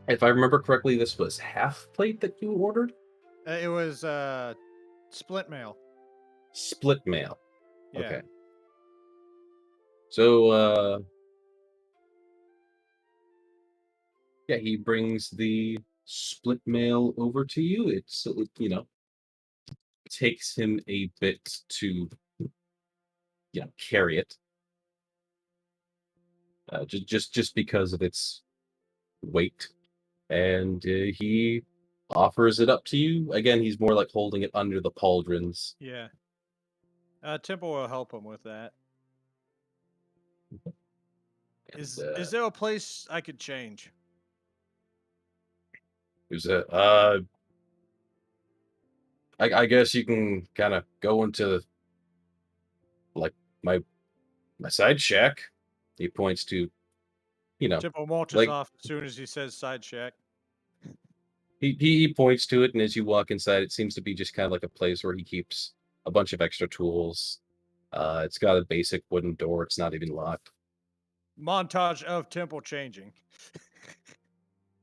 If I remember correctly, this was half plate that you ordered? It was split mail. Split mail. Yeah. Okay. So, yeah, he brings the split mail over to you. It's, takes him a bit to, carry it. Just because of its weight. And he offers it up to you. Again, he's more like holding it under the pauldrons. Yeah. Timber will help him with that. Is there a place I could change? Who's that? I guess you can kind of go into like my side shack. He points to, Timber marches off as soon as he says side shack. He points to it, and as you walk inside, it seems to be just kind of like a place where he keeps a bunch of extra tools. It's got a basic wooden door. It's not even locked. Montage of temple changing.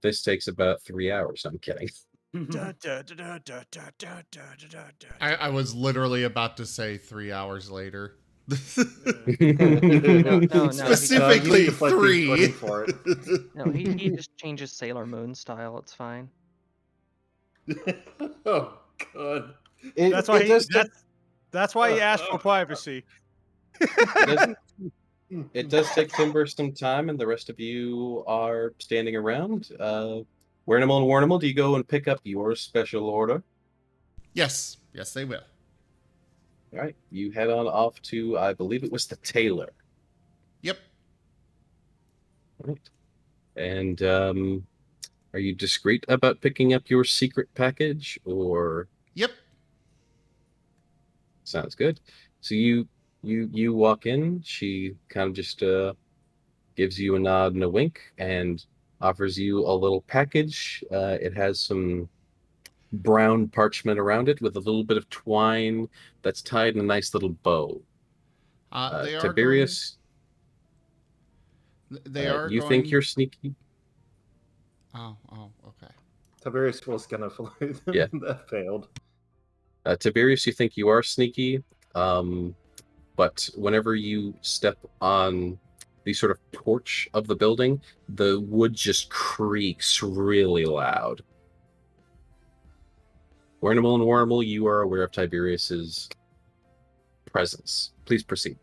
This takes about 3 hours. I'm kidding. I was literally about to say 3 hours later. No, Specifically You need to fight three. Big Buddy for it. No, he just changes Sailor Moon style. It's fine. Oh god. That's why he asked for privacy. It does take Timber some time, and the rest of you are standing around. Warnimal and Warnimal, do you go and pick up your special order? Yes, they will. All right, you head on off to, I believe it was the tailor. Yep. All right. And are you discreet about picking up your secret package, or? Yep. Sounds good. So you walk in. She kind of just gives you a nod and a wink, and offers you a little package. It has some brown parchment around it with a little bit of twine that's tied in a nice little bow. They are going. Tiberius, They are you think going. you're sneaky? Oh, okay. Tiberius was gonna follow them. Yeah. That failed. Tiberius, you think you are sneaky, but whenever you step on the sort of porch of the building, the wood just creaks really loud. Warnimal and Warnimal, you are aware of Tiberius's presence. Please proceed.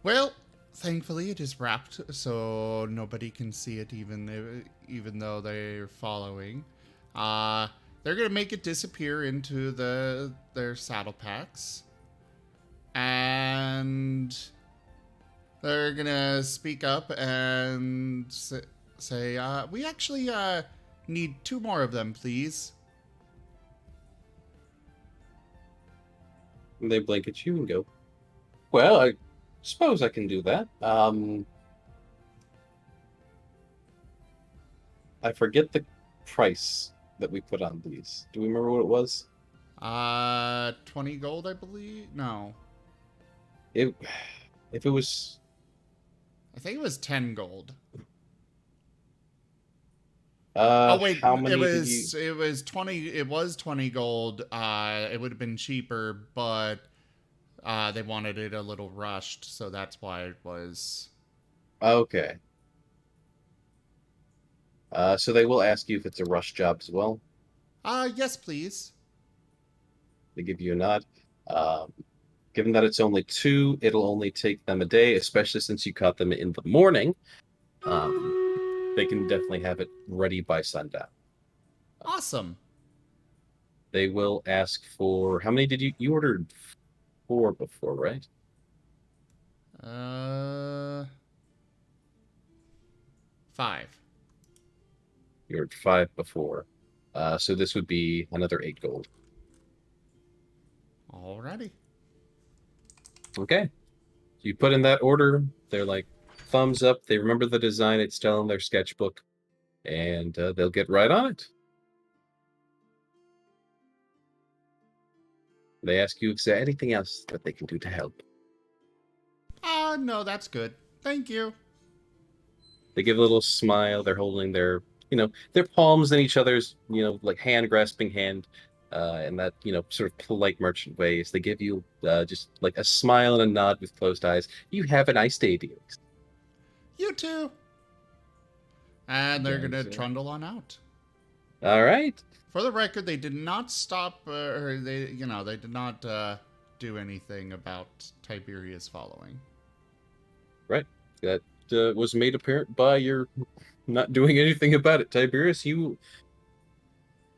Well, thankfully it is wrapped, so nobody can see it, even though they're following. They're gonna make it disappear into their saddle packs, and they're gonna speak up and say, "We actually need 2 more of them, please." They blink at you and go, "Well, I suppose I can do that. I forget the price that we put on these. Do we remember what it was? 20 gold, I believe. No, If it was, I think it was 10 gold. oh wait, how many it did you? was 20. It was 20 gold. It would have been cheaper, but they wanted it a little rushed, so that's why it was. Okay. So they will ask you if it's a rush job as well. Yes, please. They give you a nod. Given that it's only 2, it'll only take them a day, especially since you caught them in the morning. They can definitely have it ready by sundown. Awesome. They will ask for, how many did you ordered 4 before, right? 5. You ordered 5 before. So this would be another 8 gold. Alrighty. Okay. You put in that order. They're like, thumbs up. They remember the design. It's still in their sketchbook. And they'll get right on it. They ask you if there's anything else that they can do to help. No, that's good. Thank you. They give a little smile. They're holding their, their palms in each other's, like hand grasping hand, in that, sort of polite merchant ways. They give you just like a smile and a nod with closed eyes. You have a nice day, dear. You too. And they're gonna trundle on out. All right. For the record, they did not stop, or they did not do anything about Tiberius following. Right. That was made apparent by your not doing anything about it. Tiberius,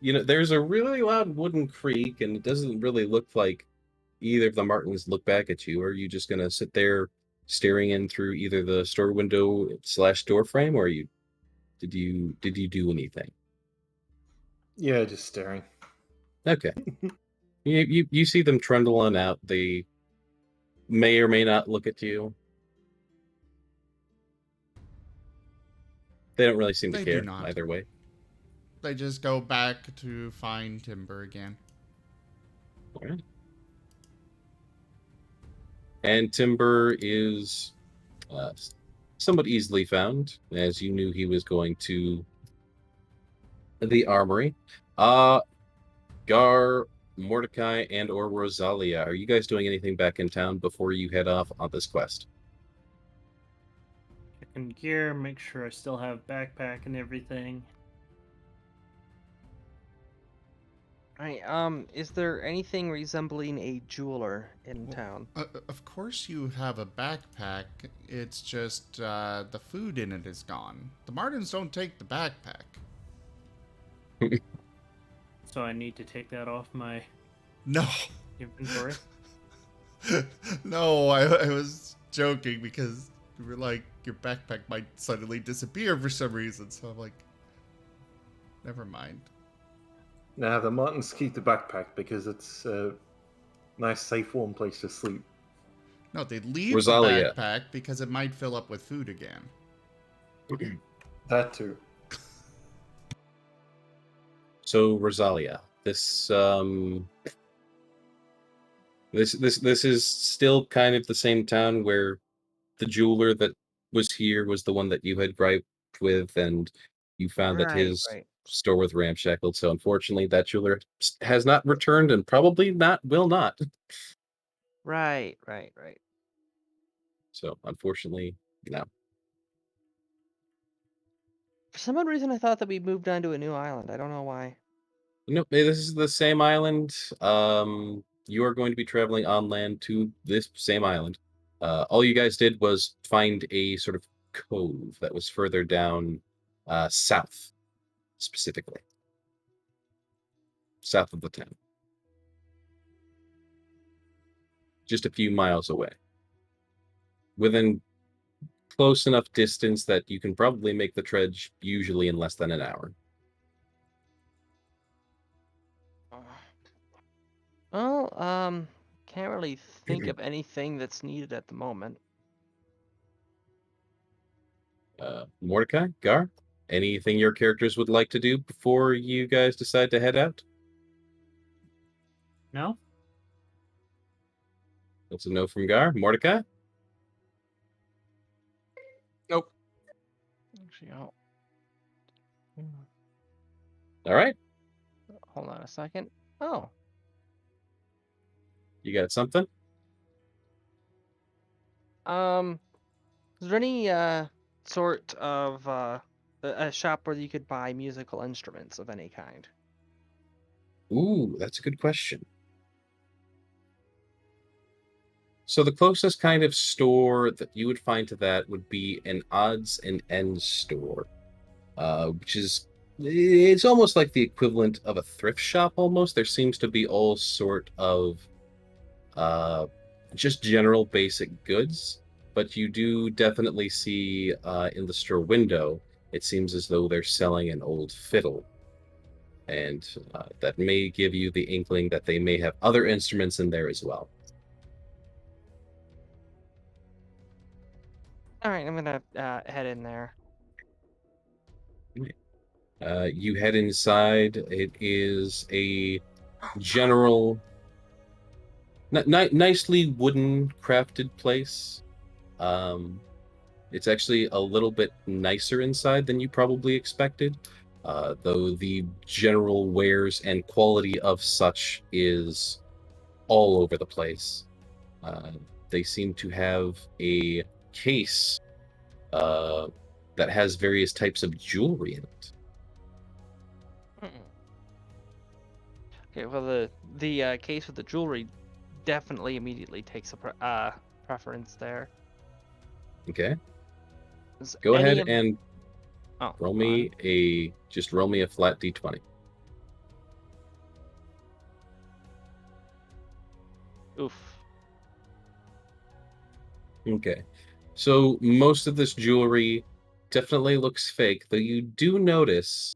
there's a really loud wooden creak, and it doesn't really look like either of the Martens look back at you. Are you just going to sit there staring in through either the store window / door frame, or did you do anything? Yeah, just staring. Okay. You see them trundle on out. They may or may not look at you. They don't really seem to They care do not. either way. They just go back to find Timber again. All right. And Timber is somewhat easily found, as you knew he was going to the armory. Gar, Mordecai, and or Rosalia, are you guys doing anything back in town before you head off on this quest? Checking gear, make sure I still have backpack and everything. Alright, is there anything resembling a jeweler in town? Of course you have a backpack. It's just the food in it is gone. The Martens don't take the backpack. So I need to take that off my No. inventory. No, I was joking because you were like, your backpack might suddenly disappear for some reason. So I'm like, never mind. Now the Martens keep the backpack because it's nice, safe, warm place to sleep. No, they leave Rosalia. the backpack because it might fill up with food again. That too. So Rosalia, this is still kind of the same town where the jeweler that was here was the one that you had griped with, and you found that Right, his right. store was ramshackled. So unfortunately, that jeweler has not returned, and probably will not. Right. So unfortunately, no. For some odd reason, I thought that we moved on to a new island. I don't know why. Nope, this is the same island. You are going to be traveling on land to this same island. All you guys did was find a sort of cove that was further down, south, specifically. South of the town. Just a few miles away. Within close enough distance that you can probably make the trudge usually in less than an hour. Well, can't really think of anything that's needed at the moment. Mordecai, Gar, anything your characters would like to do before you guys decide to head out? No? That's a no from Gar. Mordecai? Nope. Actually, All right. hold on a second. Oh, You got something? is there any sort of a shop where you could buy musical instruments of any kind? Ooh, that's a good question. So the closest kind of store that you would find to that would be an odds and ends store, which is it's almost like the equivalent of a thrift shop. Almost, there seems to be all sort of just general basic goods, but you do definitely see in the store window. It seems as though they're selling an old fiddle, and that may give you the inkling that they may have other instruments in there as well. All right, I'm gonna head in there. You head inside. It is a general, nicely wooden crafted place. It's actually a little bit nicer inside than you probably expected, though the general wares and quality of such is all over the place. They seem to have a case that has various types of jewelry in it. Okay, well the case with the jewelry definitely immediately takes a preference there. Okay. Is Go any ahead of- and Oh, roll hold me on. roll me a flat d20. Oof. Okay. So most of this jewelry definitely looks fake, though you do notice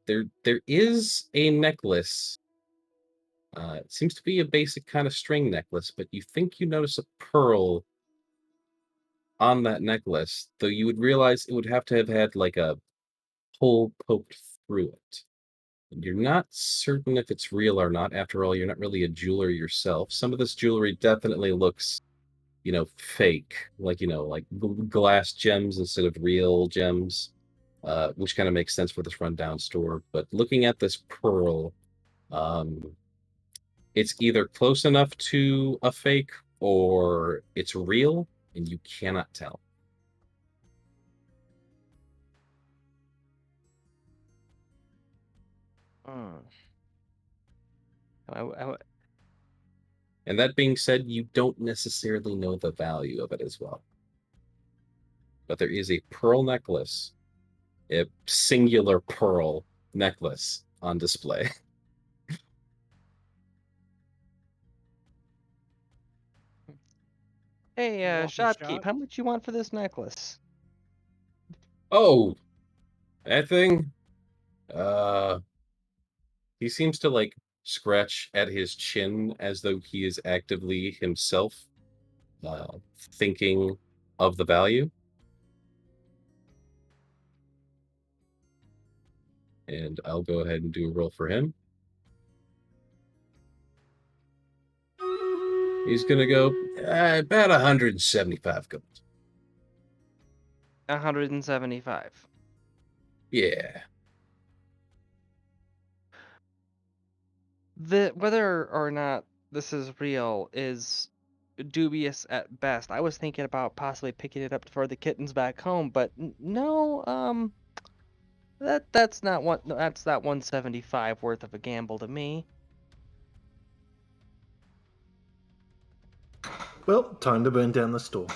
there is a necklace. It seems to be a basic kind of string necklace, but you think you notice a pearl on that necklace, though you would realize it would have to have had like a hole poked through it. And you're not certain if it's real or not. After all, you're not really a jeweler yourself. Some of this jewelry definitely looks, fake, like, like glass gems instead of real gems, which kind of makes sense for this rundown store. But looking at this pearl, it's either close enough to a fake or it's real, and you cannot tell. And that being said, you don't necessarily know the value of it as well. But there is a pearl necklace, a singular pearl necklace on display. Hey, Walking shopkeep, shop. how much you want for this necklace? Oh, that thing? He seems to scratch at his chin as though he is actively himself thinking of the value. And I'll go ahead and do a roll for him. He's going to go about 175 gold. 175. Yeah. Whether or not this is real is dubious at best. I was thinking about possibly picking it up for the kittens back home, but no, that's not 175 worth of a gamble to me. Well, time to burn down the store.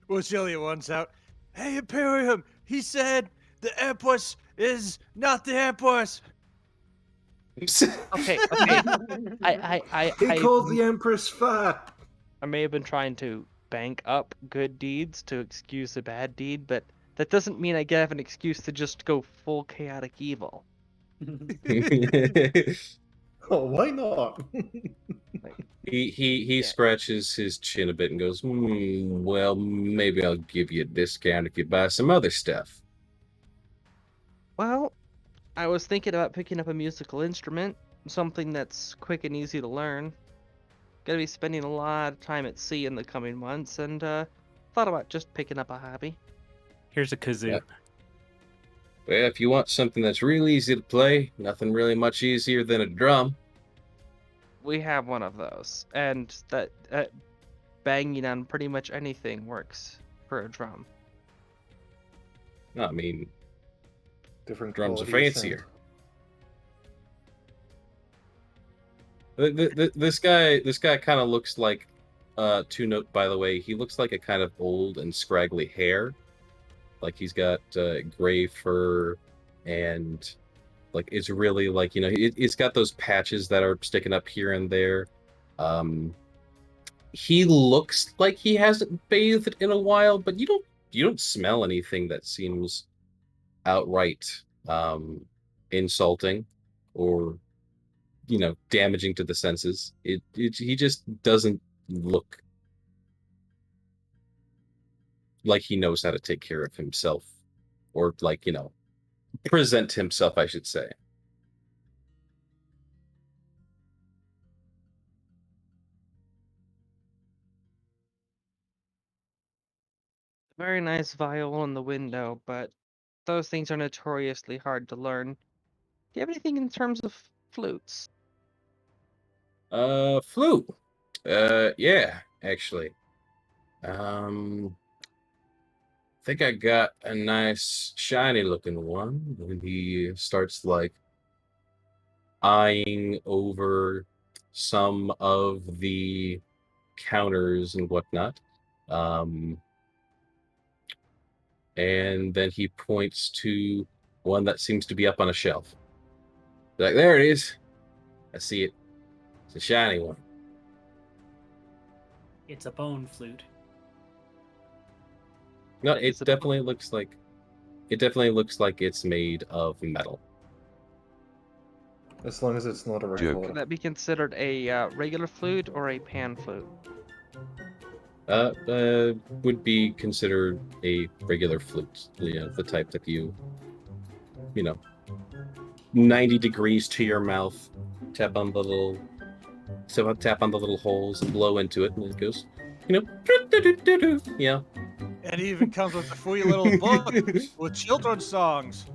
Well, Celia runs out. Hey, Imperium! He said the Empress is not the Empress! Okay. He called the Empress fat. I may have been trying to bank up good deeds to excuse a bad deed, but that doesn't mean I have an excuse to just go full chaotic evil. Oh, why not? He scratches his chin a bit and goes, well, maybe I'll give you a discount if you buy some other stuff. Well, I was thinking about picking up a musical instrument, something that's quick and easy to learn. Gonna be spending a lot of time at sea in the coming months, and thought about just picking up a hobby. Here's a kazoo. Yeah. Well, if you want something that's real easy to play, nothing really much easier than a drum. We have one of those, and that banging on pretty much anything works for a drum. I mean, Different drums are quality of fancier. This guy kind of looks like, to note, by the way, he looks like a kind of old and scraggly hair. Like he's got gray fur and like it's really like, you know, it's got those patches that are sticking up here and there. He looks like he hasn't bathed in a while, but you don't smell anything that seems outright insulting or, you know, damaging to the senses. He just doesn't look like he knows how to take care of himself or, like, you know, present himself, I should say. Very nice viol in the window, but those things are notoriously hard to learn. Do you have anything in terms of flutes? Flute. Yeah, actually. I think I got a nice shiny looking one. And he starts like eyeing over some of the counters and whatnot. And then he points to one that seems to be up on a shelf. Like, there it is. I see it. It's a shiny one. It's a bone flute. No, it definitely looks like it's made of metal. As long as it's not a recorder. Could that be considered a regular flute or a pan flute? Would be considered a regular flute. You know, the type that you know, 90 degrees to your mouth, tap on the little holes and blow into it, and it goes, you know, yeah. And it even comes with a free little book with children's songs.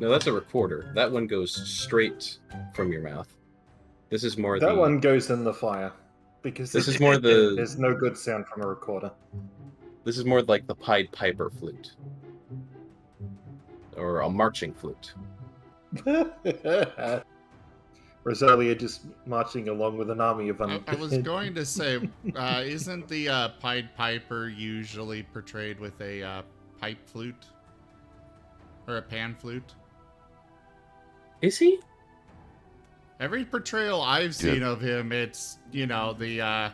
No, that's a recorder. That one goes straight from your mouth. This is more that one goes in the fire because this is more the there's no good sound from a recorder. This is more like the Pied Piper flute or a marching flute. Rosalia just marching along with an army of I was going to say, isn't the Pied Piper usually portrayed with a pipe flute? Or a pan flute? Is he? Every portrayal I've seen of him, it's, you know, the,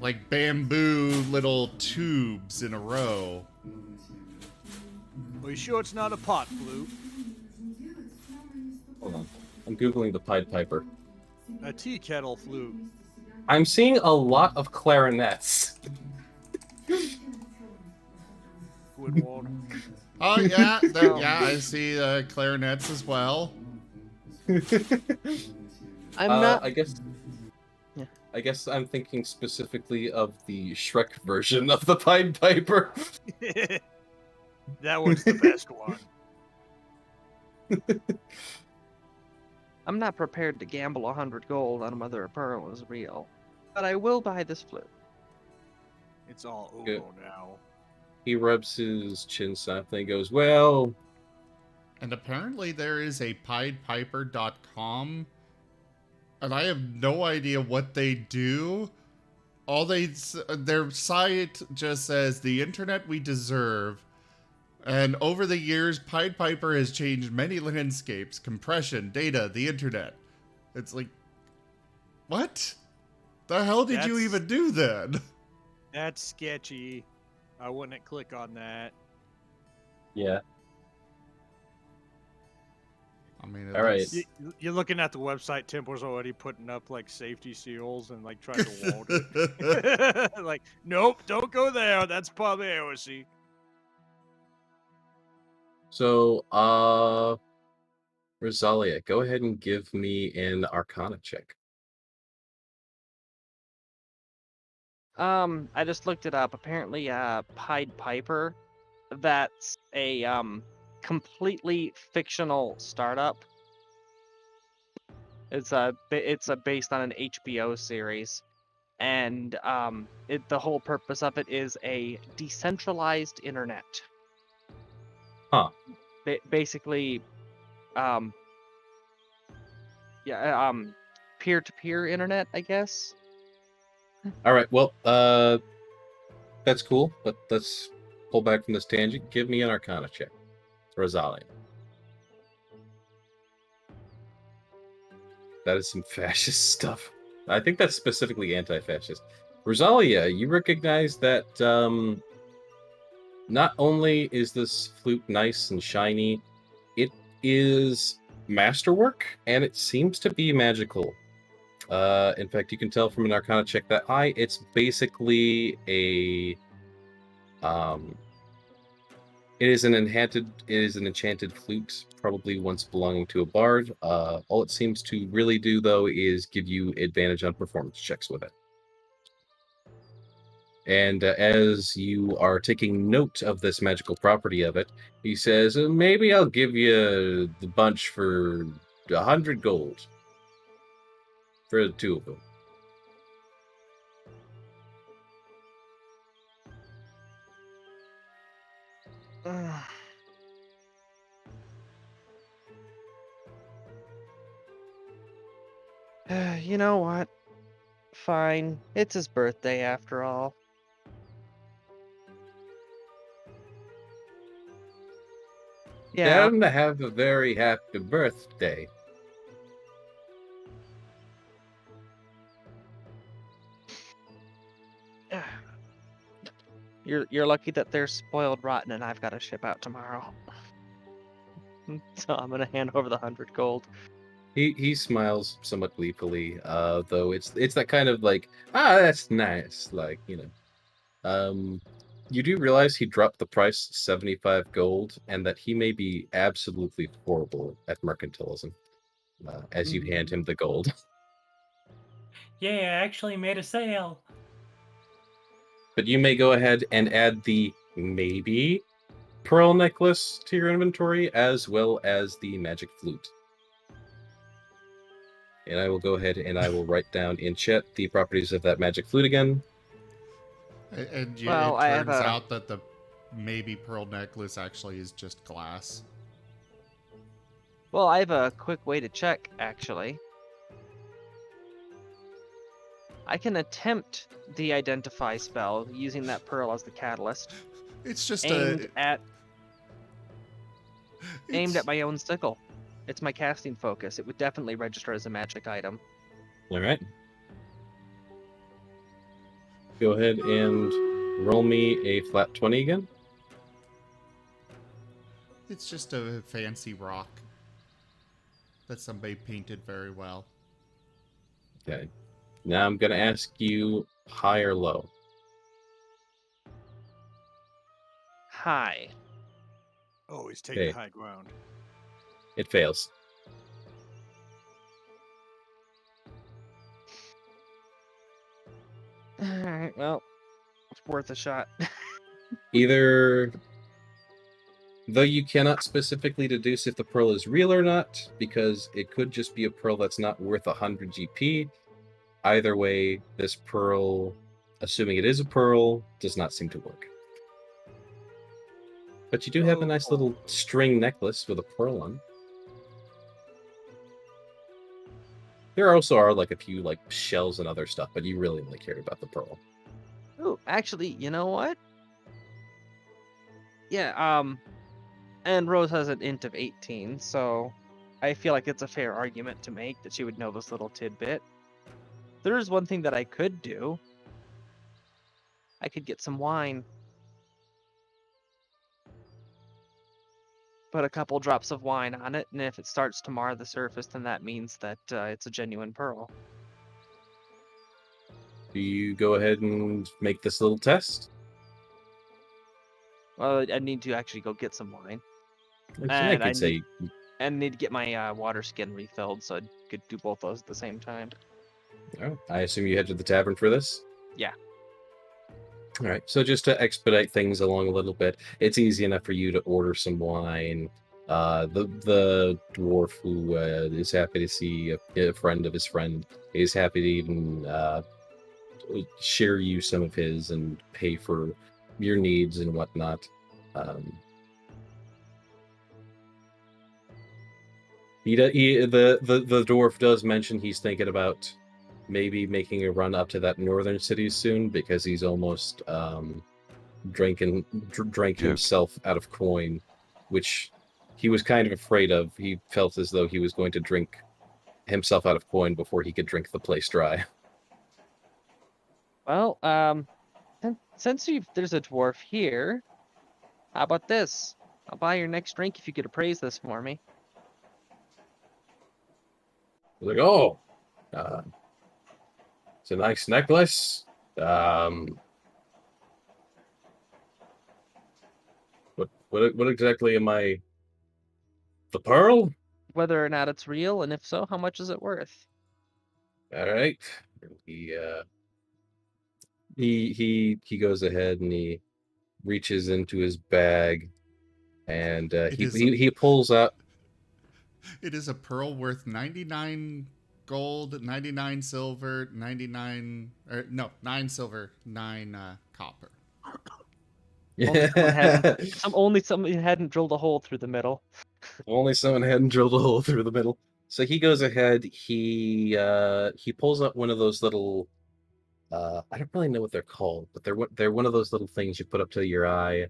like bamboo little tubes in a row. Are you sure it's not a pot flute? Hold on. I'm Googling the Pied Piper. A tea kettle flute. I'm seeing a lot of clarinets. Woodward. Oh yeah, yeah. I see clarinets as well. I'm not. I guess. Yeah. I guess I'm thinking specifically of the Shrek version of the Pied Piper. That was the best one. I'm not prepared to gamble 100 gold on whether a pearl is real, but I will buy this flute. It's all Good. Ugo now. He rubs his chin softly and goes, well, And apparently there is a piedpiper.com, and I have no idea what they do. Their site just says the internet we deserve. And over the years, Pied Piper has changed many landscapes, compression, data, the internet. It's like, what? The hell did you even do then? That's sketchy. I wouldn't click on that. yeah. I mean, All right. You're looking at the website. Templar's already putting up like safety seals and like trying to wall it. Like, nope, don't go there. That's probably AOC. So, Rosalia, go ahead and give me an Arcana check. I just looked it up. Apparently, Pied Piper, that's a completely fictional startup. It's based on an HBO series, and the whole purpose of it is a decentralized internet. Huh. Basically, peer-to-peer internet, I guess. All right. Well, that's cool, but let's pull back from this tangent. Give me an Arcana check, Rosalia. That is some fascist stuff. I think that's specifically anti-fascist. Rosalia, you recognize that not only is this flute nice and shiny, it is masterwork, and it seems to be magical. In fact, you can tell from an Arcana check that high, it's basically a it is an enchanted flute, probably once belonging to a bard. All it seems to really do, though, is give you advantage on performance checks with it. And as you are taking note of this magical property of it, he says, maybe I'll give you the bunch for 100 gold. For the two of them. You know what? Fine. It's his birthday after all. Yeah. Tell him to have a very happy birthday. You're lucky that they're spoiled rotten and I've got to ship out tomorrow. So I'm gonna hand over the 100 gold. He smiles somewhat gleefully, though it's that kind of like, that's nice, like, you know. You do realize he dropped the price 75 gold, and that he may be absolutely horrible at mercantilism, as you hand him the gold. Yeah, I actually made a sale. But you may go ahead and add the maybe pearl necklace to your inventory, as well as the magic flute. And I will go ahead and I will write down in chat the properties of that magic flute again. And it Well, turns out that the maybe pearl necklace actually is just glass. Well, I have a quick way to check, actually. I can attempt the identify spell using that pearl as the catalyst. It's just aimed at my own sickle. It's my casting focus. It would definitely register as a magic item. All right. Go ahead and roll me a flat 20 again. It's just a fancy rock. that somebody painted very well. Okay. Now I'm gonna ask you high or low. High. Always take Okay. the high ground. It fails. Alright, well, it's worth a shot. Either, though you cannot specifically deduce if the pearl is real or not, because it could just be a pearl that's not worth 100 GP. Either way, this pearl, assuming it is a pearl, does not seem to work. But you do have a nice little string necklace with a pearl on. There also are like a few like shells and other stuff, but you really only care about the pearl. Oh, actually, you know what? Yeah, and Rose has an int of 18, so I feel like it's a fair argument to make that she would know this little tidbit. There is one thing that I could do. I could get some wine. Put a couple drops of wine on it, and if it starts to mar the surface, then that means that it's a genuine pearl. Do you go ahead and make this little test? Well, I need to actually go get some wine. I And could say, I need to get my water skin refilled, so I could do both those at the same time. oh, I assume you head to the tavern for this? Yeah. All right, so just to expedite things along a little bit, it's easy enough for you to order some wine. The dwarf who is happy to see a friend of his friend is happy to even share you some of his and pay for your needs and whatnot. The dwarf does mention he's thinking about maybe making a run up to that northern city soon because he's almost drank himself out of coin, which he was kind of afraid of. He felt as though he was going to drink himself out of coin before he could drink the place dry. Well, since there's a dwarf here, how about this? I'll buy your next drink if you could appraise this for me. Like, oh, it's a nice necklace. What exactly am I? The pearl? Whether or not it's real, and if so, how much is it worth? All right. He goes ahead and he reaches into his bag, and he pulls out. It is a pearl worth 99 gold, 99 silver, 9 silver, 9 copper. Only someone hadn't drilled a hole through the middle. Only someone hadn't drilled a hole through the middle. So he goes ahead. He pulls out one of those little. I don't really know what they're called, but they're one of those little things you put up to your eye.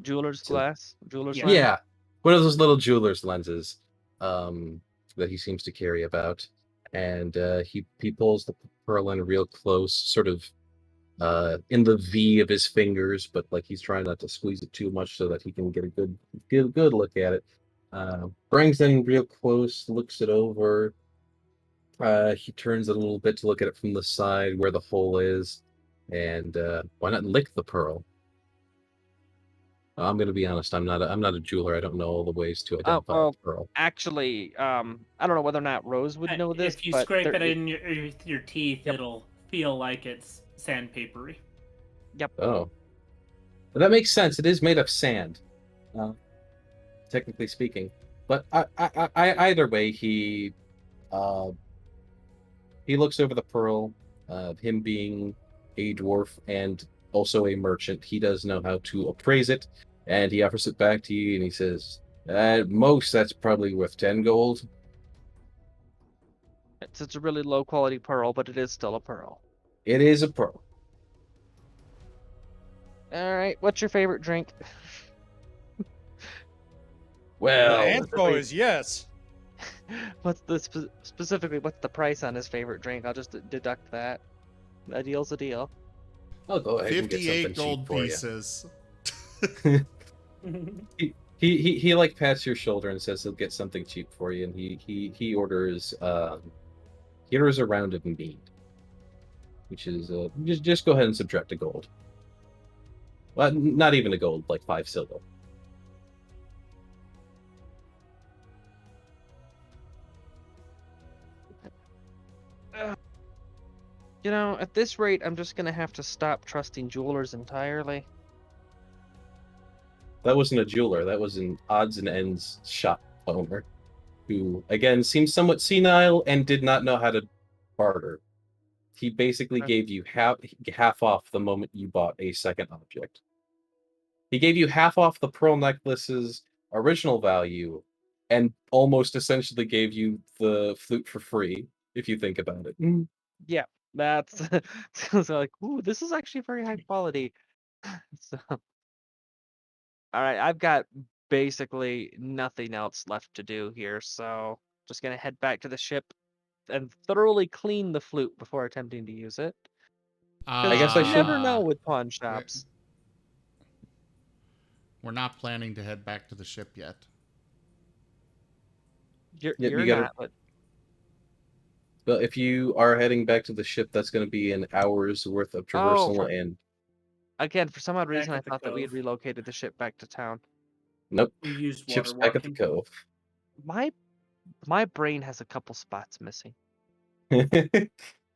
Jeweler's glass. Jeweler's yeah. lens. Yeah, one of those little jeweler's lenses that he seems to carry about, and he pulls the pearl in real close, sort of in the V of his fingers, but like he's trying not to squeeze it too much so that he can get a good look at it. Brings it in real close, looks it over. He turns it a little bit to look at it from the side where the hole is, and why not lick the pearl? I'm gonna be honest. I'm not a jeweler. I don't know all the ways to identify the pearl. Actually, I don't know whether or not Rose would know this. If you but scrape it in your teeth, it'll feel like it's sandpapery. Yep. Oh, but that makes sense. It is made of sand, technically speaking. But either way, he looks over the pearl. Him being a dwarf and also a merchant, he does know how to appraise it, and he offers it back to you, and he says, at most, that's probably worth 10 gold. It's a really low quality pearl, but it is still a pearl. It is a pearl. All right, what's your favorite drink? Well, the answer is yes. What's the specifically? What's the price on his favorite drink? I'll just deduct that. A deal's a deal. I'll go ahead and get 58 something gold cheap for pieces. you. He like pats your shoulder and says he'll get something cheap for you, and he orders a round of mead, which is just go ahead and subtract a gold. Well, not even a gold, like 5 silver. You know, at this rate, I'm just gonna have to stop trusting jewelers entirely. That wasn't a jeweler. That was an odds and ends shop owner, who again seems somewhat senile and did not know how to barter. He basically gave you half off the moment you bought a second object. He gave you half off the pearl necklace's original value, and almost essentially gave you the flute for free, if you think about it. Yeah, that's so like, ooh, this is actually very high quality. So, all right, I've got basically nothing else left to do here, so just gonna head back to the ship and thoroughly clean the flute before attempting to use it. I guess I You never should- know with pawn shops. We're not planning to head back to the ship yet. You're, Yep, you're you gotta- not, but But if you are heading back to the ship, that's going to be an hour's worth of traversal, and again, for some odd Back reason, I at the thought that we had cove. relocated the ship back to town. nope. We used water Ship's back at the walking. cove. My brain has a couple spots missing.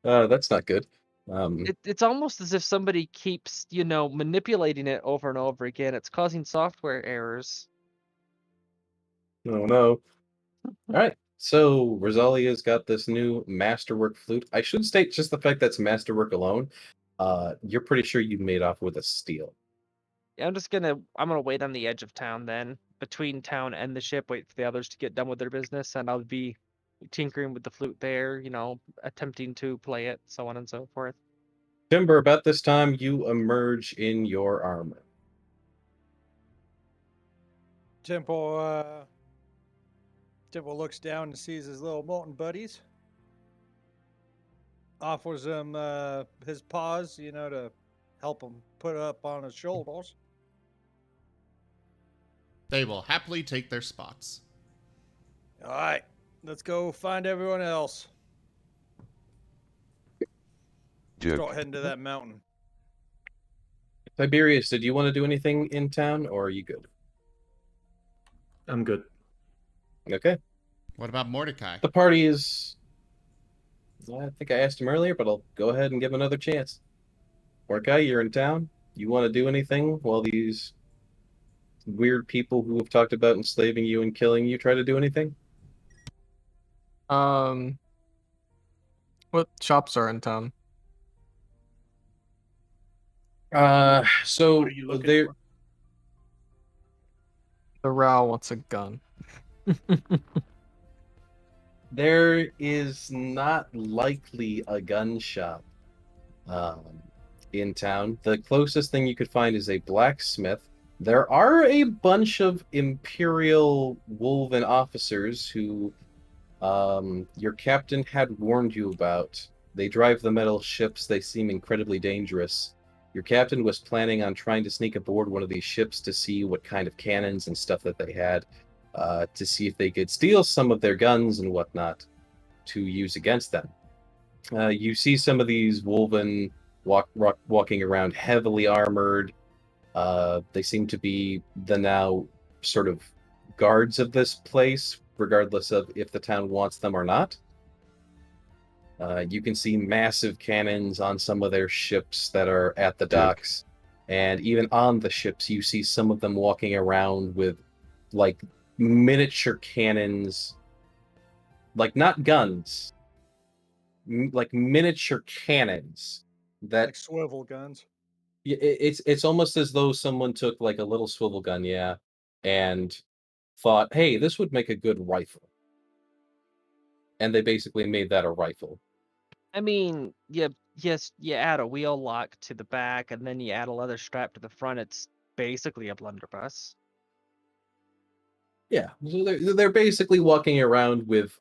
That's not good. It's almost as if somebody keeps, manipulating it over and over again. It's causing software errors. Oh no. All right. So Rosalia's got this new masterwork flute. I should state just the fact that's masterwork alone. You're pretty sure you made off with a steal. Yeah, I'm gonna wait on the edge of town then, between town and the ship, wait for the others to get done with their business, and I'll be tinkering with the flute there, attempting to play it, so on and so forth. Timber, about this time you emerge in your armor. Temple looks down and sees his little molten buddies. Offers him his paws, to help him put it up on his shoulders. They will happily take their spots. All right, let's go find everyone else. Start heading to that mountain. Tiberius, did you want to do anything in town, or are you good? I'm good. Okay. What about Mordecai? The party is... I think I asked him earlier, but I'll go ahead and give him another chance. Mordecai, you're in town. You want to do anything while these weird people who have talked about enslaving you and killing you try to do anything? What shops are in town? So What are you looking there... for? The Rao wants a gun. There is not likely a gun shop in town. The closest thing you could find is a blacksmith. There are a bunch of Imperial Wolven officers who your captain had warned you about. They drive the metal ships. They seem incredibly dangerous. Your captain was planning on trying to sneak aboard one of these ships to see what kind of cannons and stuff that they had, to see if they could steal some of their guns and whatnot to use against them. You see some of these Wolven walking around heavily armored. They seem to be the now sort of guards of this place, regardless of if the town wants them or not. You can see massive cannons on some of their ships that are at the docks. And even on the ships, you see some of them walking around with, like, miniature cannons. Like, not guns. Like, miniature cannons. That Like swivel guns. it's almost as though someone took, like, a little swivel gun, yeah, and thought, hey, this would make a good rifle. And they basically made that a rifle. I mean, you add a wheel lock to the back, and then you add a leather strap to the front. It's basically a blunderbuss. Yeah, so they're basically walking around with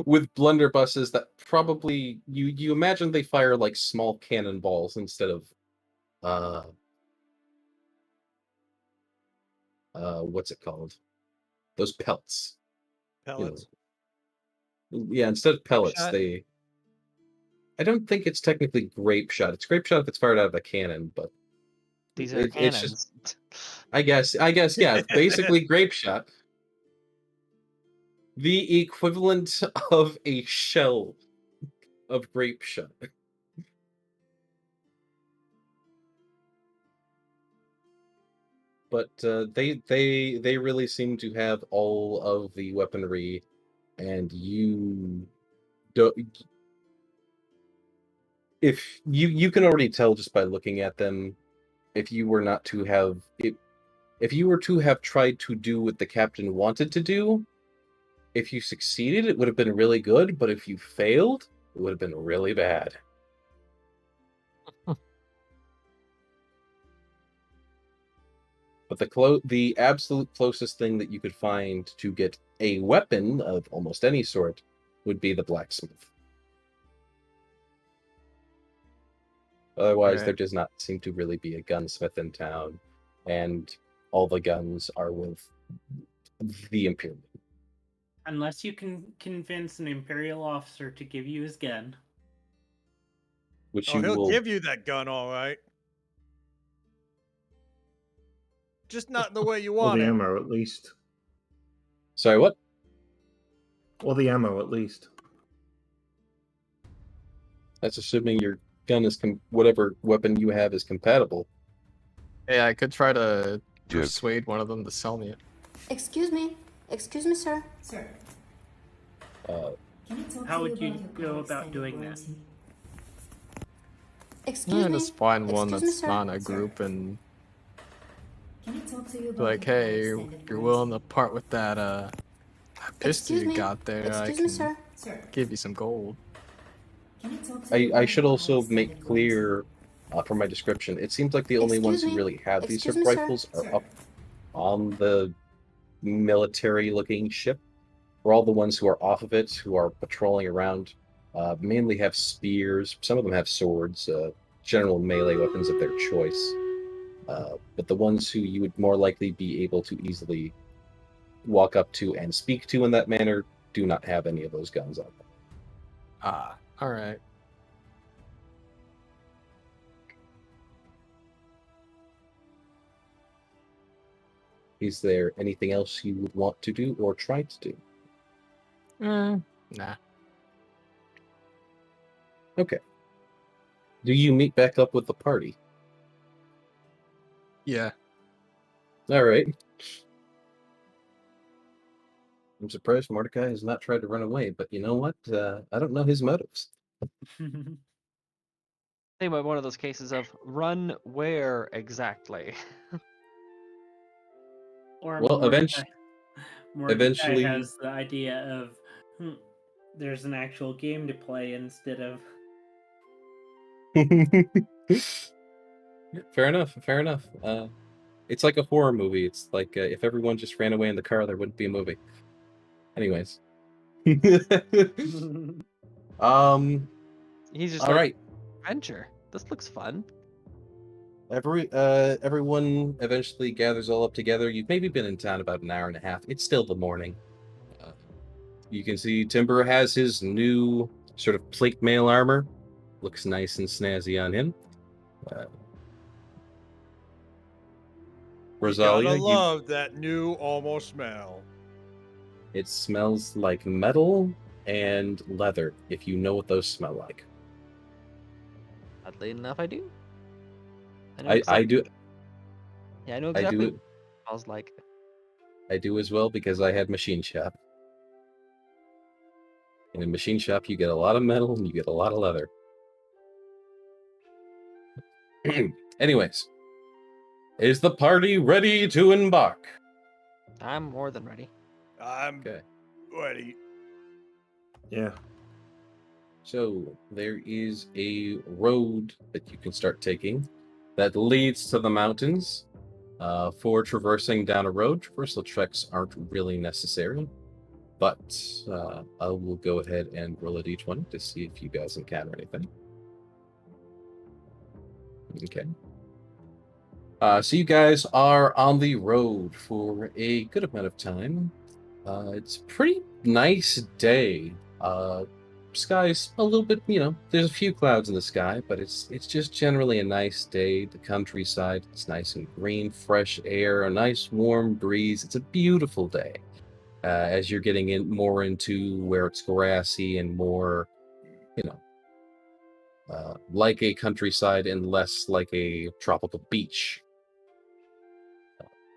with blunderbusses that probably you imagine they fire like small cannonballs instead of what's it called? Those pelts. Pellets. Yeah, instead of pellets, shot? I don't think it's technically grape shot. It's grape shot if it's fired out of a cannon, but These are it's cannons. just, I guess, yeah, it's basically grape shot. The equivalent of a shell of grape shot. But they really seem to have all of the weaponry, and you don't. If you can already tell just by looking at them, if you were not to have if you were to have tried to do what the captain wanted to do, if you succeeded, it would have been really good. But if you failed, it would have been really bad. But the absolute closest thing that you could find to get a weapon of almost any sort would be the blacksmith. Otherwise, Right. there does not seem to really be a gunsmith in town, and all the guns are with the Imperial. Unless you can convince an Imperial officer to give you his gun. Which Oh, you he'll will. give you that gun, all right. Just not the way you Or want the it. ammo, at least. Sorry, what? Or the ammo, at least. That's assuming your gun is whatever weapon you have is compatible. Hey, I could try to persuade one of them to sell me it. Excuse me, sir. Sir, How would you go about doing that? Excuse me. Just find one Excuse me, that's sir. not in a group and Can I talk to you be like, hey, you're willing to part with that pistol Excuse you me. got there, I Excuse me, can sir. give you some gold. I should also make clear from my description, it seems like the only ones who really have these sort of rifles are up on the military-looking ship, or all the ones who are off of it, who are patrolling around, mainly have spears. Some of them have swords, general melee weapons of their choice. But the ones who you would more likely be able to easily walk up to and speak to in that manner do not have any of those guns on them. Ah, alright. Is there anything else you would want to do or try to do? Nah. Okay. Do you meet back up with the party? Yeah. All right. I'm surprised Mordecai has not tried to run away, but you know what? I don't know his motives. Think about one of those cases of run where exactly. Or Well, Mordecai eventually- has the idea of there's an actual game to play instead of. Fair enough. It's like a horror movie. It's like if everyone just ran away in the car, there wouldn't be a movie. Anyways. He's just all like, right. adventure. This looks fun. Everyone eventually gathers all up together. You've maybe been in town about an hour and a half. It's still the morning. You can see Timber has his new sort of plate mail armor. Looks nice and snazzy on him. Rosalia, Gotta love that new almost smell. it smells like metal and leather, if you know what those smell like. Oddly enough, I do. I do. Yeah, I know I exactly do what it smells like. I do as well because I had machine shop. In a machine shop, you get a lot of metal and you get a lot of leather. Anyways, is the party ready to embark? I'm more than ready. I'm ready. Yeah. So there is a road that you can start taking that leads to the mountains. For traversing down a road, traversal checks aren't really necessary, but I will go ahead and roll a d20 to see if you guys encounter anything. Okay. So you guys are on the road for a good amount of time. It's a pretty nice day. Sky's a little bit, there's a few clouds in the sky, but it's just generally a nice day. The countryside, it's nice and green, fresh air, a nice warm breeze. It's a beautiful day. As you're getting in more into where it's grassy and more, like a countryside and less like a tropical beach.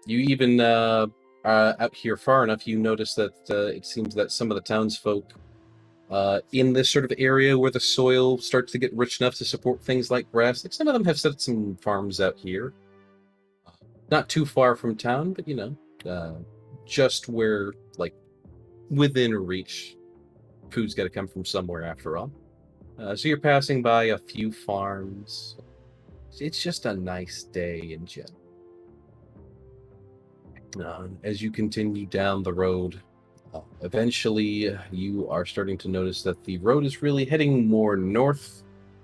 You even out here far enough, you notice that it seems that some of the townsfolk in this sort of area where the soil starts to get rich enough to support things like grass, like some of them have set some farms out here. Not too far from town, but just where, like, within reach. Food's got to come from somewhere after all. So you're passing by a few farms. It's just a nice day in general. As you continue down the road, eventually you are starting to notice that the road is really heading more north,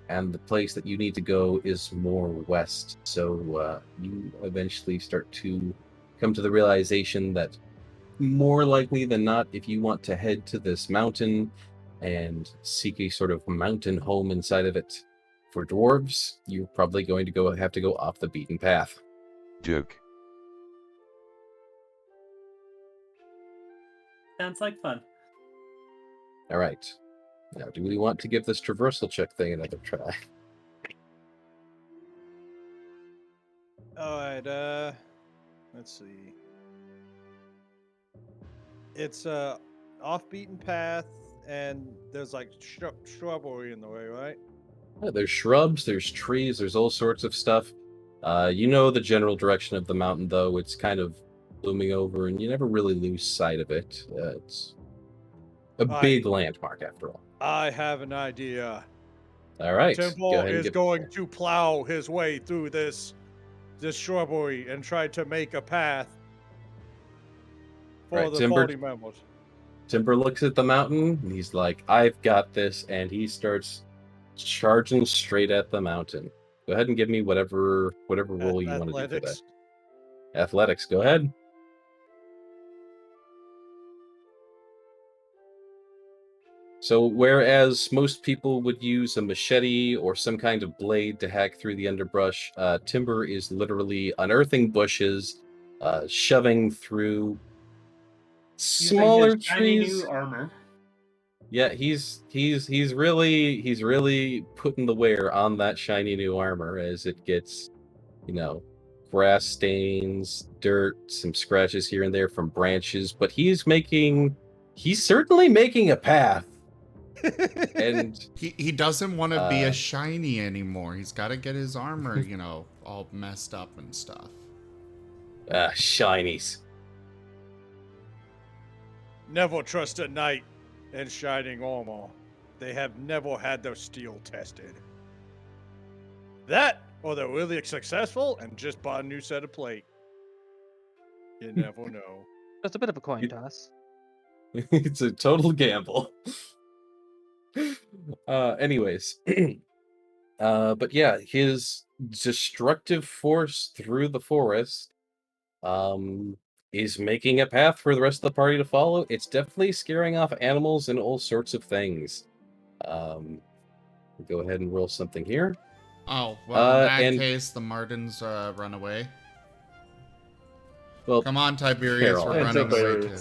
and the place that you need to go is more west. So you eventually start to come to the realization that more likely than not, if you want to head to this mountain and seek a sort of mountain home inside of it for dwarves, you're probably going to have to go off the beaten path. Duke. Sounds like fun. All right. Now, do we want to give this traversal check thing another try? All right. Let's see. It's off beaten path, and there's like shrubbery in the way, right? Yeah, there's shrubs, there's trees, there's all sorts of stuff. You know the general direction of the mountain, though. It's kind of looming over, and you never really lose sight of it. It's a big landmark, after all. I have an idea. All right. Temple is going to plow his way through this shrubbery and try to make a path for the party members. Timber looks at the mountain, and he's like, I've got this, and he starts charging straight at the mountain. Go ahead and give me whatever roll you want to do for that. Athletics, go ahead. So whereas most people would use a machete or some kind of blade to hack through the underbrush, Timber is literally unearthing bushes, shoving through smaller Using his shiny trees. new armor. Yeah, he's really putting the wear on that shiny new armor as it gets, grass stains, dirt, some scratches here and there from branches, but he's certainly making a path. And he doesn't want to be a shiny anymore. He's got to get his armor, all messed up and stuff. Shinies. Never trust a knight in shining armor. They have never had their steel tested. That, or they're really successful and just bought a new set of plate. You never know. It's a bit of a coin toss. It's a total gamble. Anyways. But yeah, his destructive force through the forest is making a path for the rest of the party to follow. It's definitely scaring off animals and all sorts of things. Go ahead and roll something here. Oh, well, in that case, the Martens run away. Well, come on, Tiberius, we're running away too.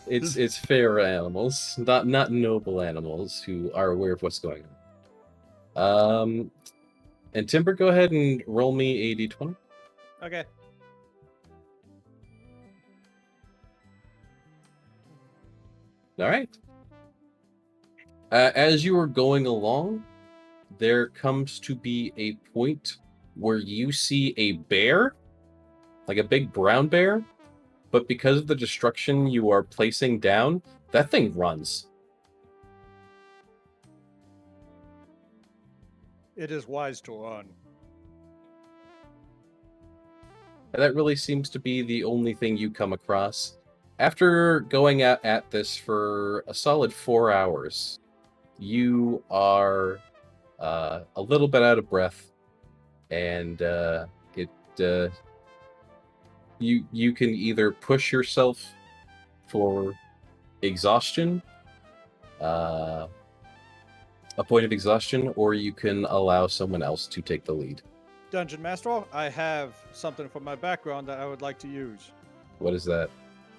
It's fair animals, not noble animals who are aware of what's going on. And Timber, go ahead and roll me a d20. Okay. All right. As you are going along, there comes to be a point where you see a bear, like a big brown bear, but because of the destruction you are placing down, that thing runs. It is wise to run. And that really seems to be the only thing you come across. After going at this for a solid 4 hours, you are a little bit out of breath, and you can either push yourself for exhaustion, a point of exhaustion, or you can allow someone else to take the lead. Dungeon Master, I have something from my background that I would like to use. What is that?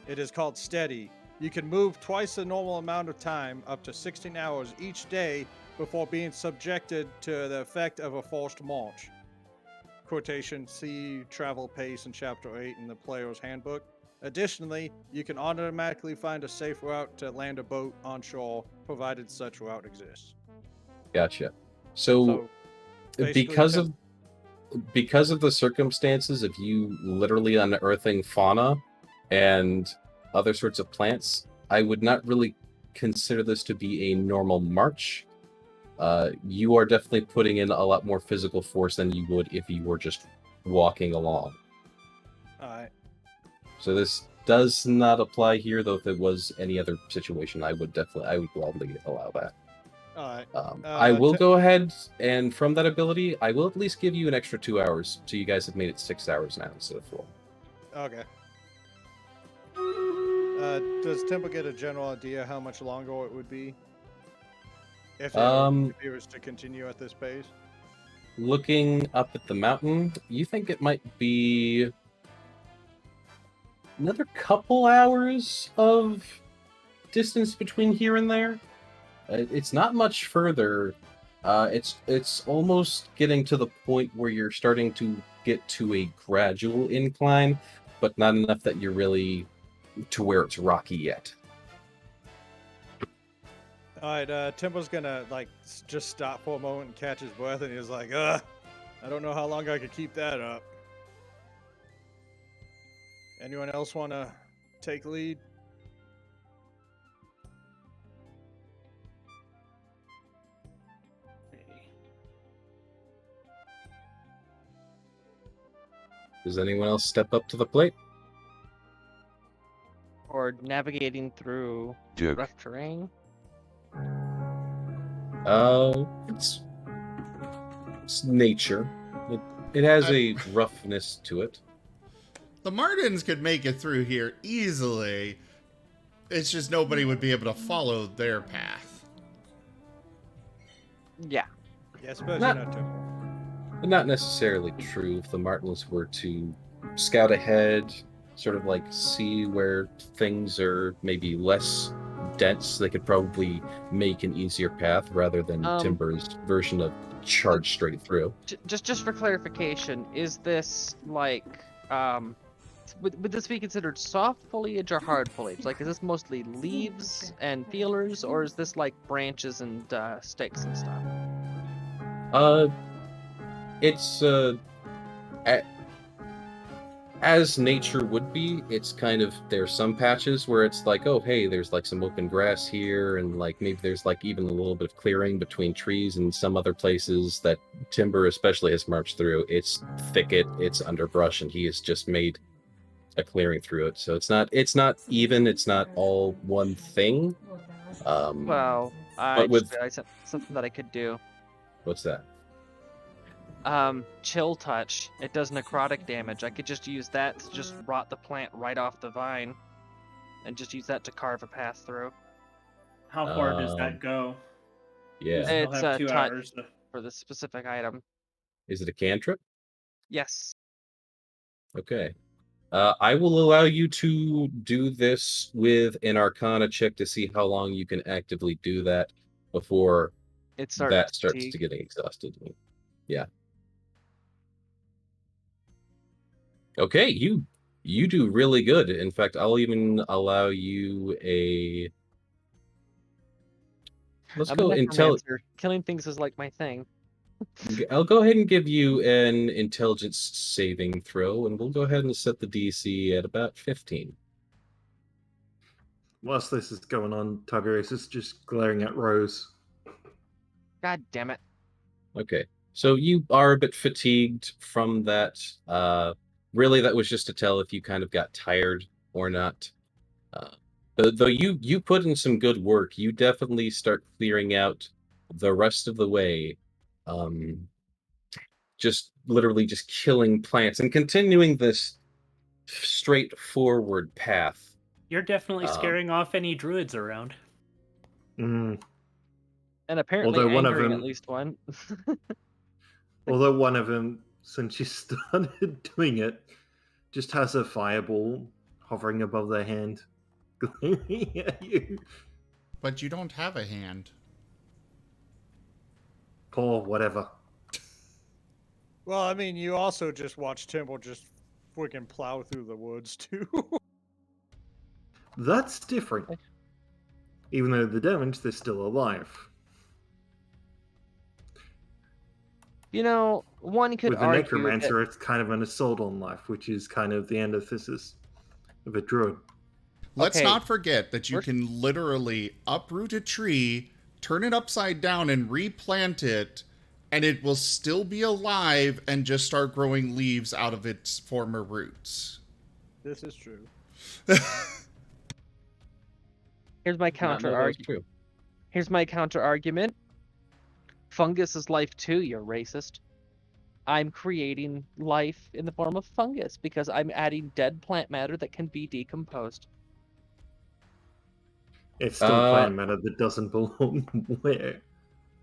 It is called Steady. You can move twice the normal amount of time, up to 16 hours each day, before being subjected to the effect of a forced march. Quotation, see travel pace in Chapter 8 in the Player's Handbook. Additionally, you can automatically find a safe route to land a boat on shore, provided such route exists. Gotcha. So because of the circumstances of you literally unearthing fauna and other sorts of plants, I would not really consider this to be a normal march. You are definitely putting in a lot more physical force than you would if you were just walking along. Alright. So this does not apply here, though if it was any other situation, I would gladly allow that. Alright. I will go ahead, and from that ability, I will at least give you an extra 2 hours, so you guys have made it 6 hours now instead of 4. Okay. Does Timber get a general idea how much longer it would be? If he was to continue at this pace? Looking up at the mountain, you think it might be another couple hours of distance between here and there? It's not much further. It's almost getting to the point where you're starting to get to a gradual incline, but not enough that you're really to where it's rocky yet. Alright, Timber's gonna just stop for a moment and catch his breath, and he's like, I don't know how long I could keep that up. Anyone else wanna take lead? Does anyone else step up to the plate? Or navigating through rough terrain? It's nature. It has a roughness to it. The Martens could make it through here easily. It's just nobody would be able to follow their path. Yeah. Yeah, especially not Timber. But not necessarily true. If the Martens were to scout ahead, sort of like see where things are maybe less dense, they could probably make an easier path rather than Timber's version of charge straight through. Just for clarification, is this would this be considered soft foliage or hard foliage? Like, is this mostly leaves and feelers, or is this like branches and sticks and stuff? It's as nature would be. It's kind of, there's some patches where it's like, oh hey, there's like some open grass here, and like maybe there's like even a little bit of clearing between trees, and some other places that Timber especially has marched through, it's thicket, it's underbrush, and he has just made a clearing through it. So it's not even, it's not all one thing. Well, I said something that I could do. What's that? Chill touch. It does necrotic damage. I could just use that to just rot the plant right off the vine, and just use that to carve a path through. How far does that go? Yeah, it's a 2 touch hours for the specific item. Is it a cantrip? Yes. Okay. I will allow you to do this with an Arcana check to see how long you can actively do that before that starts to get exhausted. Yeah. Okay, you do really good. In fact, I'll even allow you a. Let's I'm go intel. Killing things is like my thing. I'll go ahead and give you an intelligence saving throw, and we'll go ahead and set the DC at about 15. Whilst this is going on, Tiberius is just glaring at Rose. God damn it. Okay. So you are a bit fatigued from that. Really, that was just to tell if you kind of got tired or not. Though you put in some good work, you definitely start clearing out the rest of the way. just literally just killing plants and continuing this straightforward path. You're definitely Um, scaring off any druids around. Mm. And apparently Although one of angering them- at least one. Although one of them, since you started doing it, just has a fireball hovering above their hand, glaring at you. But you don't have a hand. Or whatever. Well, I mean, you also just watched Timble just freaking plow through the woods too. That's different. Even though the damage, they're still alive. You know, one could With the argue necromancer, it's kind of an assault on life, which is kind of the antithesis of a druid. Let's Okay. not forget that you We're- can literally uproot a tree, turn it upside down, and replant it, and it will still be alive and just start growing leaves out of its former roots. This is true. Here's my Not counter know that was argument. true. Here's my counter argument. Fungus is life too, you racist. I'm creating life in the form of fungus because I'm adding dead plant matter that can be decomposed. It's still plant matter that doesn't belong where.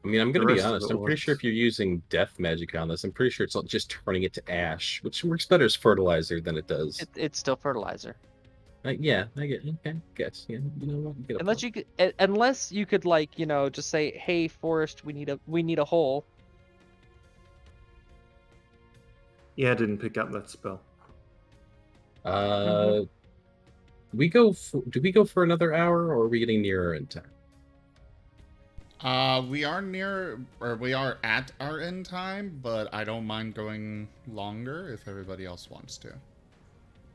I mean, I'm The going to be rest of honest. it I'm pretty sure works. if you're using death magic on this, I'm pretty sure it's not just turning it to ash, which works better as fertilizer than it does. It's still fertilizer. Yeah, I get. Okay, guess. Yeah, you know what? Get a Unless point. you could, unless you could, like, you know, just say, "Hey, forest, we need a hole." Yeah, I didn't pick up that spell. We go. Do we go for another hour, or are we getting nearer in time? We are at our end time, but I don't mind going longer if everybody else wants to.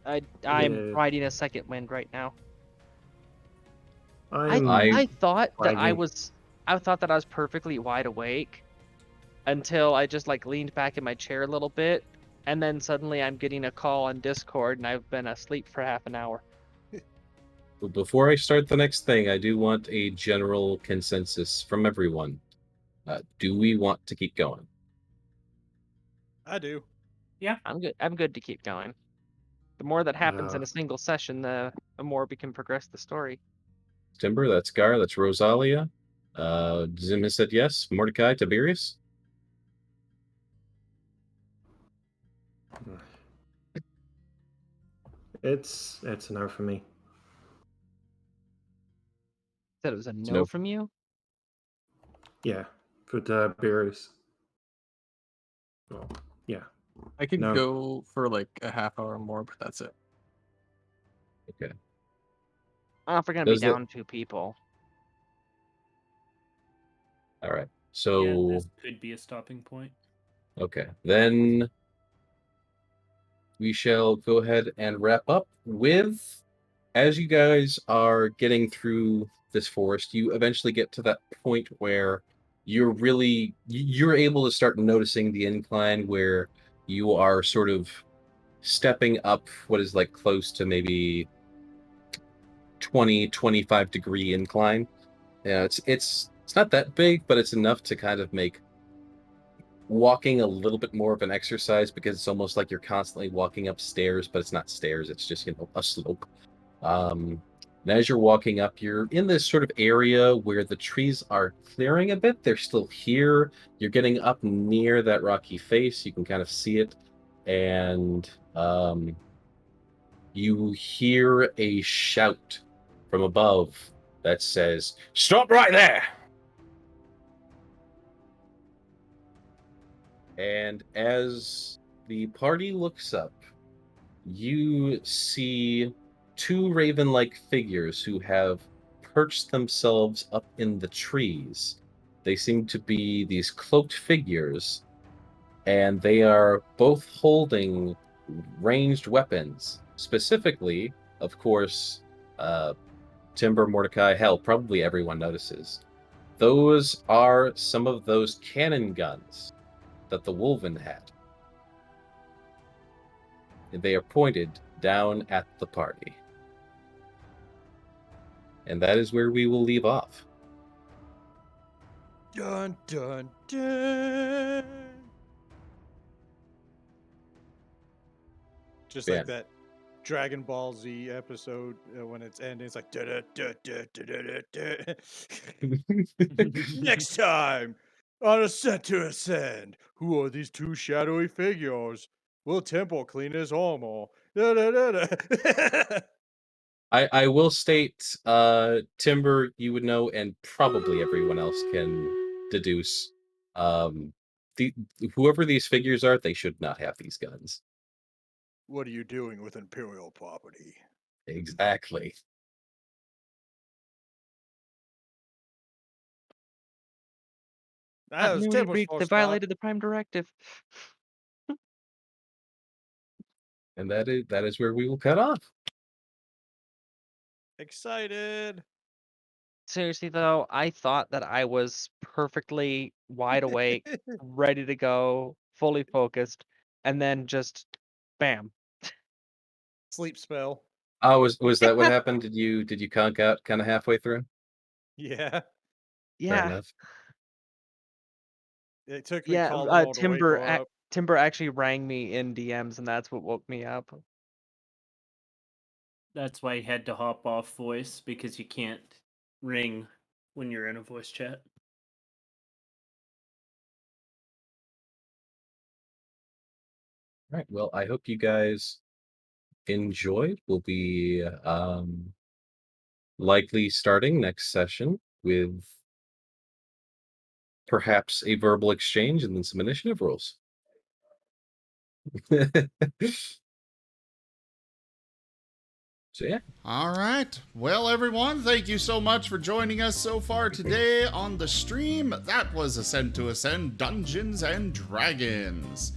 I'm Yeah. riding a second wind right now. I'm I thought that I lagging. thought that I was perfectly wide awake until I just like leaned back in my chair a little bit, and then suddenly I'm getting a call on Discord, and I've been asleep for half an hour. But before I start the next thing, I do want a general consensus from everyone. Do we want to keep going? I do. I'm good. I'm good to keep going. The more that happens in a single session, the more we can progress the story. Timber, that's Gar, that's Rosalia. Zim has said yes. Mordecai, Tiberius? It's a no for me. Said it was a no, no. from you. Yeah, for the berries. Well, yeah. I could No. go for like a half hour more, but that's it. Okay. I don't know if we're gonna Does be that- down 2 people. All right. Yeah, So, this could be a stopping point. okay. Then we shall go ahead and wrap up with, as you guys are getting through this forest, you eventually get to that point where you're able to start noticing the incline where you are sort of stepping up what is like close to maybe 20-25 degree incline. Yeah, it's not that big, but it's enough to kind of make walking a little bit more of an exercise, because it's almost like you're constantly walking up stairs, but it's not stairs, it's just, a slope. And as you're walking up, you're in this sort of area where the trees are clearing a bit. They're still here. You're getting up near that rocky face. You can kind of see it. And you hear a shout from above that says, "Stop right there!" And as the party looks up, you see 2 raven-like figures who have perched themselves up in the trees. They seem to be these cloaked figures, and they are both holding ranged weapons. Specifically, of course, Timber, Mordecai, hell, probably everyone notices. Those are some of those cannon guns that the Wolven had. They are pointed down at the party. And that is where we will leave off. Dun dun dun. Just Yeah. like that Dragon Ball Z episode when it's ending. It's like da da da da da da. Next time on Ascent to Ascend, who are these two shadowy figures? Will Temple clean his armor? Da, da, da, da. I will state, Timber, you would know, and probably everyone else can deduce. The whoever these figures are, they should not have these guns. What are you doing with Imperial property? Exactly. That was Continuity Temple's breach. They first stop. violated the Prime Directive. And that is where we will cut off. Excited. Seriously though, I thought that I was perfectly wide awake, ready to go, fully focused, and then just bam. Sleep spell. Oh, was that what happened? Did you conk out kind of halfway through? Yeah. Fair Yeah. enough. It took me Yeah, calling all to wake her up. Timber actually rang me in DMs, and that's what woke me up. That's why you had to hop off voice, because you can't ring when you're in a voice chat. All right. Well, I hope you guys enjoyed. We'll be likely starting next session with perhaps a verbal exchange and then some initiative rolls. So yeah. All right. Well, everyone, thank you so much for joining us so far today on the stream. That was Ascent to Ascend Dungeons and Dragons.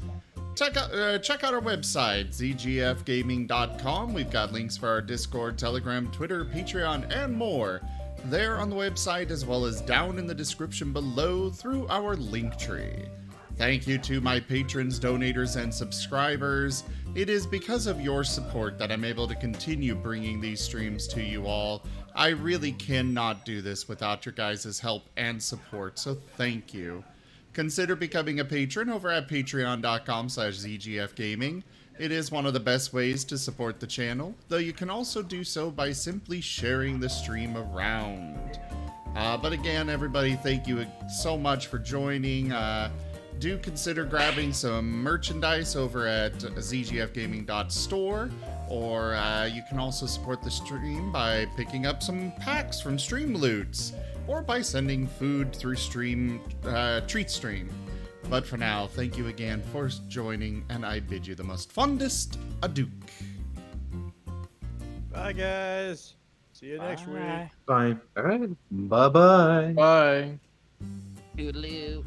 Check out our website, zgfgaming.com. We've got links for our Discord, Telegram, Twitter, Patreon, and more there on the website, as well as down in the description below through our link tree. Thank you to my patrons, donators, and subscribers. It is because of your support that I'm able to continue bringing these streams to you all. I really cannot do this without your guys' help and support, so thank you. Consider becoming a patron over at patreon.com/zgfgaming. It is one of the best ways to support the channel, though you can also do so by simply sharing the stream around. But again, everybody, thank you so much for joining. Do consider grabbing some merchandise over at zgfgaming.store, or you can also support the stream by picking up some packs from Stream Loots, or by sending food through TreatStream. But for now, thank you again for joining, and I bid you the most fondest adieu. Bye, guys. See you next week. Bye. All right. Bye-bye. Bye. Toodaloo.